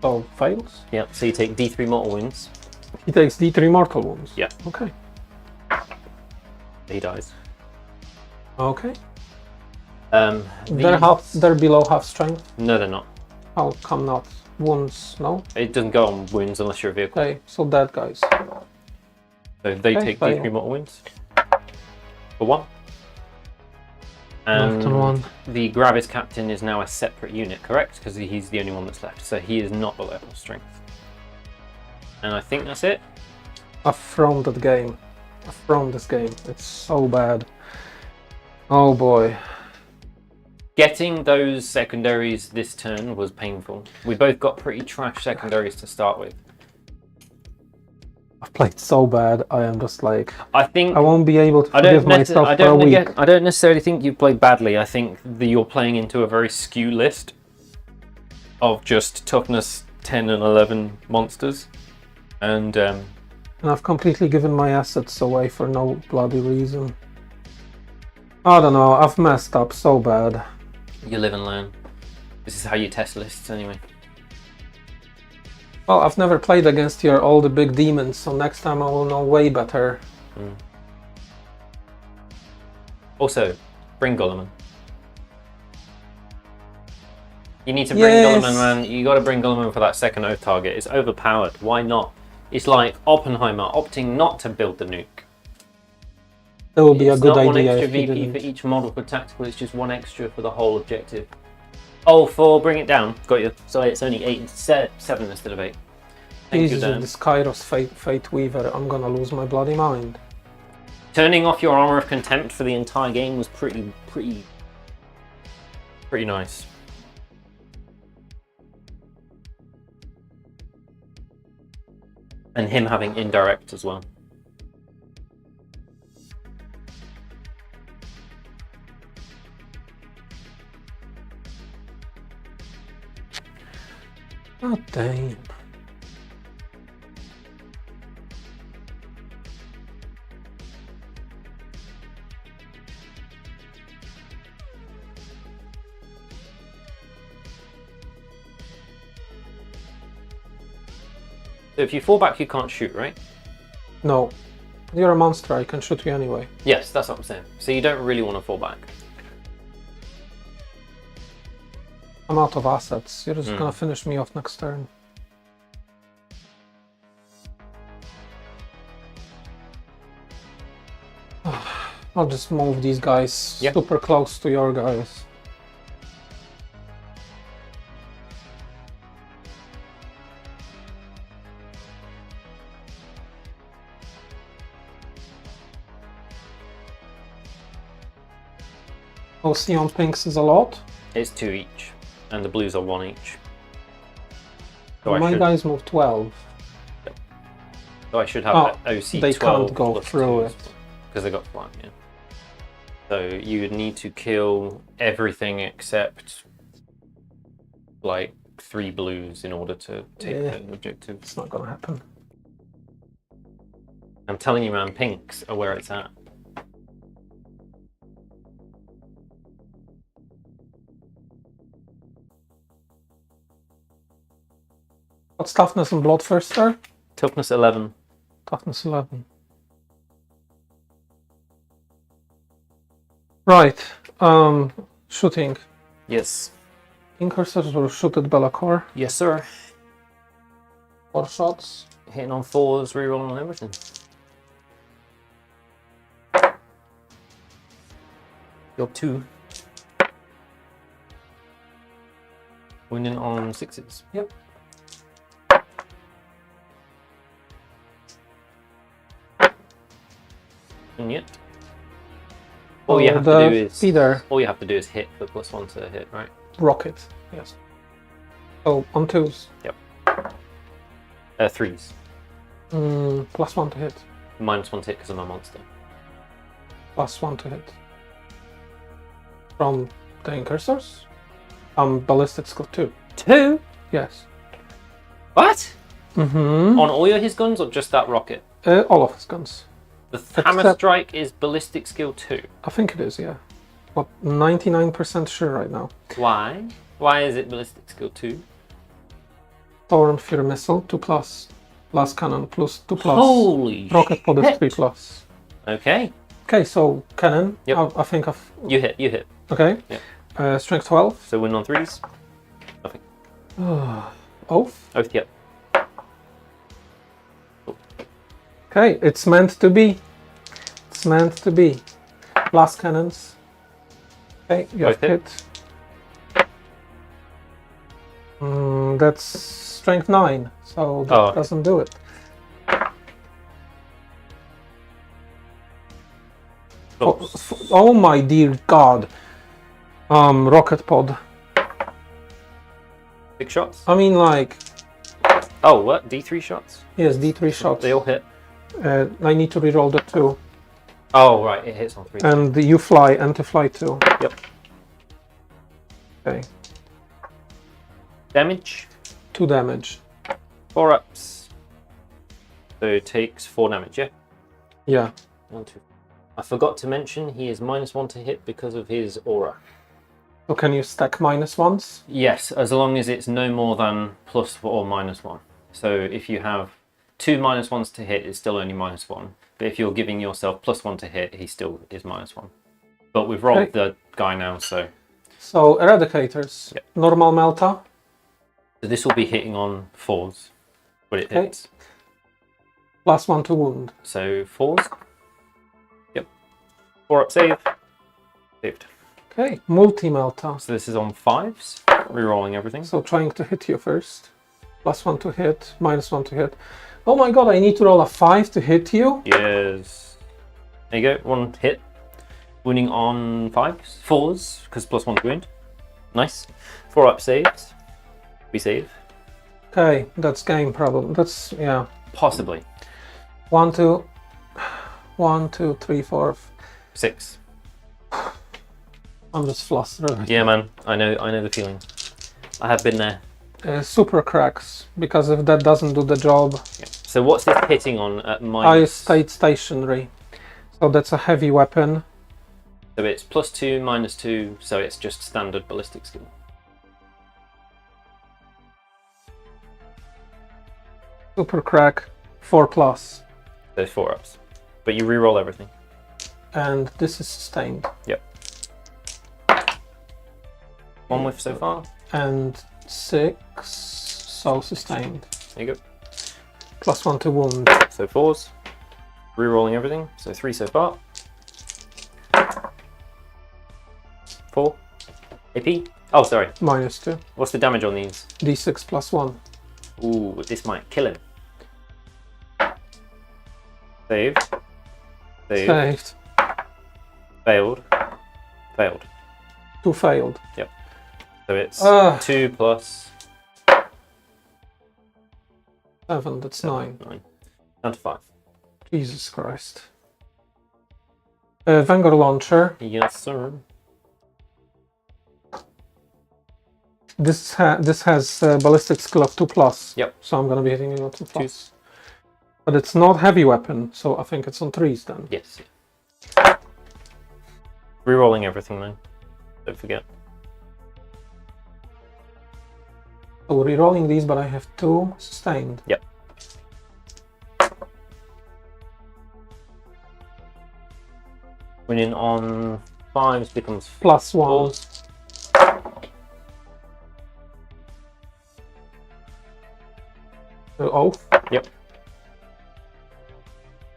So fails. yeah. So you take D3 mortal wounds. He takes D3 mortal wounds. Yeah. Okay. He dies. Okay. These- They're below half strength. No, they're not. How come not? Wounds, no? It doesn't go on wounds unless you're a vehicle. Okay, so dead guys. So they Okay, take fail. D3 mortal wounds for 1. Left on 1. The Gravis captain is now a separate unit, correct? Because he's the only one that's left. So he is not below full strength. And I think that's it. I've thrown that game. I've thrown this game. It's so bad. Oh boy. Getting those secondaries this turn was painful. We both got pretty trash secondaries to start with. I've played so bad. I am just like, I think I won't be able to forgive myself for a week. I don't necessarily think you played badly. I think that you're playing into a very skew list of just toughness 10 and 11 monsters. And And I've completely given my assets away for no bloody reason. I don't know, I've messed up so bad. you live and learn. This is how you test lists anyway. Well, I've never played against all the big demons, so next time I will know way better. Also, bring Gulliman. You need to bring Yes. Gulliman, man. You got to bring Gulliman for that second oath target. It's overpowered. Why not? It's like Oppenheimer opting not to build the nuke. That would be a good It's not one idea extra if he VP didn't. for each model for tactical. It's just one extra for the whole objective. Oh, for bring it down. Got you. So it's only 7 instead of 8. Thank Jesus, you, with Dan. this Kairos Fate Weaver, I'm gonna lose my bloody mind. Turning off your Armor of Contempt for the entire game was pretty nice. And him having indirect as well. Oh, damn. So if you fall back, you can't shoot, right? No. You're a monster, I can shoot you anyway. Yes, that's what I'm saying. So you don't really want to fall back. I'm out of assets. You're just gonna finish me off next turn. I'll just move these guys super close to your guys. OC on pinks is a lot. It's 2 each, and the blues are 1 each. So My guys move 12. So I should have OC 12. They can't go through it. Because they got flying, yeah. So you would need to kill everything except like 3 blues in order to take the objective. It's not gonna happen. I'm telling you, man, pinks are where it's at. What's toughness and bloodthirster? Toughness 11. Toughness 11. Right. Shooting. Yes. Incursors will shoot at Bellacore. Yes, sir. 4 shots. Hitting on 4s, rerolling on everything. You're 2. Winning on 6s. Yep. And yet. All you have to do is Peter. All you have to do is hit for +1 to hit, right? Rocket. Yes. Oh, on 2s. Yep. 3s. +1 to hit. -1 to hit because I'm a monster. +1 to hit. From the incursors? Ballistic skill 2. 2? Yes. What? Mm-hmm. On all his guns or just that rocket? All of his guns. The hammer strike is ballistic skill 2. I think it is, yeah. But 99% sure right now. Why? Why is it ballistic skill 2? Storm Fear Missile 2+. Blast Cannon plus 2+. Holy Rocket Pod is shit. 3+. Okay. Okay, so cannon. Yep. I think I've. You hit. Okay. Yep. Strength 12. So win on 3s. Nothing. Oath. Oath, yep. Okay, it's meant to be. It's meant to be. Blast cannons. Okay, you have Both hit. hit. That's strength 9, so that doesn't do it. Oh my dear God. Rocket pod. 6 shots? I mean, like, Oh, what? D3 shots? yes, D3 shots. They all hit. I need to reroll the 2. Oh, right, it hits on 3. And you fly, anti-fly 2. Yep. Okay. Damage? 2 damage. 4 ups. So it takes 4 damage, yeah? Yeah. 1, 2. I forgot to mention he is -1 to hit because of his aura. So can you stack -1s? Yes, as long as it's no more than +4 or -1. So if you have 2 -1s to hit, it's still only -1. But if you're giving yourself +1 to hit, he still is -1. But we've rolled the guy now, so... So, Eradicators. Yep. Normal Melta. So this will be hitting on 4s when it hits. +1 to wound. So 4s. Yep. 4 up save. Saved. Okay, Multi-Melta. So this is on 5s. Rerolling everything. So trying to hit you first. +1 to hit, -1 to hit. Oh my god, I need to roll a 5 to hit you? Yes. There you go, 1 hit. Wounding on 5s. 4s, because +1 to wound. Nice. 4 up saves. We save. Okay, that's game problem. That's, yeah. Possibly. 1, 2, 3, 4. 6. I'm just flustered. Yeah, man. I know the feeling. I have been there. Super cracks, because if that doesn't do the job... Yeah. So what's this hitting on at minus? I stayed stationary. So that's a heavy weapon. So it's +2, -2, so it's just standard ballistic skill. Super crack, 4+. There's 4 ups. But you reroll everything. And this is sustained. Yep. 1 whiff so far. And 6, so sustained. There you go. +1 to wound. So 4s. Rerolling everything. So 3 so far. 4. AP. Oh, sorry. -2. What's the damage on these? D6 +1. Ooh, this might kill him. Saved. Saved. Failed. Failed. 2 failed. Yep. So it's 2 plus 7, that's 9. 9. Down to 5. Jesus Christ. Vanguard Launcher. Yes, sir. This has ballistic skill of 2+. Yep. So I'm gonna be hitting you with 2+. But it's not heavy weapon, so I think it's on 3s then. Yes. Rerolling everything though. Don't forget. So rerolling these, but I have 2 sustained. Yep. Winning on 5s becomes +1. 4s. Oh. Yep.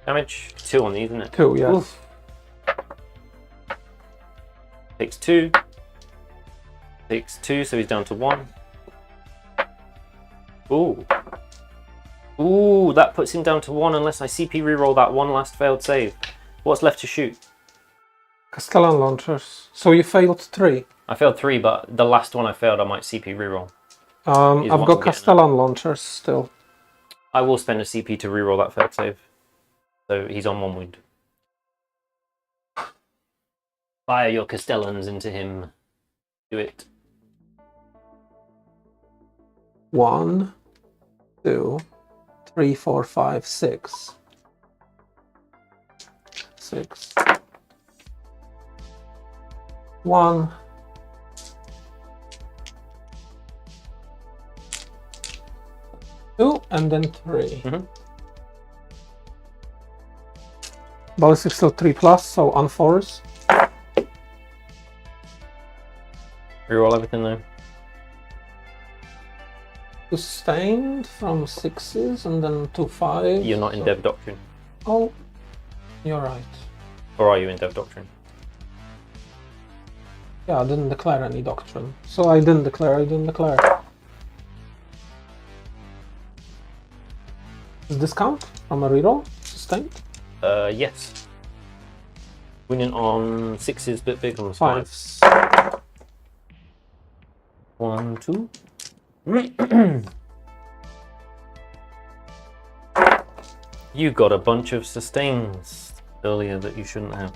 Damage 2 on these, isn't it? 2, yes. Oof. Takes 2. Takes 2, so he's down to 1. Ooh. Ooh, that puts him down to 1 unless I CP reroll that one last failed save. What's left to shoot? Castellan launchers. So you failed 3. I failed 3, but the last one I failed I might CP reroll. I've got Castellan launchers still. I will spend a CP to reroll that failed save. So he's on 1 wound. Fire your Castellans into him. Do it. 1, 2, 3, 4, 5, 6. 6. 1. 2, and then 3. Ballistic still 3+, so on 4s. Reroll everything though. Sustained from 6s and then 2 5s. You're not in Dev Doctrine. Oh, you're right. Or are you in Dev Doctrine? Yeah, I didn't declare any doctrine. So I didn't declare. Does this count from a reroll? Sustained? Yes. Winning on 6s, bit big on 5s. 1, 2. You got a bunch of sustains earlier that you shouldn't have.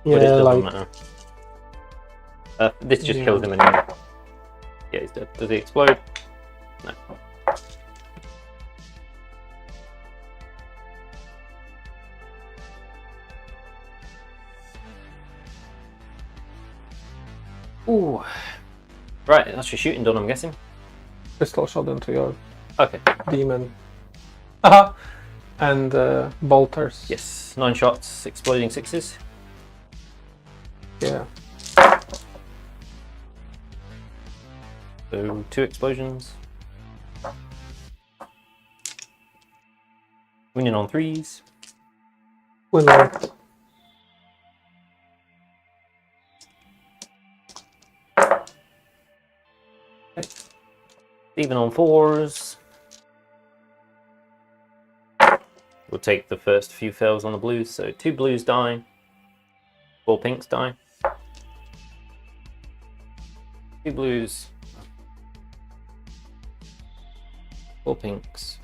Yeah, but it doesn't like... matter. This just kills him anyway. Yeah, he's dead. Does he explode? No. Ooh. Right, that's your shooting done, I'm guessing. Pistol shot into your Okay. demon. Haha. And bolters. Yes. 9 shots, exploding 6s. Yeah. So 2 explosions. Winning on 3s. Winner. Even on 4s. We'll take the first few fails on the blues. So 2 blues die. 4 pinks die. 2 blues. 4 pinks.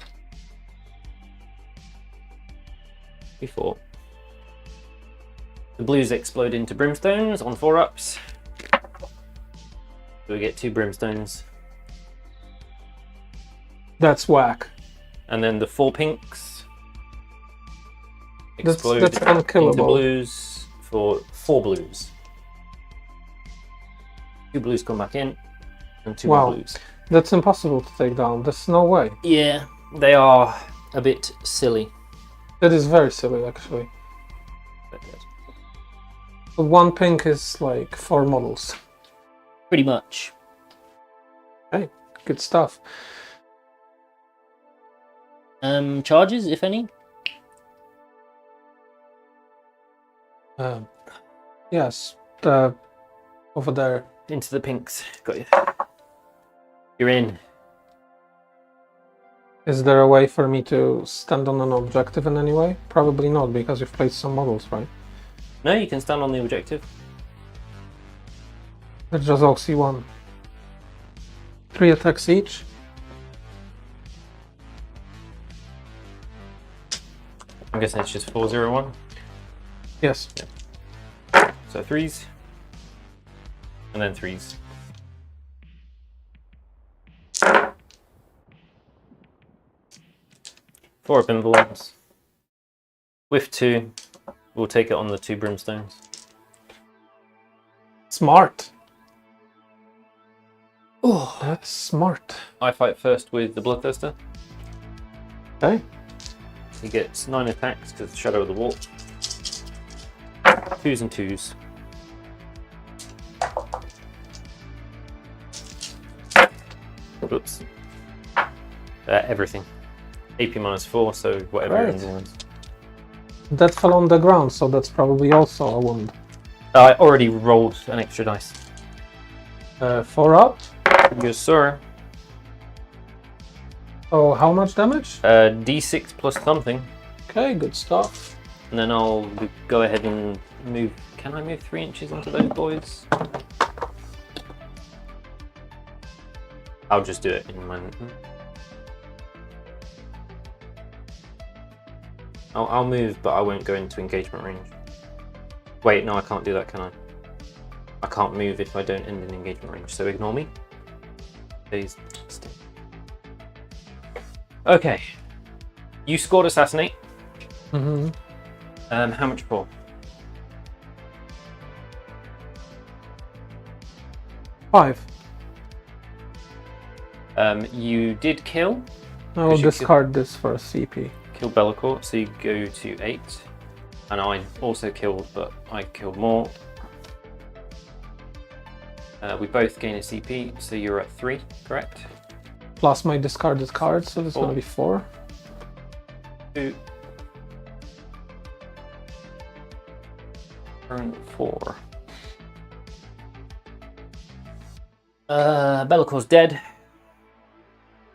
4. The blues explode into brimstones on 4-ups. So we get 2 brimstones. That's whack. And then the 4 pinks explode That's unkillable. into blues for 4 blues. 2 blues come back in, and 2 more blues. That's impossible to take down. There's no way. Yeah, they are a bit silly. That is very silly, actually. But 1 pink is like 4 models. Pretty much. Hey, good stuff. Charges, if any? Yes, over there. Into the pinks. Got you. You're in. Is there a way for me to stand on an objective in any way? Probably not, because you've placed some models, right? No, you can stand on the objective. Let's just all see 1. 3 attacks each. I'm guessing it's just 4-0-1. Yes. So 3s. And then 3s. Four pinballs. With 2. We'll take it on the 2 brimstones. Smart. Oh, That's smart. I fight first with the Bloodthirster. Okay. He gets 9 attacks because Shadow of the Warp. 2s and 2s. Oops. Everything. AP -4, so whatever your Right. influence. That fell on the ground, so that's probably also a wound. I already rolled an extra dice. 4 up. Yes, sir. Oh, how much damage? D6 plus something. Okay, good stuff. And then I'll go ahead and move. Can I move 3 inches onto those boys? I'll just do it in a moment. I'll move, but I won't go into engagement range. Wait, no, I can't do that, can I? I can't move if I don't end in engagement range, so ignore me. Please. Okay. You scored Assassinate. Mm-hmm. How much for? Five. You did kill. I will discard this for a CP. Kill Bellacourt, so you go to 8. And I also killed, but I killed more. We both gain a CP, so you're at 3, correct? Plus my discarded card, so it's going to be 4. 2. 4. Bellacourt's dead.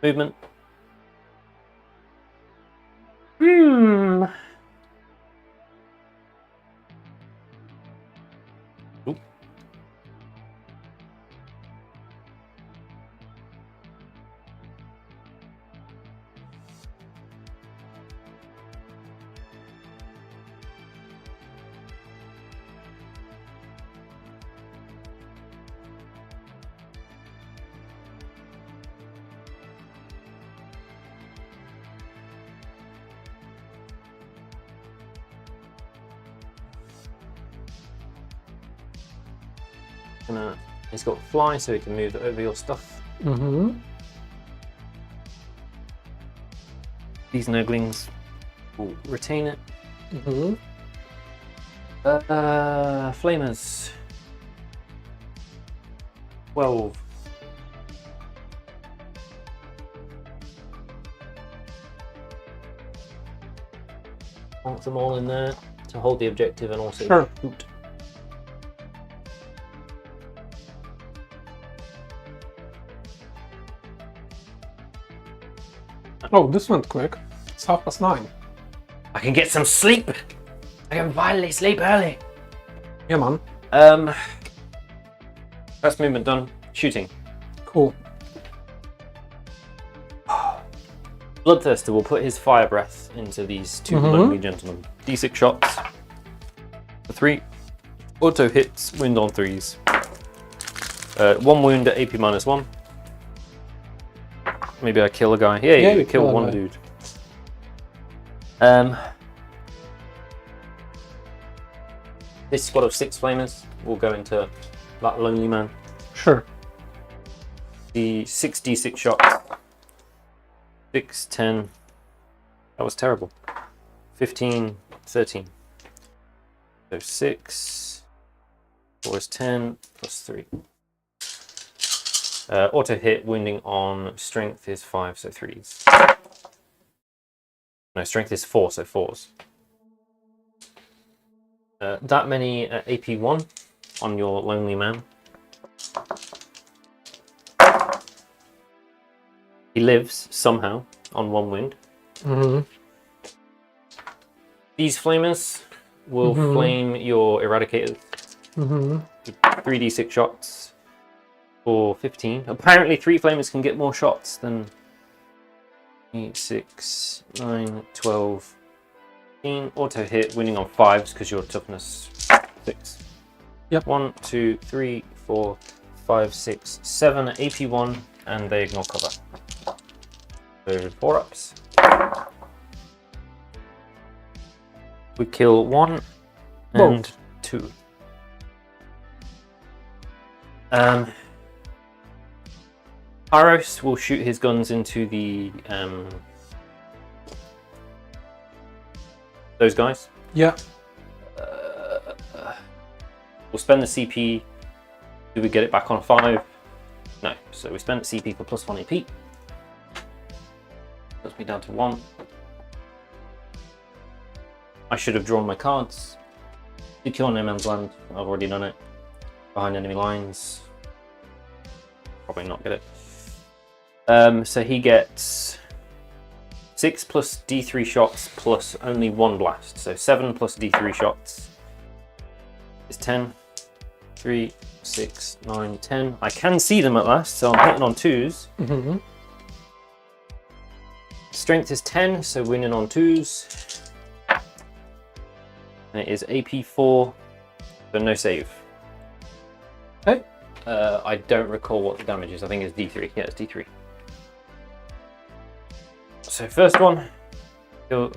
Movement. Oop. He's got fly, so he can move over your stuff. Mm-hmm. These Nurglings will retain it. Mm-hmm. Flamers. 12. Want them all in there to hold the objective and also Sure. shoot. Oh, this went quick. It's 9:30. I can get some sleep. I can finally sleep early. Yeah, man. First movement done. Shooting. Cool. Bloodthirster will put his fire breath into these two lonely gentlemen. D6 shots. For 3. Auto hits, wound on 3s. 1 wound at AP -1. Maybe I kill a guy. Yeah, you kill one dude. This squad of 6 flamers will go into that lonely man. Sure. The 6d6 shots. 6, 10. That was terrible. 15, 13. So 6. 4 is 10, plus 3. Auto hit, wounding on strength is 5, so 3s. No, strength is 4, so 4s. That many AP 1 on your lonely man. He lives somehow on 1 wound. These flamers will flame your eradicators. 3d6 shots for 15. Apparently 3 flamers can get more shots than 8, 6, 9, 12, 15. Auto hit, winning on 5s because your toughness 6. Yep. 1, 2, 3, 4, 5, 6, 7 AP 1, and they ignore cover. So 4 ups. We kill 1 and 2. Aros will shoot his guns into the those guys. Yeah. We'll spend the CP. Do we get it back on 5? No. So we spend the CP for +1 AP. Puts me down to 1. I should have drawn my cards. Secure no man's land. I've already done it. Behind enemy lines. Probably not get it. So he gets 6 plus D3 shots plus only 1 blast. So 7 plus D3 shots is 10. 3, 6, 9, 10. I can see them at last, so I'm hitting on 2s. Strength is 10, so winning on 2s. And it is AP 4, but no save. Okay. I don't recall what the damage is. I think it's D3. Yeah, it's D3. So first one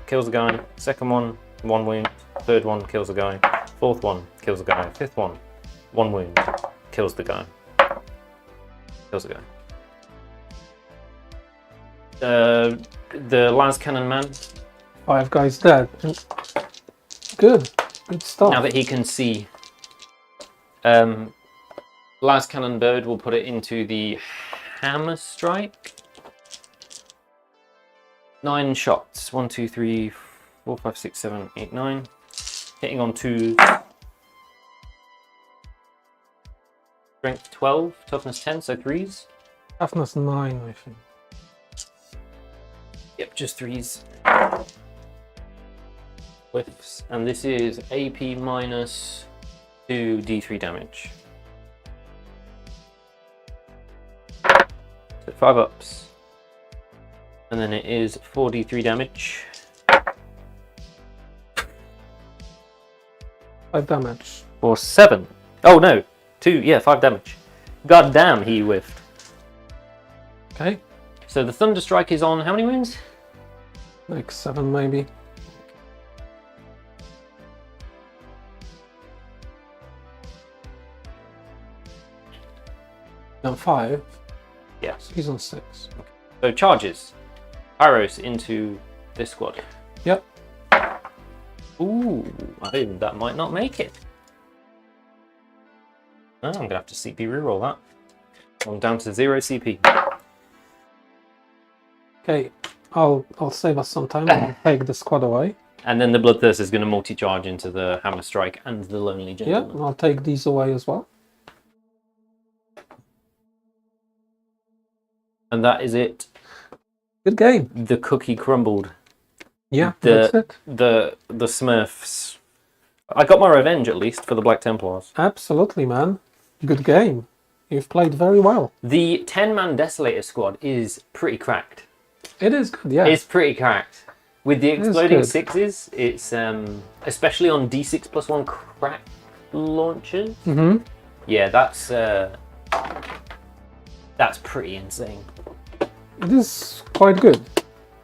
kills a guy. Second one, 1 wound. Third one kills a guy. Fourth one kills a guy. Fifth one, 1 wound. Kills the guy. Kills the guy. The las cannon man. 5 guys dead. Good. Good stuff. Now that he can see, las cannon bird will put it into the hammer strike. 9 shots. 1, 2, 3, 4, 5, 6, 7, 8, 9. Hitting on 2. Strength 12, toughness 10, so 3s. Toughness 9, I think. Yep, just 3s. Whiffs. And this is AP minus 2 D3 damage. So 5 ups. And then it is 4 D3 damage. 5 damage. For 7. Oh no, 2, yeah, 5 damage. God damn, he whiffed. Okay. So the Thunder Strike is on how many wounds? Like 7 maybe. And 5. Yes. He's on 6. So charges. Pyros into this squad. Yep. Ooh, I think that might not make it. Oh, I'm gonna have to CP reroll that. I'm down to 0 CP. Okay, I'll save us some time and take the squad away. And then the Bloodthirst is going to multi-charge into the Hammer Strike and the Lonely Yeah, Gentleman. I'll take these away as well. And that is it. Good game. The cookie crumbled. Yeah, that's it. The Smurfs. I got my revenge at least for the Black Templars. Absolutely, man. Good game. You've played very well. The 10-man Desolator squad is pretty cracked. It is good, yeah. It's pretty cracked. With the exploding good. 6s, it's especially on D6+1 crack launchers. Mm-hmm. Yeah, that's pretty insane. It is quite good.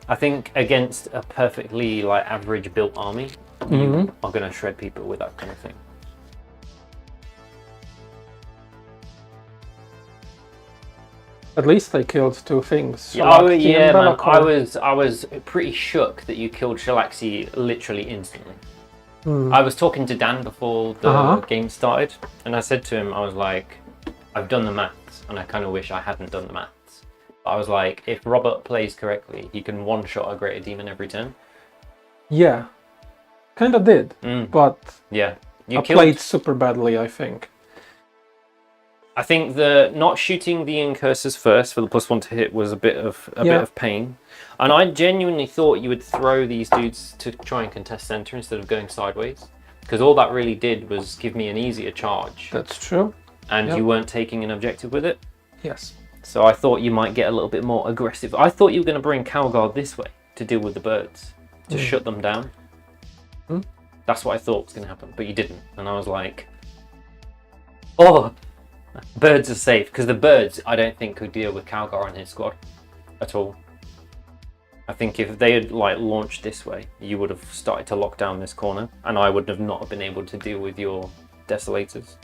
I think against a perfectly like average built army, you are going to shred people with that kind of thing. At least they killed two things. Oh yeah, man. Be'lakor. I was pretty shook that you killed Shalaxi literally instantly. Hmm. I was talking to Dan before the game started, and I said to him, I was like, I've done the maths, and I kind of wish I hadn't done the maths. But I was like, if Robert plays correctly, he can one-shot a Greater Demon every turn. Yeah. Kind of did, but Yeah. I played super badly, I think. I think the not shooting the incursors first for the +1 to hit was a bit of pain, and I genuinely thought you would throw these dudes to try and contest center instead of going sideways, because all that really did was give me an easier charge. That's true. And you weren't taking an objective with it. Yes. So I thought you might get a little bit more aggressive. I thought you were going to bring Calgard this way to deal with the birds, to shut them down. That's what I thought was going to happen, but you didn't, and I was like, oh. Birds are safe, because the birds, I don't think, could deal with Calgar and his squad at all. I think if they had like launched this way, you would have started to lock down this corner, and I would have not been able to deal with your Desolators.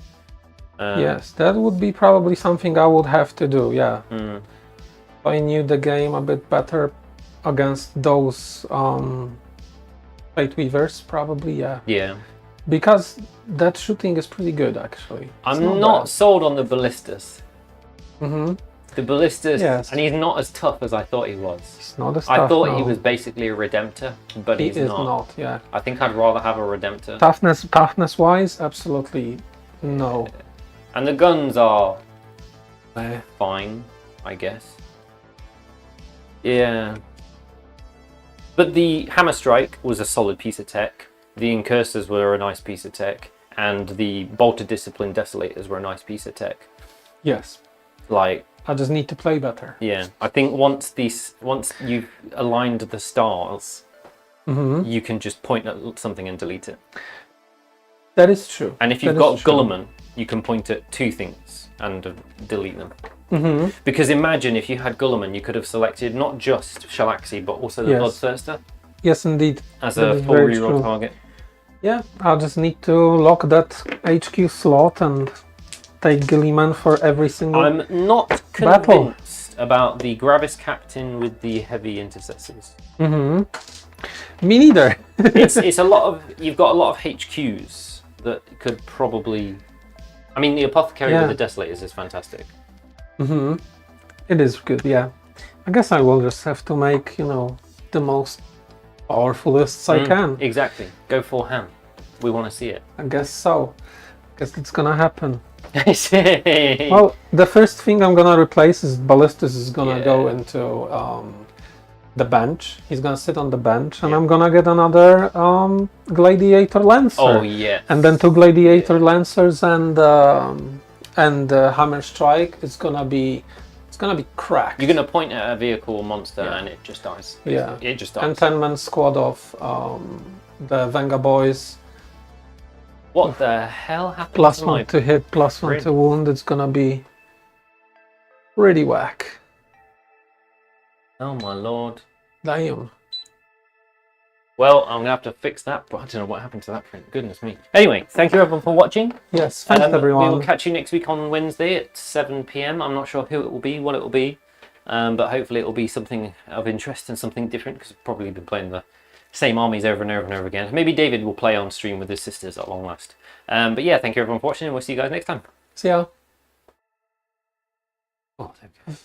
Yes, that would be probably something I would have to do, yeah. If I knew the game a bit better against those Fate Weavers, probably, yeah. Yeah. Because that shooting is pretty good, actually. I'm not sold on the Ballistas. Mm-hmm. The Ballistas, Yes. and he's not as tough as I thought he was. He's not as I tough, thought no. he was basically a Redemptor, but He he's is not. not, yeah. I think I'd rather have a Redemptor. Toughness-wise, absolutely no. And the guns are fine, I guess. Yeah. But the Hammer Strike was a solid piece of tech. The Incursors were a nice piece of tech. And the Bolted Discipline Desolators were a nice piece of tech. Yes. Like, I just need to play better. yeah. I think once you've aligned the stars, you can just point at something and delete it. That is true. And if you've got Gulliman, you can point at two things and delete them. Because imagine if you had Gulliman, you could have selected not just Shalaxi, but also the Bloodthirster Yes, indeed. as That a is full very reroll true. target. Yeah, I'll just need to lock that HQ slot and take Gilliman for every single I'm not battle. convinced about the Gravis Captain with the heavy intercessors. Me neither. It's a lot of, you've got a lot of HQs that could probably, I mean, the Apothecary with the Desolators is fantastic. It is good, yeah. I guess I will just have to make, the most powerful lists I can. Exactly. Go for Ham. We want to see it. I guess so. Guess it's gonna happen. Well, Well, the first thing I'm gonna replace is Ballistus is gonna go into the bench. He's gonna sit on the bench, and I'm gonna get another Gladiator Lancer. oh yeah. And then two Gladiator Lancers and Hammer Strike. It's gonna be cracked. You're going to point at a vehicle or monster and it just dies. Yeah. It just dies. And 10-man squad of the Venga Boys. What the hell happened Plus to my... one to hit, plus one to wound. It's gonna be pretty whack. Oh my lord. Damn. Well, I'm going to have to fix that, but I don't know what happened to that print. Goodness me. Anyway, thank you everyone for watching. Yes, thanks everyone. We will catch you next week on Wednesday at 7 PM. I'm not sure who it will be, what it will be. but hopefully it will be something of interest and something different, because I've probably been playing the same armies over and over and over again. Maybe David will play on stream with his sisters at long last. But yeah, thank you everyone for watching, and we'll see you guys next time. See ya. Oh, there we go.